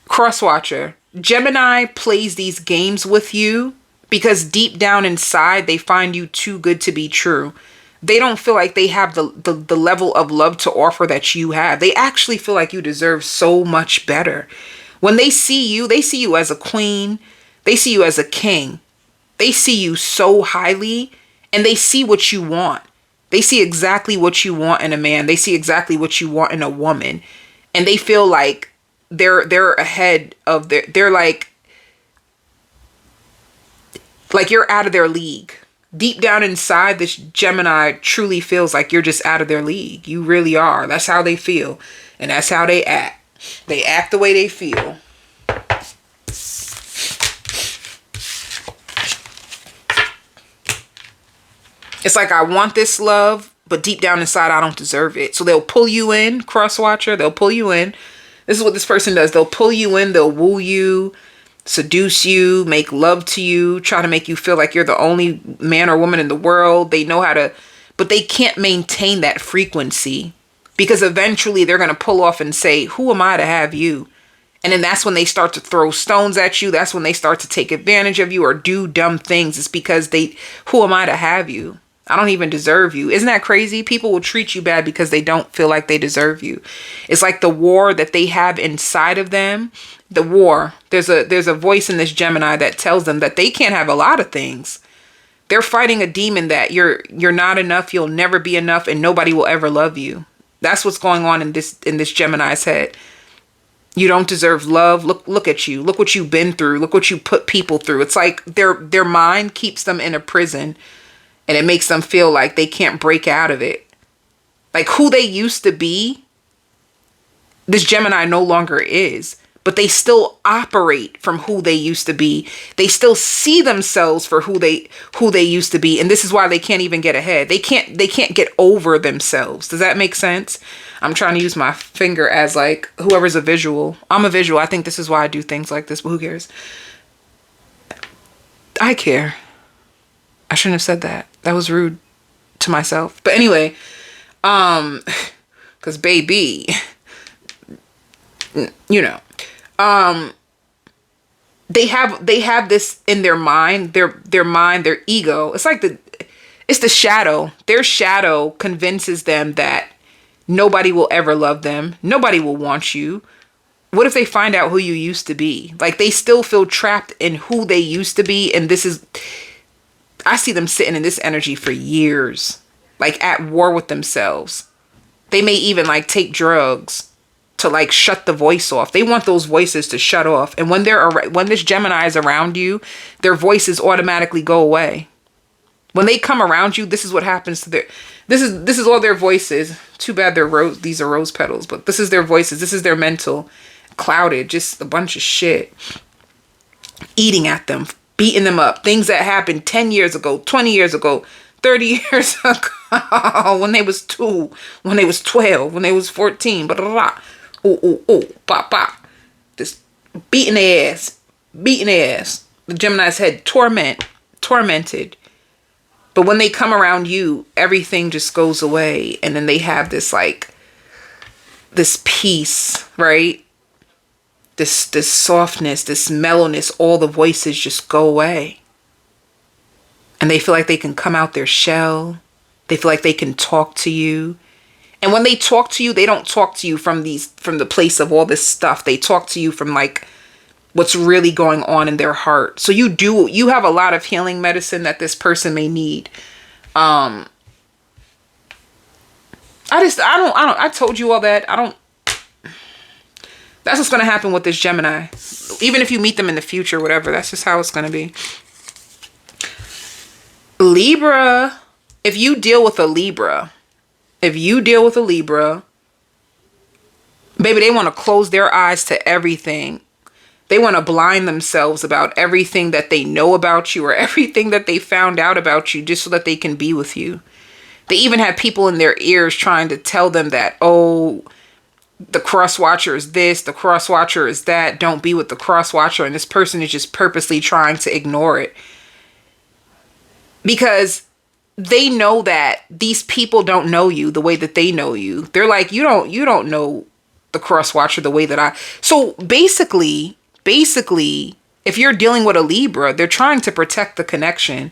Cross watcher. Gemini plays these games with you because deep down inside, they find you too good to be true. They don't feel like they have the level of love to offer that you have. They actually feel like you deserve so much better. When they see you as a queen. They see you as a king. They see you so highly and they see what you want. They see exactly what you want in a man. They see exactly what you want in a woman. And they feel like they're ahead of they're like you're out of their league. Deep down inside, this Gemini truly feels like you're just out of their league. You really are. That's how they feel. And that's how they act. They act the way they feel. It's like, I want this love, but deep down inside, I don't deserve it. So they'll pull you in, cross watcher. They'll pull you in. This is what this person does. They'll pull you in. They'll woo you, seduce you, make love to you, try to make you feel like you're the only man or woman in the world. They know how to, but they can't maintain that frequency because eventually they're going to pull off and say, who am I to have you? And then that's when they start to throw stones at you. That's when they start to take advantage of you or do dumb things. It's because who am I to have you? I don't even deserve you. Isn't that crazy? People will treat you bad because they don't feel like they deserve you. It's like the war that they have inside of them. The war. There's a voice in this Gemini that tells them that they can't have a lot of things. They're fighting a demon that you're not enough, you'll never be enough, and nobody will ever love you. That's what's going on in this Gemini's head. You don't deserve love. Look at you. Look what you've been through. Look what you put people through. It's like their mind keeps them in a prison, and it makes them feel like they can't break out of it. Like who they used to be, this Gemini no longer is. But they still operate from who they used to be. They still see themselves for who they used to be. And this is why they can't even get ahead. They can't get over themselves. Does that make sense? I'm trying to use my finger as like whoever's a visual. I'm a visual. I think this is why I do things like this, but who cares? I care. I shouldn't have said that. That was rude to myself. But anyway, because baby, you know. They have this in their mind, their mind, their ego. It's like it's the shadow. Their shadow convinces them that nobody will ever love them. Nobody will want you. What if they find out who you used to be? Like they still feel trapped in who they used to be. And I see them sitting in this energy for years, like at war with themselves. They may even like take drugs to like shut the voice off. They want those voices to shut off. And when this Gemini is around you, their voices automatically go away. When they come around you, this is what happens to this is all their voices. Too bad these are rose petals, but this is their voices. This is their mental clouded, just a bunch of shit eating at them, beating them up. Things that happened 10 years ago, 20 years ago, 30 years ago, when they was 2, when they was 12, when they was 14, blah, blah, blah. Oh, pop, pop. This beating their ass. The Gemini's head tormented. But when they come around you, everything just goes away. And then they have this like, this peace, right? This softness, this mellowness, all the voices just go away. And they feel like they can come out their shell. They feel like they can talk to you. And when they talk to you, they don't talk to you from the place of all this stuff. They talk to you from like what's really going on in their heart. So you have a lot of healing medicine that this person may need. I told you all that. That's what's going to happen with this Gemini. Even if you meet them in the future, whatever, that's just how it's going to be. Libra, if you deal with a Libra, baby, they want to close their eyes to everything. They want to blind themselves about everything that they know about you or everything that they found out about you just so that they can be with you. They even have people in their ears trying to tell them that, oh, the cross watcher is this, the cross watcher is that, don't be with the cross watcher. And this person is just purposely trying to ignore it. Because they know that these people don't know you the way that they know you. They're like, you don't know the cross watcher the way that I. So basically, if you're dealing with a Libra, they're trying to protect the connection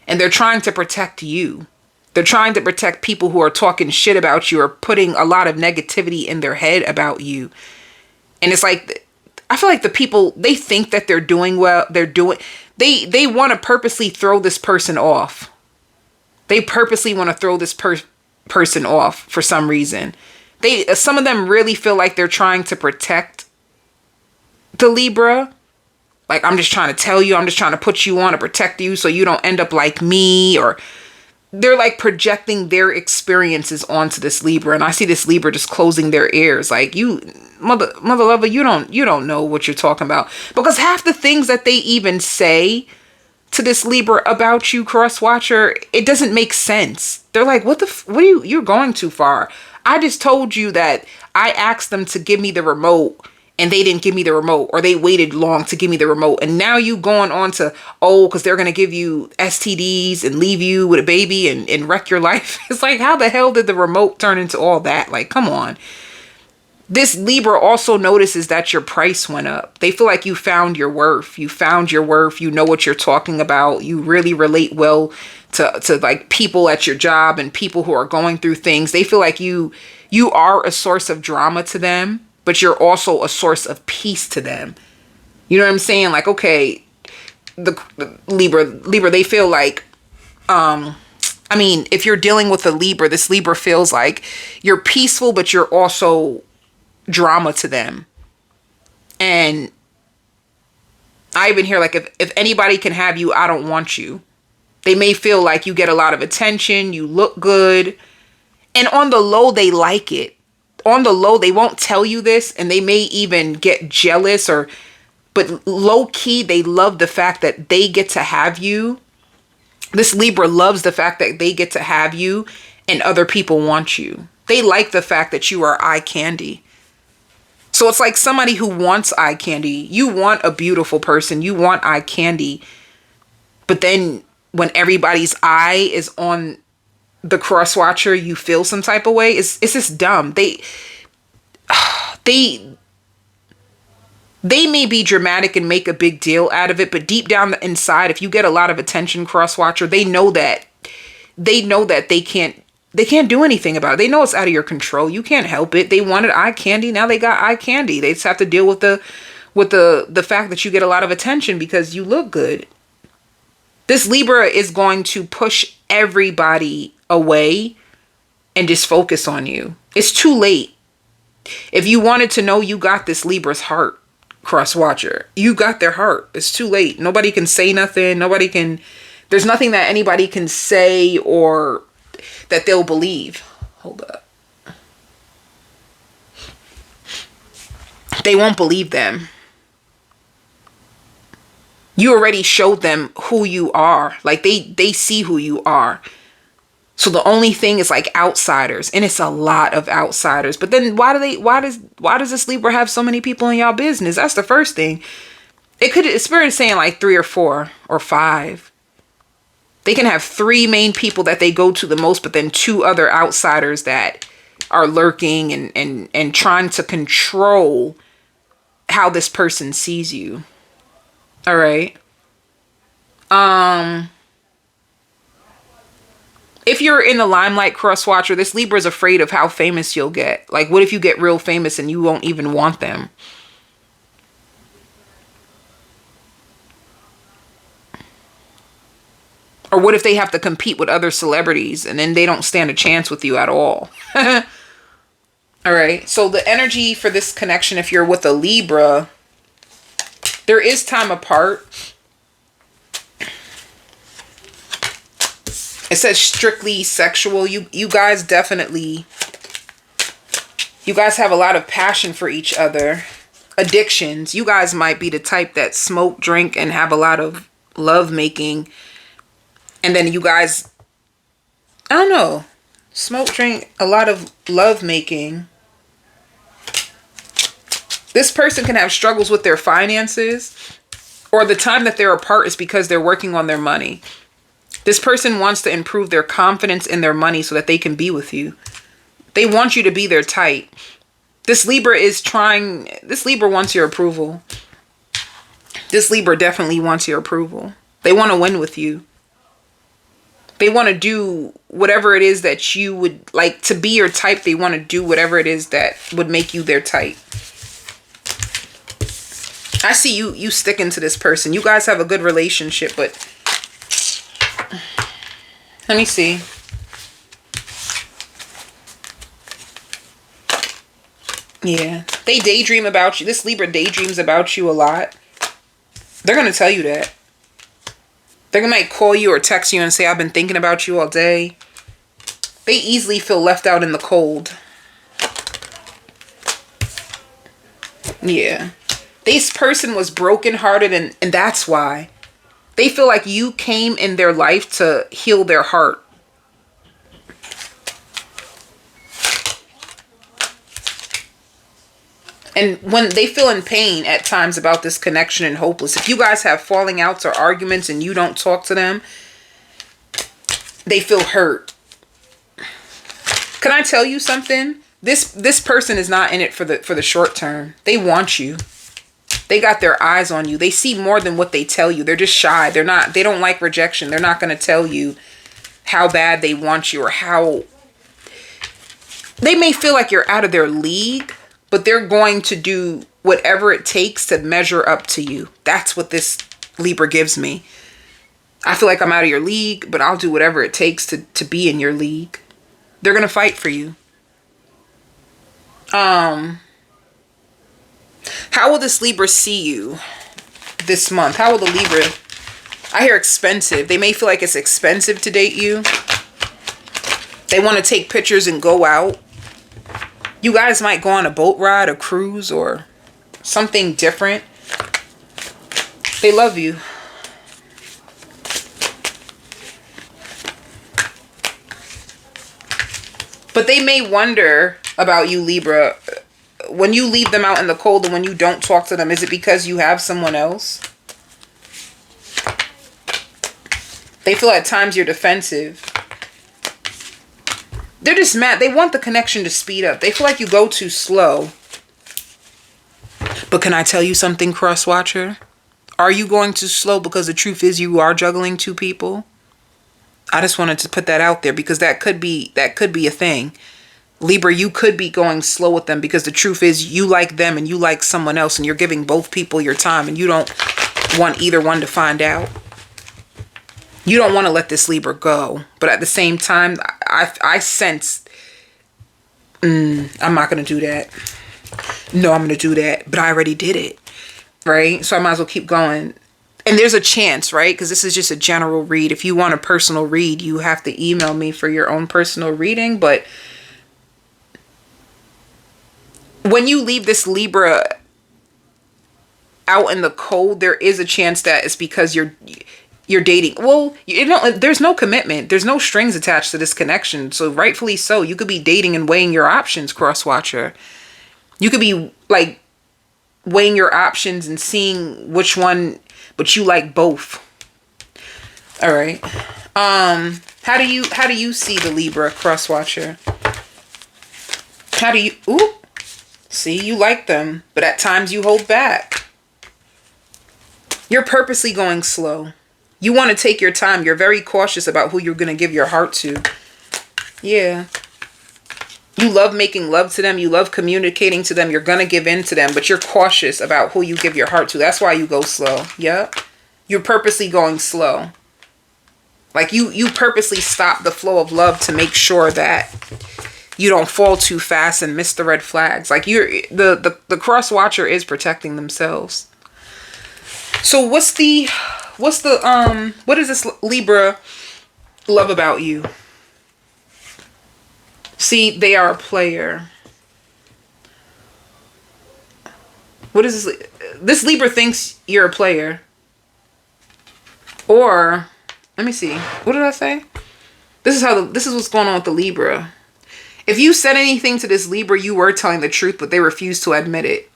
and they're trying to protect you. They're trying to protect people who are talking shit about you or putting a lot of negativity in their head about you. And it's like, I feel like the people, they think that they're doing well. They want to purposely throw this person off. They purposely want to throw this person off for some reason. Some of them really feel like they're trying to protect the Libra. Like, I'm just trying to tell you, I'm just trying to put you on to protect you so you don't end up like me. Or they're like projecting their experiences onto this Libra. And I see this Libra just closing their ears. Like, you, mother lover, you don't know what you're talking about. Because half the things that they even say to this Libra about you, cross watcher, it doesn't make sense. They're like, what are you're going too far. I just told you that I asked them to give me the remote and they didn't give me the remote, or they waited long to give me the remote. And now you going on to, because they're going to give you STDs and leave you with a baby and wreck your life. It's like, how the hell did the remote turn into all that? Like, come on. This Libra also notices that your price went up. They feel like you found your worth. You found your worth. You know what you're talking about. You really relate well to like people at your job and people who are going through things. They feel like you are a source of drama to them, but you're also a source of peace to them. You know what I'm saying? Like, okay, the Libra, they feel like, I mean, if you're dealing with a Libra, this Libra feels like you're peaceful, but you're also drama to them. And I even hear like, if anybody can have you, I don't want you. They may feel like you get a lot of attention, you look good. And on the low, they like it. On the low, they won't tell you this, and they may even get jealous but low key, they love the fact that they get to have you. This Libra loves the fact that they get to have you and other people want you. They like the fact that you are eye candy. So it's like somebody who wants eye candy. You want a beautiful person. You want eye candy. But then when everybody's eye is on the cross watcher, you feel some type of way. It's just dumb. They may be dramatic and make a big deal out of it, but deep down the inside, if you get a lot of attention, cross watcher, they know that they can't do anything about it. They know it's out of your control. You can't help it. They wanted eye candy. Now they got eye candy. They just have to deal with the fact that you get a lot of attention because you look good. This Libra is going to push everybody away and just focus on you. It's too late. If you wanted to know, you got this Libra's heart, cross watcher. You got their heart. It's too late. Nobody can say nothing. There's nothing that anybody can say or that they'll believe. Hold up. They won't believe them. You already showed them who you are. Like they see who you are. So the only thing is like outsiders, and it's a lot of outsiders. But then why does this Libra have so many people in y'all business? That's the first thing. Spirit is saying like 3 or 4 or 5. They can have 3 main people that they go to the most, but then 2 other outsiders that are lurking and trying to control how this person sees you. All right. If you're in the limelight, cross watcher, this Libra is afraid of how famous you'll get. Like, what if you get real famous and you won't even want them? Or what if they have to compete with other celebrities and then they don't stand a chance with you at all? All right. So the energy for this connection, if you're with a Libra, there is time apart. It says strictly sexual. You guys definitely, you guys have a lot of passion for each other. Addictions. You guys might be the type that smoke, drink, and have a lot of love making. And then you guys, I don't know, smoke, drink, a lot of love making. This person can have struggles with their finances, or the time that they're apart is because they're working on their money. This person wants to improve their confidence in their money so that they can be with you. They want you to be their type. This Libra wants your approval. This Libra definitely wants your approval. They want to win with you. They want to do whatever it is that you would like to be your type. They want to do whatever it is that would make you their type. I see you sticking to this person. You guys have a good relationship, but let me see. Yeah. They daydream about you. This Libra daydreams about you a lot. They're going to tell you that. They might call you or text you and say, I've been thinking about you all day. They easily feel left out in the cold. Yeah. This person was brokenhearted and that's why. They feel like you came in their life to heal their heart. And when they feel in pain at times about this connection and hopeless, if you guys have falling outs or arguments and you don't talk to them, they feel hurt. Can I tell you something? This person is not in it for the short term. They want you. They got their eyes on you. They see more than what they tell you. They're just shy. They don't like rejection. They're not going to tell you how bad they want you, or how they may feel like you're out of their league, but they're going to do whatever it takes to measure up to you. That's what this Libra gives me. I feel like I'm out of your league, but I'll do whatever it takes to be in your league. They're going to fight for you. How will this Libra see you this month? How will the Libra... I hear expensive. They may feel like it's expensive to date you. They want to take pictures and go out. You guys might go on a boat ride, a cruise, or something different. They love you. But they may wonder about you, Libra. When you leave them out in the cold and when you don't talk to them, is it because you have someone else? They feel at times you're defensive. They're just mad. They want the connection to speed up. They feel like you go too slow. But can I tell you something, cross-watcher? Are you going too slow because the truth is you are juggling two people? I just wanted to put that out there because that could be a thing. Libra, you could be going slow with them because the truth is you like them and you like someone else and you're giving both people your time and you don't want either one to find out. You don't want to let this Libra go. But at the same time, I sense, I'm not going to do that. No, I'm going to do that. But I already did it. Right? So I might as well keep going. And there's a chance, right? Because this is just a general read. If you want a personal read, you have to email me for your own personal reading. But when you leave this Libra out in the cold, there is a chance that it's because you're dating. Well, there's no commitment. There's no strings attached to this connection. So rightfully so. You could be dating and weighing your options, cross-watcher. You could be like weighing your options and seeing which one, but you like both. All right. How do you see the Libra, cross-watcher? How do you, see, you like them, but at times you hold back. You're purposely going slow. You want to take your time. You're very cautious about who you're going to give your heart to. Yeah. You love making love to them. You love communicating to them. You're going to give in to them, but you're cautious about who you give your heart to. That's why you go slow. Yep. You're purposely going slow. Like you purposely stop the flow of love to make sure that you don't fall too fast and miss the red flags. Like the cross watcher is protecting themselves. So what does this Libra love about you? See, they are a player. What is this? This Libra thinks you're a player. Or, let me see. What did I say? This is what's going on with the Libra. If you said anything to this Libra, you were telling the truth, but they refuse to admit it.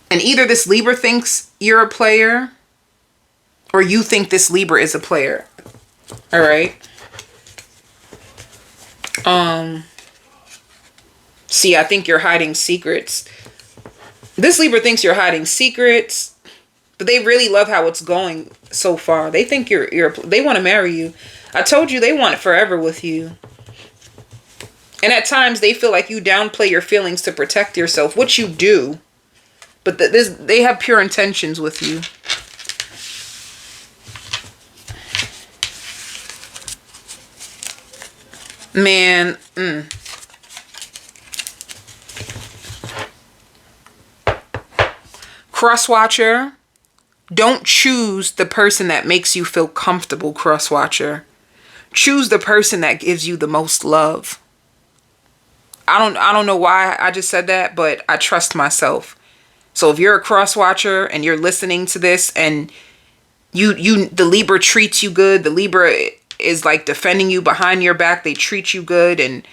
And either this Libra thinks you're a player, or you think this Libra is a player. All right. See, I think you're hiding secrets. This Libra thinks you're hiding secrets, but they really love how it's going so far. They think they want to marry you. I told you they want it forever with you. And at times they feel like you downplay your feelings to protect yourself, which you do. But they have pure intentions with you. Man, Crosswatcher, don't choose the person that makes you feel comfortable, Crosswatcher. Choose the person that gives you the most love. I don't know why I just said that, but I trust myself. So if you're a Crosswatcher and you're listening to this and the Libra treats you good, the Libra is like defending you behind your back, they treat you good, and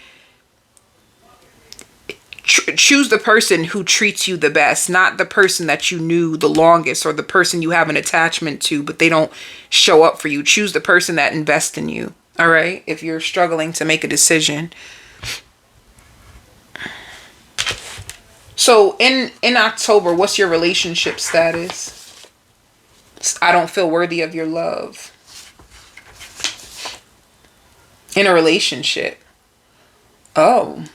choose the person who treats you the best, not the person that you knew the longest or the person you have an attachment to, but they don't show up for you. Choose the person that invests in you. All right. If you're struggling to make a decision. So in October, what's your relationship status? I don't feel worthy of your love. in a relationship. Oh.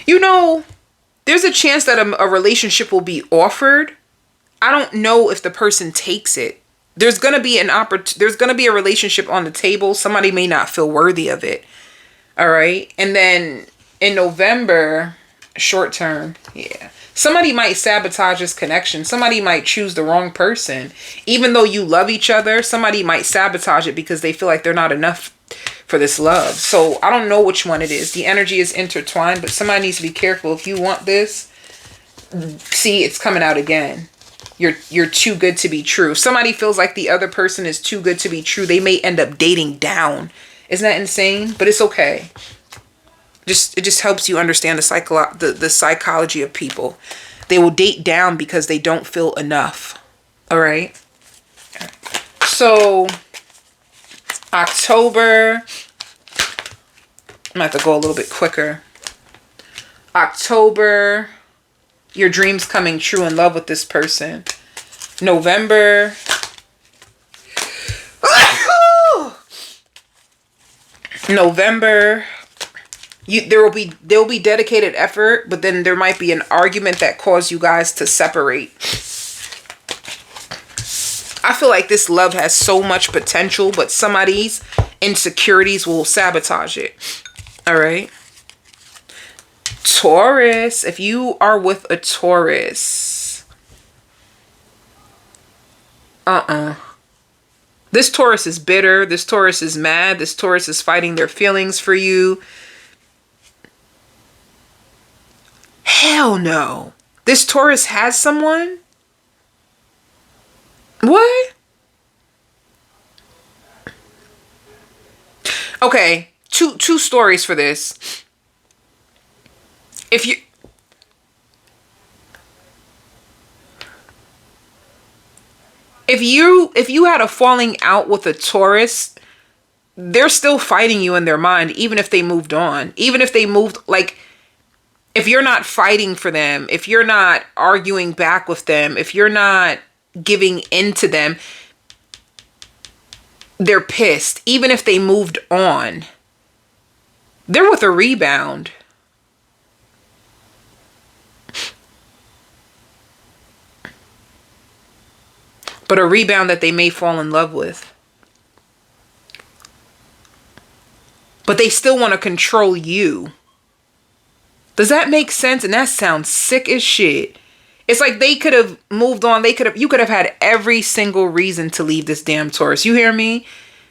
You know, there's a chance that a relationship will be offered. I don't know if the person takes it. There's going to be there's going to be a relationship on the table. Somebody may not feel worthy of it. All right? And then in November, short term, yeah. Somebody might sabotage this connection. Somebody might choose the wrong person. Even though you love each other, somebody might sabotage it because they feel like they're not enough for this love. So I don't know which one it is. The energy is intertwined, but somebody needs to be careful. If you want this, see, it's coming out again. You're too good to be true. If somebody feels like the other person is too good to be true, they may end up dating down. Isn't that insane? But it's okay. It just helps you understand the psychology of people. They will date down because they don't feel enough. All right. So October, I'm gonna have to go a little bit quicker. October, your dreams coming true in love with this person. November, there will be dedicated effort, but then there might be an argument that caused you guys to separate. I feel like this love has so much potential, but somebody's insecurities will sabotage it. All right. Taurus, if you are with a Taurus, this Taurus is bitter. This Taurus is mad. This Taurus is fighting their feelings for you. Hell no. This Taurus has someone? What? Okay, two stories for this. If you had a falling out with a Taurus, they're still fighting you in their mind, even if they moved on. Even if they moved, like, if you're not fighting for them, if you're not arguing back with them, if you're not giving in to them, they're pissed. Even if they moved on, they're with a rebound. But a rebound that they may fall in love with. But they still want to control you. Does that make sense? And that sounds sick as shit. It's like they could have moved on. You could have had every single reason to leave this damn Taurus. You hear me?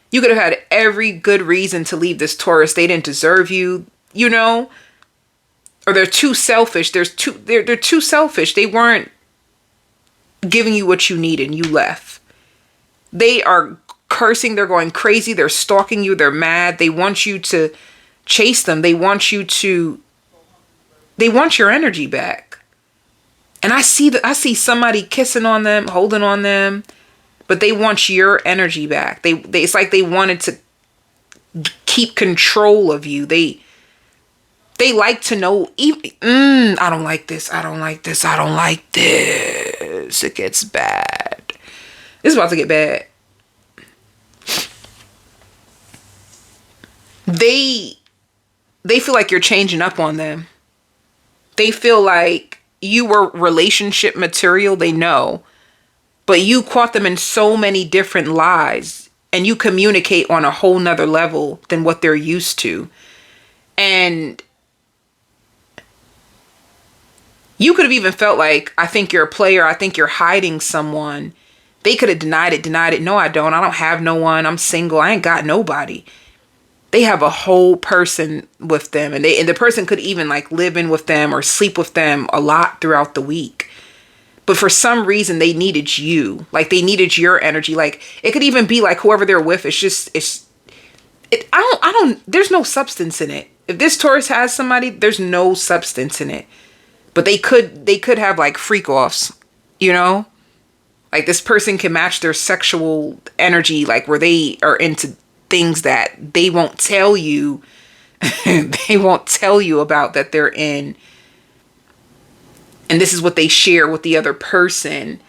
You could have had every good reason to leave this Taurus. They didn't deserve you, you know? Or they're too selfish. They're too selfish. They weren't giving you what you needed and you left. They are cursing. They're going crazy. They're stalking you. They're mad. They want you to chase them. They want your energy back. And I see somebody kissing on them, holding on them, but they want your energy back. It's like they wanted to keep control of you. They like to know, I don't like this. I don't like this. I don't like this. It gets bad. It's about to get bad. They feel like you're changing up on them. They feel like you were relationship material. They know. But you caught them in so many different lies. And you communicate on a whole nother level than what they're used to. And you could have even felt like, I think you're a player. I think you're hiding someone. They could have denied it. No, I don't have no one. I'm single. I ain't got nobody. They have a whole person with them. And the person could even like live in with them or sleep with them a lot throughout the week. But for some reason, they needed you. Like, they needed your energy. Like, it could even be like whoever they're with. There's no substance in it. If this Taurus has somebody, there's no substance in it. But they could have like freak offs, you know? Like, this person can match their sexual energy, like where they are into things that they won't tell you. They won't tell you about that they're in. And this is what they share with the other person.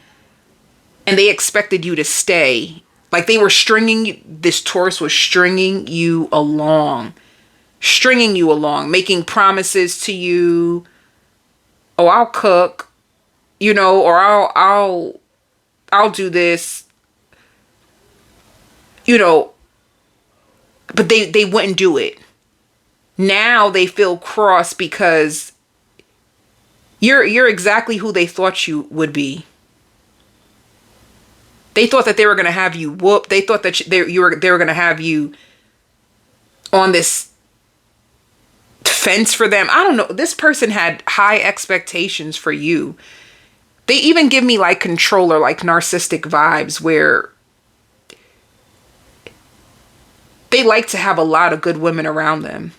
And they expected you to stay. Like they were this Taurus was stringing you along, making promises to you. Oh, I'll cook, or I'll do this, but they wouldn't do it. Now they feel cross because you're exactly who they thought you would be. They thought that they were going to have you whooped. They thought that they were going to have you on this fence for them. I don't know. This person had high expectations for you. They even give me like controller, like narcissistic vibes, where they like to have a lot of good women around them.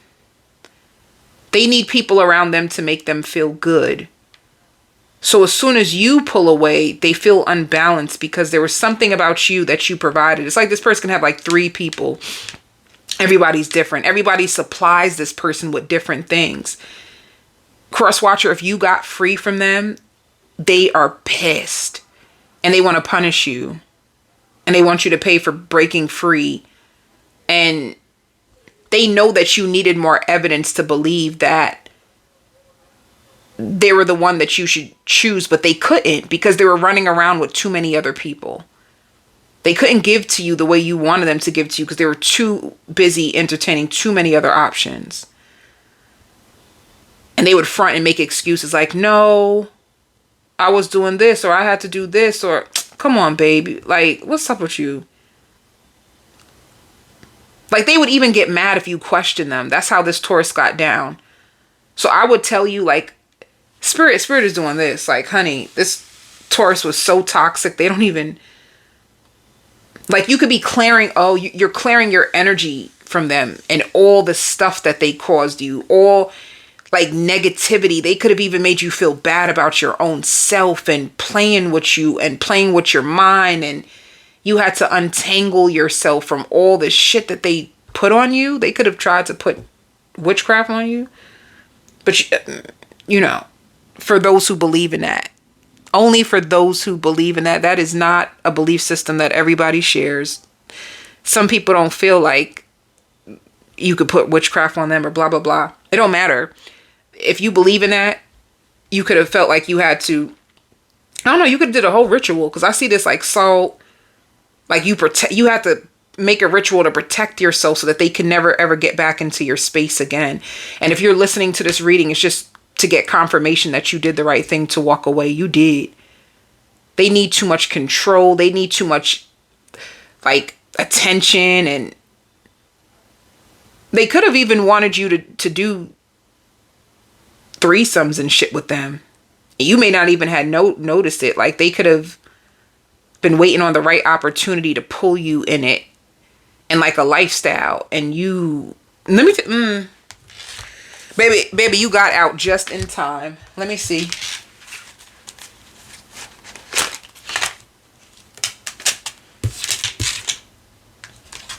They need people around them to make them feel good. So as soon as you pull away, they feel unbalanced because there was something about you that you provided. It's like this person can have like 3 people. Everybody's different. Everybody supplies this person with different things. Cross watcher, if you got free from them, they are pissed and they want to punish you and they want you to pay for breaking free. And they know that you needed more evidence to believe that they were the one that you should choose, but they couldn't because they were running around with too many other people. They couldn't give to you the way you wanted them to give to you because they were too busy entertaining too many other options. And they would front and make excuses like, no, I was doing this, or I had to do this, or come on, baby. Like, what's up with you? Like, they would even get mad if you question them. That's how this Taurus got down. So I would tell you, like, Spirit is doing this. Like, honey, this Taurus was so toxic. They don't even, like, you could be clearing, you're clearing your energy from them and all the stuff that they caused you, all like negativity. They could have even made you feel bad about your own self and playing with you and playing with your mind. And you had to untangle yourself from all the shit that they put on you. They could have tried to put witchcraft on you. But, for those who believe in that. Only for those who believe in that. That is not a belief system that everybody shares. Some people don't feel like you could put witchcraft on them or blah, blah, blah. It don't matter. If you believe in that, you could have felt like you had to, I don't know, you could have did a whole ritual. Because I see this like salt, like you have to make a ritual to protect yourself so that they can never ever get back into your space again. And if you're listening to this reading, it's just to get confirmation that you did the right thing to walk away. You did. They need too much control. They need too much like attention, and they could have even wanted you to do threesomes and shit with them. You may not even had noticed it. Like, they could have been waiting on the right opportunity to pull you in it, and like a lifestyle. And you, baby, you got out just in time. Let me see.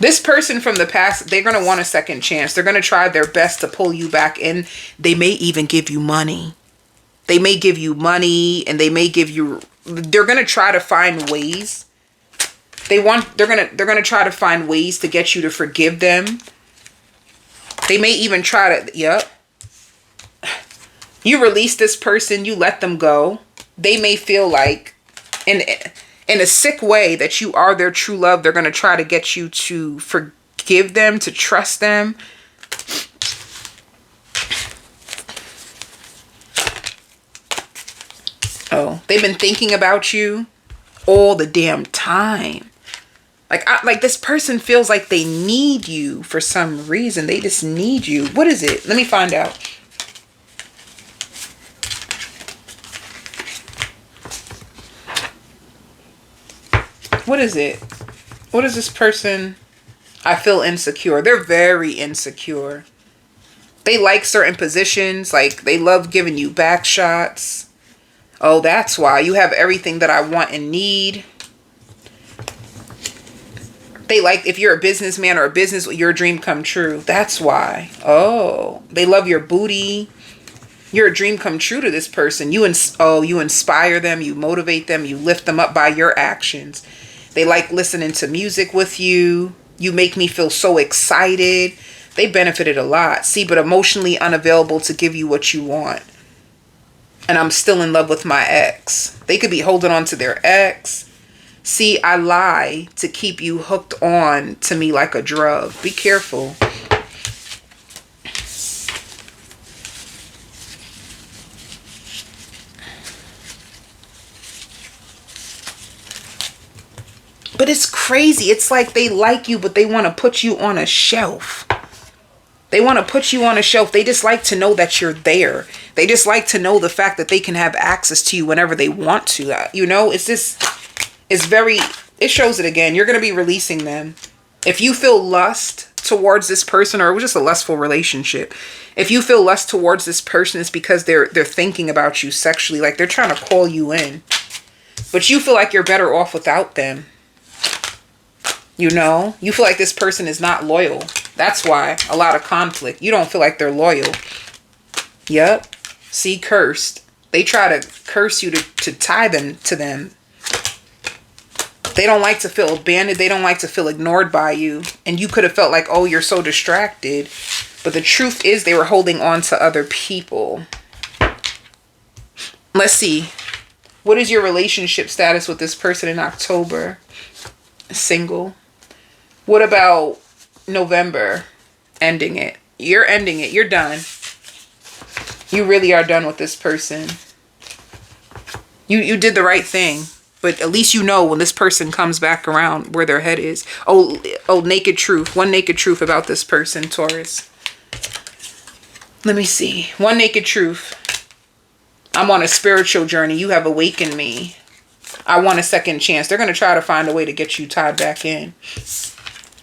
This person from the past, they're going to want a second chance. They're going to try their best to pull you back in. They may even give you money. They may give you money, and they may give you, they're going to try to find ways. They're going to try to find ways to get you to forgive them. They may even try to, yep. You release this person, you let them go. They may feel like, in a sick way, that you are their true love. They're going to try to get you to forgive them, to trust them. Oh, they've been thinking about you all the damn time. Like this person feels like they need you for some reason. They just need you. What is it? Let me find out. What is it? What is this person? I feel insecure. They're very insecure. They like certain positions. Like, they love giving you back shots. Oh, that's why. You have everything that I want and need. They like, if you're a businessman or a business, your dream come true. That's why. Oh, they love your booty. You're a dream come true to this person. You inspire them. You motivate them. You lift them up by your actions. They like listening to music with you. You make me feel so excited. They benefited a lot. See, but emotionally unavailable to give you what you want. And I'm still in love with my ex. They could be holding on to their ex. See, I lie to keep you hooked on to me like a drug. Be careful. But it's crazy. It's like they like you, but they want to put you on a shelf. They want to put you on a shelf. They just like to know that you're there. They just like to know the fact that they can have access to you whenever they want to. You know, it's just, it shows it again. You're going to be releasing them. If you feel lust towards this person, or it was just a lustful relationship, if you feel lust towards this person, it's because they're thinking about you sexually. Like they're trying to call you in. But you feel like you're better off without them. You know, you feel like this person is not loyal. That's why a lot of conflict. You don't feel like they're loyal. Yep. See, cursed. They try to curse you to tie them to them. They don't like to feel abandoned. They don't like to feel ignored by you. And you could have felt like, oh, you're so distracted. But the truth is they were holding on to other people. Let's see. What is your relationship status with this person in October? Single. What about November? Ending it. You're ending it. You're done. You really are done with this person. You did the right thing. But at least you know when this person comes back around where their head is. Oh, naked truth. One naked truth about this person, Taurus. Let me see. One naked truth. I'm on a spiritual journey. You have awakened me. I want a second chance. They're going to try to find a way to get you tied back in.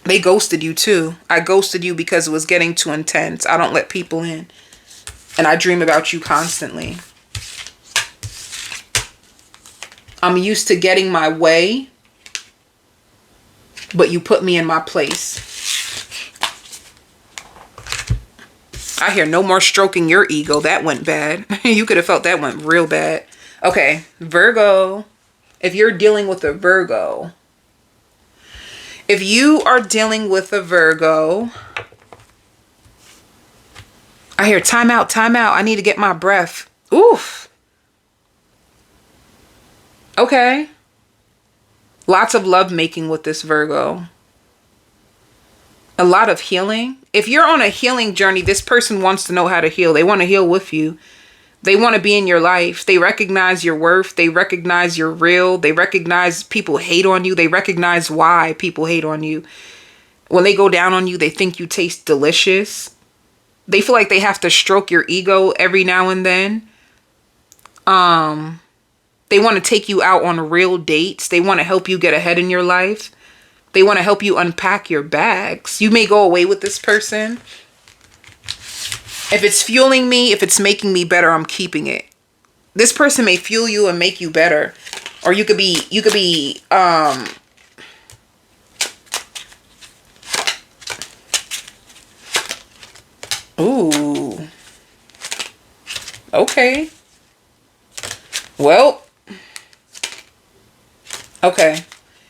They ghosted you too. I ghosted you because it was getting too intense. I don't let people in. And I dream about you constantly. I'm used to getting my way, but you put me in my place. I hear no more stroking your ego. That went bad. You could have felt that went real bad. Okay, Virgo. If you're dealing with a Virgo, if you are dealing with a Virgo, I hear time out, time out. I need to get my breath. Oof. Okay. Lots of love making with this Virgo. A lot of healing. If you're on a healing journey, this person wants to know how to heal. They want to heal with you. They want to be in your life. They recognize your worth. They recognize you're real. They recognize people hate on you. They recognize why people hate on you. When they go down on you, they think you taste delicious. They feel like they have to stroke your ego every now and then. They want to take you out on real dates. They want to help you get ahead in your life. They want to help you unpack your bags. You may go away with this person. If it's fueling me, if it's making me better, I'm keeping it. This person may fuel you and make you better. Or you could be, ooh. Okay. Well. Okay.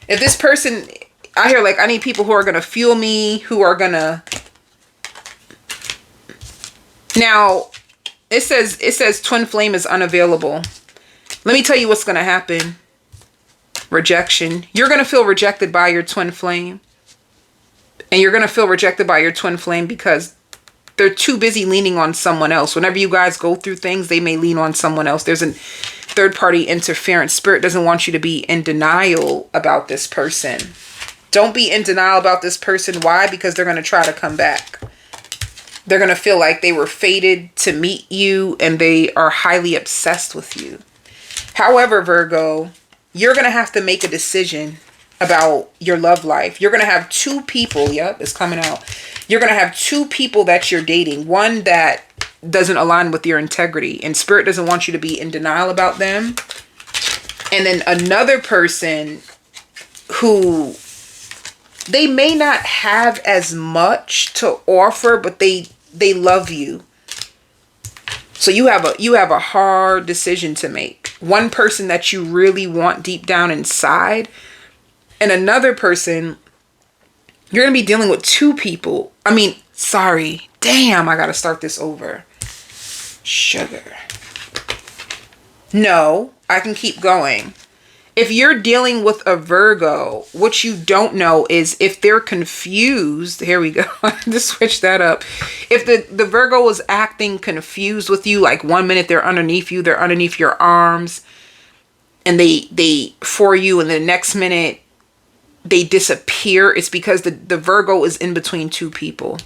If this person, I hear like, I need people who are going to fuel me, who are going to. Now, it says twin flame is unavailable. Let me tell you what's going to happen. Rejection. You're going to feel rejected by your twin flame. And you're going to feel rejected by your twin flame because they're too busy leaning on someone else. Whenever you guys go through things, they may lean on someone else. There's a third party interference. Spirit doesn't want you to be in denial about this person. Don't be in denial about this person. Why? Because they're going to try to come back. They're going to feel like they were fated to meet you and they are highly obsessed with you. However, Virgo, you're going to have to make a decision about your love life. You're going to have two people. Yep, it's coming out. You're going to have two people that you're dating. One that doesn't align with your integrity and spirit doesn't want you to be in denial about them. And then another person who they may not have as much to offer, but they love you. So you have a hard decision to make. One person that you really want deep down inside, And another person, you're going to be dealing with two people. I mean, sorry. Damn, I got to start this over. Sugar. No, I can keep going. If you're dealing with a Virgo, what you don't know is if they're confused. Here we go. Just switch that up. If the Virgo is acting confused with you, like 1 minute they're underneath you, they're underneath your arms, and they for you, and the next minute they disappear, it's because the Virgo is in between two people.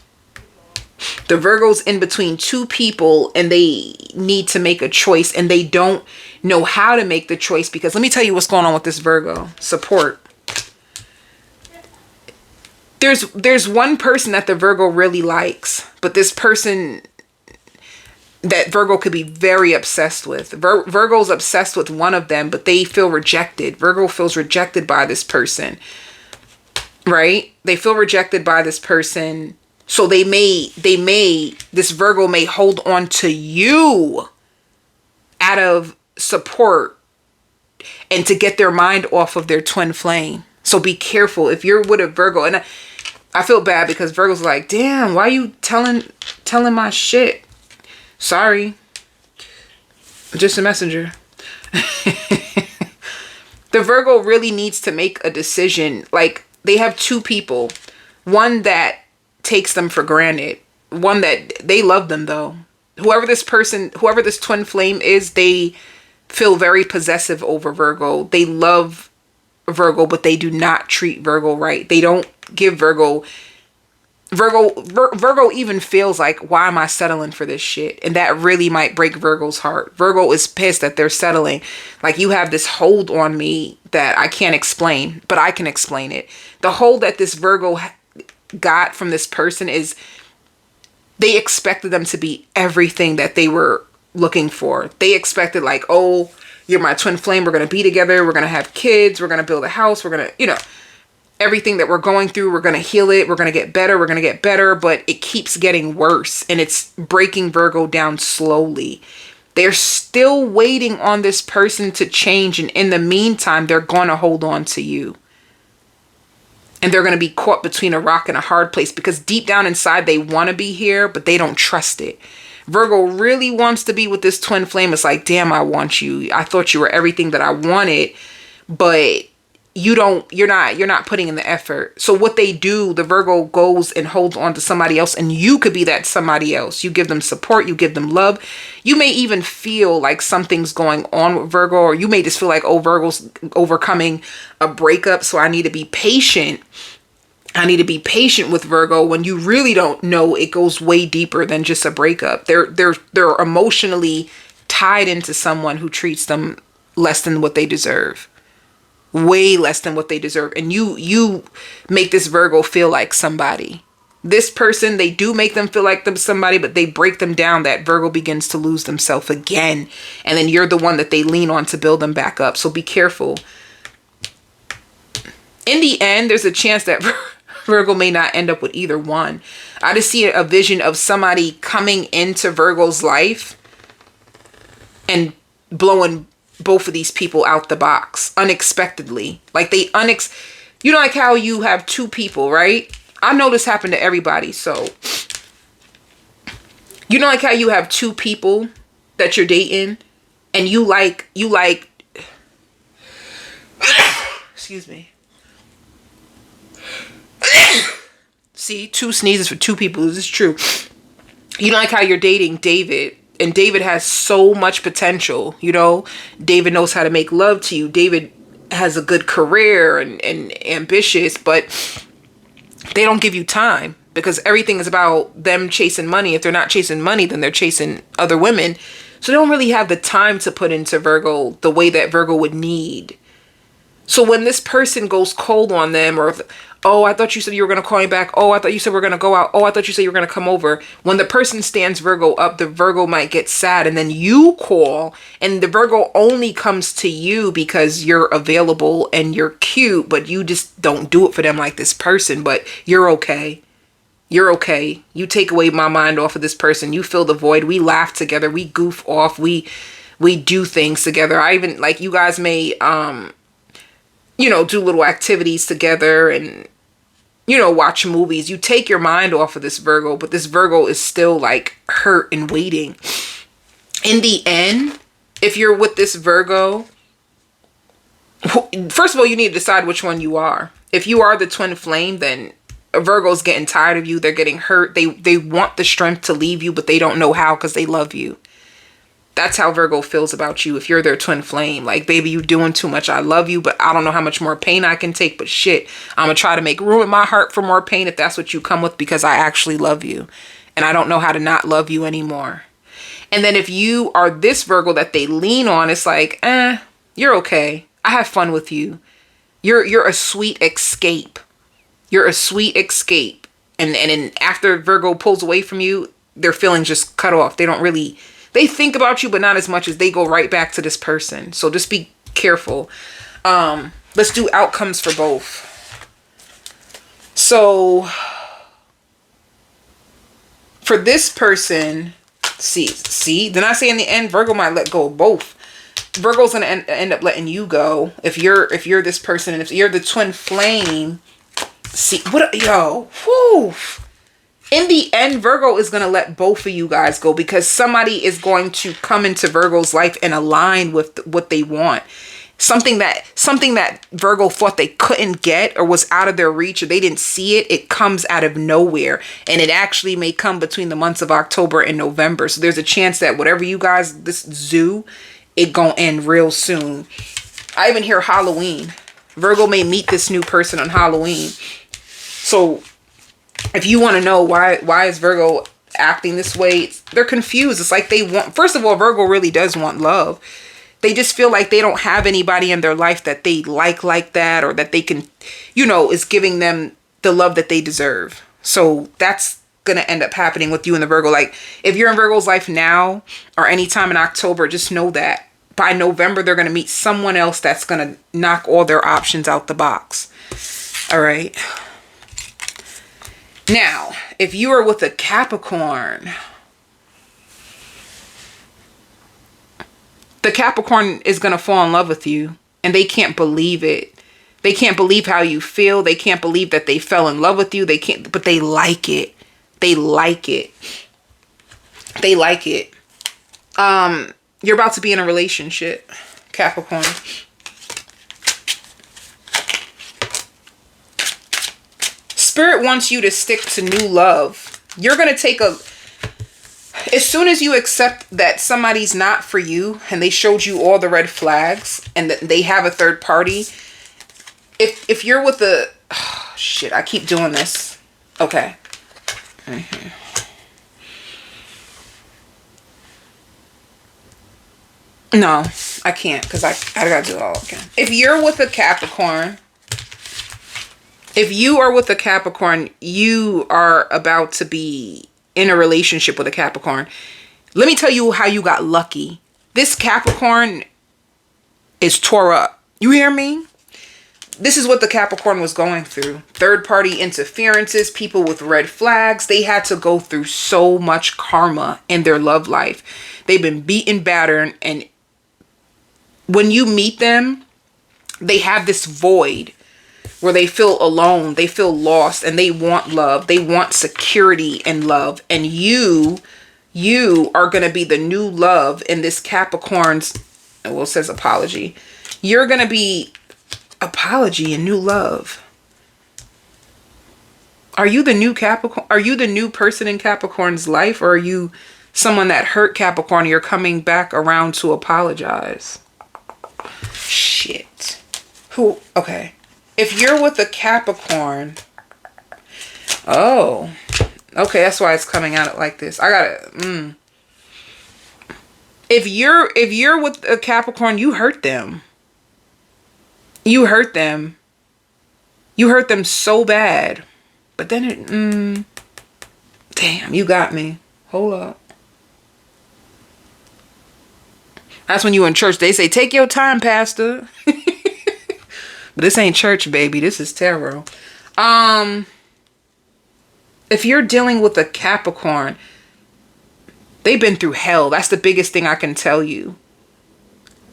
The Virgo's in between two people, and they need to make a choice, and they don't know how to make the choice, because let me tell you what's going on with this Virgo support. There's one person that the Virgo really likes, but this person that Virgo could be very obsessed with. Virgo's obsessed with one of them, but they feel rejected. Virgo feels rejected by this person, right? They feel rejected by this person. So this Virgo may hold on to you out of support and to get their mind off of their twin flame. So be careful if you're with a Virgo. And I feel bad because Virgo's like, damn, why you telling my shit? Sorry. Just a messenger. The Virgo really needs to make a decision. Like, they have two people. One that takes them for granted. One that they love them though. Whoever this twin flame is, they feel very possessive over Virgo. They love Virgo, but they do not treat Virgo right. They don't give Virgo even feels like, why am I settling for this shit? And that really might break Virgo's heart. Virgo is pissed that they're settling. Like, you have this hold on me that I can't explain, but I can explain it. The hold that this Virgo got from this person is they expected them to be everything that they were looking for. They expected, like, oh, you're my twin flame. We're going to be together. We're going to have kids. We're going to build a house. We're going to, everything that we're going through, we're going to heal it. We're going to get better. We're going to get better. But it keeps getting worse, and it's breaking Virgo down slowly. They're still waiting on this person to change. And in the meantime, they're going to hold on to you. And they're going to be caught between a rock and a hard place, because deep down inside, they want to be here, but they don't trust it. Virgo really wants to be with this twin flame. It's like, damn, I want you. I thought you were everything that I wanted, but you're not putting in the effort. So what they do, the Virgo goes and holds on to somebody else, and you could be that somebody else. You give them support, you give them love. You may even feel like something's going on with Virgo, or you may just feel like, oh, Virgo's overcoming a breakup, so I need to be patient. I need to be patient with Virgo, when you really don't know it goes way deeper than just a breakup. They're emotionally tied into someone who treats them less than what they deserve. Way less than what they deserve. And you make this Virgo feel like somebody. This person, they do make them feel like somebody, but they break them down. That Virgo begins to lose themselves again. And then you're the one that they lean on to build them back up. So be careful. In the end, there's a chance that Virgo may not end up with either one. I just see a vision of somebody coming into Virgo's life and blowing both of these people out the box unexpectedly. Like like how you have two people, right? I know this happened to everybody. So like how you have two people that you're dating, and you like excuse me. See, 2 sneezes for 2 people. This is true. You know, like how you're dating David, and David has so much potential. David knows how to make love to you. David has a good career and ambitious, but they don't give you time, because everything is about them chasing money. If they're not chasing money, then they're chasing other women. So they don't really have the time to put into Virgo the way that Virgo would need. So when this person goes cold on them, or oh, I thought you said you were going to call me back. Oh, I thought you said we're going to go out. Oh, I thought you said you were going to come over. When the person stands Virgo up, the Virgo might get sad, and then you call, and the Virgo only comes to you because you're available and you're cute, but you just don't do it for them like this person. But you're okay. You're okay. You take away my mind off of this person. You fill the void. We laugh together. We goof off. We do things together. I even, like, you guys may you know, do little activities together and, you know, watch movies. You take your mind off of this Virgo, but this Virgo is still like hurt and waiting. In the end, if you're with this Virgo, first of all, you need to decide which one you are. If you are the twin flame, then a Virgo's getting tired of you. They're getting hurt. They want the strength to leave you, but they don't know how because they love you. That's how Virgo feels about you if you're their twin flame. Like, baby, you doing too much. I love you, but I don't know how much more pain I can take. But shit, I'm going to try to make room in my heart for more pain if that's what you come with, because I actually love you. And I don't know how to not love you anymore. And then if you are this Virgo that they lean on, it's like, you're okay. I have fun with you. You're a sweet escape. You're a sweet escape. And then after Virgo pulls away from you, their feelings just cut off. They don't really... They think about you, but not as much as they go right back to this person. So just be careful. Let's do outcomes for both. So for this person, see, then I say in the end, Virgo might let go of both. Virgo's gonna end up letting you go if you're this person, and if you're the twin flame. See what, yo, whoo. In the end, Virgo is going to let both of you guys go, because somebody is going to come into Virgo's life and align with what they want. Something that Virgo thought they couldn't get, or was out of their reach, or they didn't see it. It comes out of nowhere, and it actually may come between the months of October and November. So there's a chance that whatever you guys, this zoo, it gonna end real soon. I even hear Halloween. Virgo may meet this new person on Halloween. So if you want to know why is Virgo acting this way, they're confused. It's like they want, first of all, Virgo really does want love. They just feel like they don't have anybody in their life that they like that, or that they can, you know, is giving them the love that they deserve. So that's going to end up happening with you and the Virgo. Like, if you're in Virgo's life now or anytime in October, just know that by November, they're going to meet someone else that's going to knock all their options out the box. All right. Now, if you are with a Capricorn, the Capricorn is going to fall in love with you, and they can't believe it. They can't believe how you feel. They can't believe that they fell in love with you. They can't, but they like it. They like it. They like it. You're about to be in a relationship, Capricorn. Spirit wants you to stick to new love. You're going to take as soon as you accept that somebody's not for you, and they showed you all the red flags, and that they have a third party. If you're with a, oh, shit, I keep doing this. Okay. Mm-hmm. No, I can't, because I gotta do it all again. If you're with a Capricorn, if you are with a Capricorn, you are about to be in a relationship with a Capricorn. Let me tell you how you got lucky. This Capricorn is tore up. You hear me? This is what the Capricorn was going through. Third party interferences, people with red flags. They had to go through so much karma in their love life. They've been beaten, battered, and when you meet them, they have this void where they feel alone, they feel lost, and they want love. They want security and love. And you are going to be the new love in this Capricorn's, well, it says apology. You're going to be apology and new love. Are you the new Capricorn? Are you the new person in Capricorn's life? Or are you someone that hurt Capricorn and you're coming back around to apologize? Shit. Who? Okay. If you're with a Capricorn, oh, okay, that's why it's coming out like this. I gotta, If you're with a Capricorn, you hurt them. You hurt them. You hurt them so bad. But then damn, you got me. Hold up. That's when you in church, they say, take your time, pastor. But this ain't church, baby. This is tarot. If you're dealing with a Capricorn, they've been through hell. That's the biggest thing I can tell you.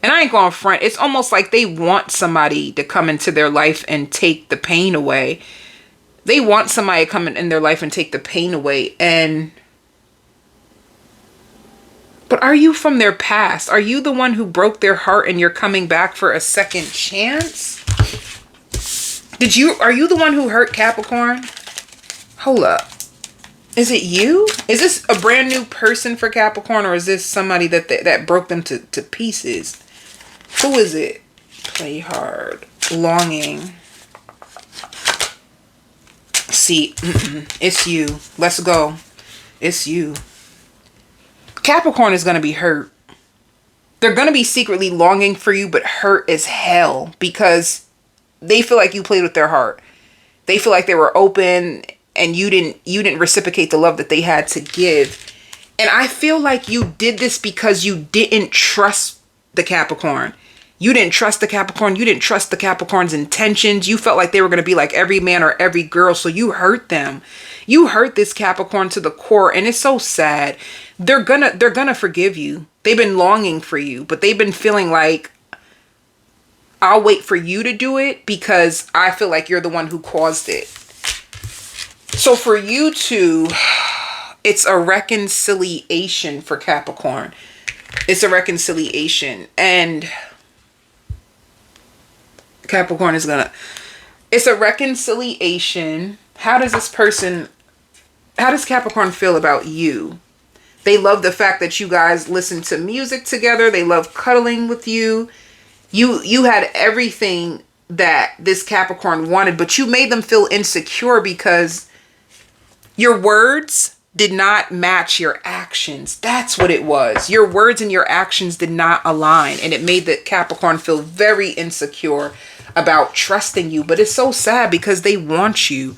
And I ain't going front. It's almost like they want somebody to come into their life and take the pain away. They want somebody to come in their life and take the pain away. But are you from their past? Are you the one who broke their heart and you're coming back for a second chance? Are you the one who hurt Capricorn? Hold up. Is it you? Is this a brand new person for Capricorn, or is this somebody that broke them to pieces? Who is it? Play hard. Longing. See, it's you. Let's go. It's you. Capricorn is going to be hurt. They're going to be secretly longing for you, but hurt as hell because they feel like you played with their heart. They feel like they were open and you didn't reciprocate the love that they had to give. And I feel like you did this because you didn't trust the Capricorn. You didn't trust the Capricorn. You didn't trust the Capricorn's intentions. You felt like they were going to be like every man or every girl. So you hurt them. You hurt this Capricorn to the core. And it's so sad. They're gonna forgive you. They've been longing for you, but they've been feeling like, I'll wait for you to do it because I feel like you're the one who caused it. So for you two, it's a reconciliation for Capricorn. It's a reconciliation. And Capricorn is it's a reconciliation. How does Capricorn feel about you? They love the fact that you guys listen to music together. They love cuddling with you. You had everything that this Capricorn wanted, but you made them feel insecure because your words did not match your actions. That's what it was. Your words and your actions did not align, and it made the Capricorn feel very insecure about trusting you. But it's so sad because they want you.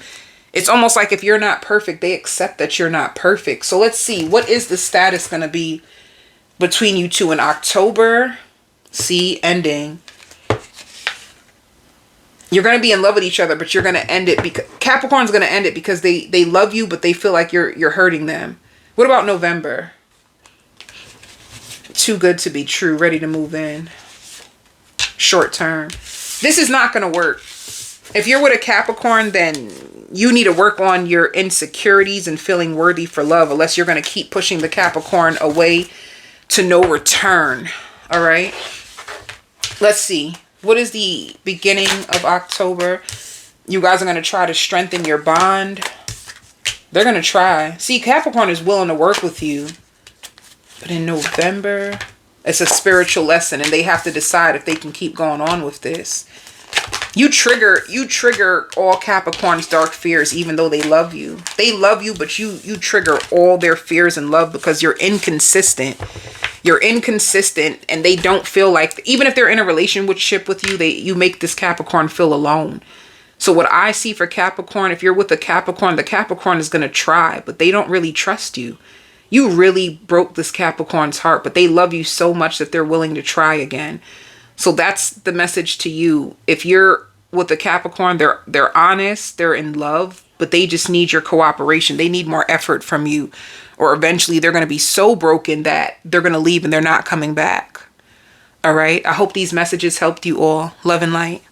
It's almost like if you're not perfect, they accept that you're not perfect. So let's see. What is the status going to be between you two in October? See, ending. You're going to be in love with each other, but you're going to end it because Capricorn's going to end it because they love you, but they feel like you're hurting them. What about November? Too good to be true. Ready to move in. Short term. This is not going to work. If you're with a Capricorn, then you need to work on your insecurities and feeling worthy for love, unless you're going to keep pushing the Capricorn away to no return. All right. Let's see. What is the beginning of October? You guys are going to try to strengthen your bond. They're going to try. See, Capricorn is willing to work with you. But in November, it's a spiritual lesson, and they have to decide if they can keep going on with this. You trigger all Capricorn's dark fears, even though they love you. They love you, but you trigger all their fears and love because you're inconsistent. You're inconsistent, and they don't feel like, even if they're in a relationship with you, you make this Capricorn feel alone. So what I see for Capricorn, if you're with a Capricorn, the Capricorn is going to try, but they don't really trust you. You really broke this Capricorn's heart, but they love you so much that they're willing to try again. So that's the message to you. If you're with a Capricorn, they're honest, they're in love, but they just need your cooperation. They need more effort from you, or eventually they're going to be so broken that they're going to leave and they're not coming back. All right. I hope these messages helped you all. Love and light.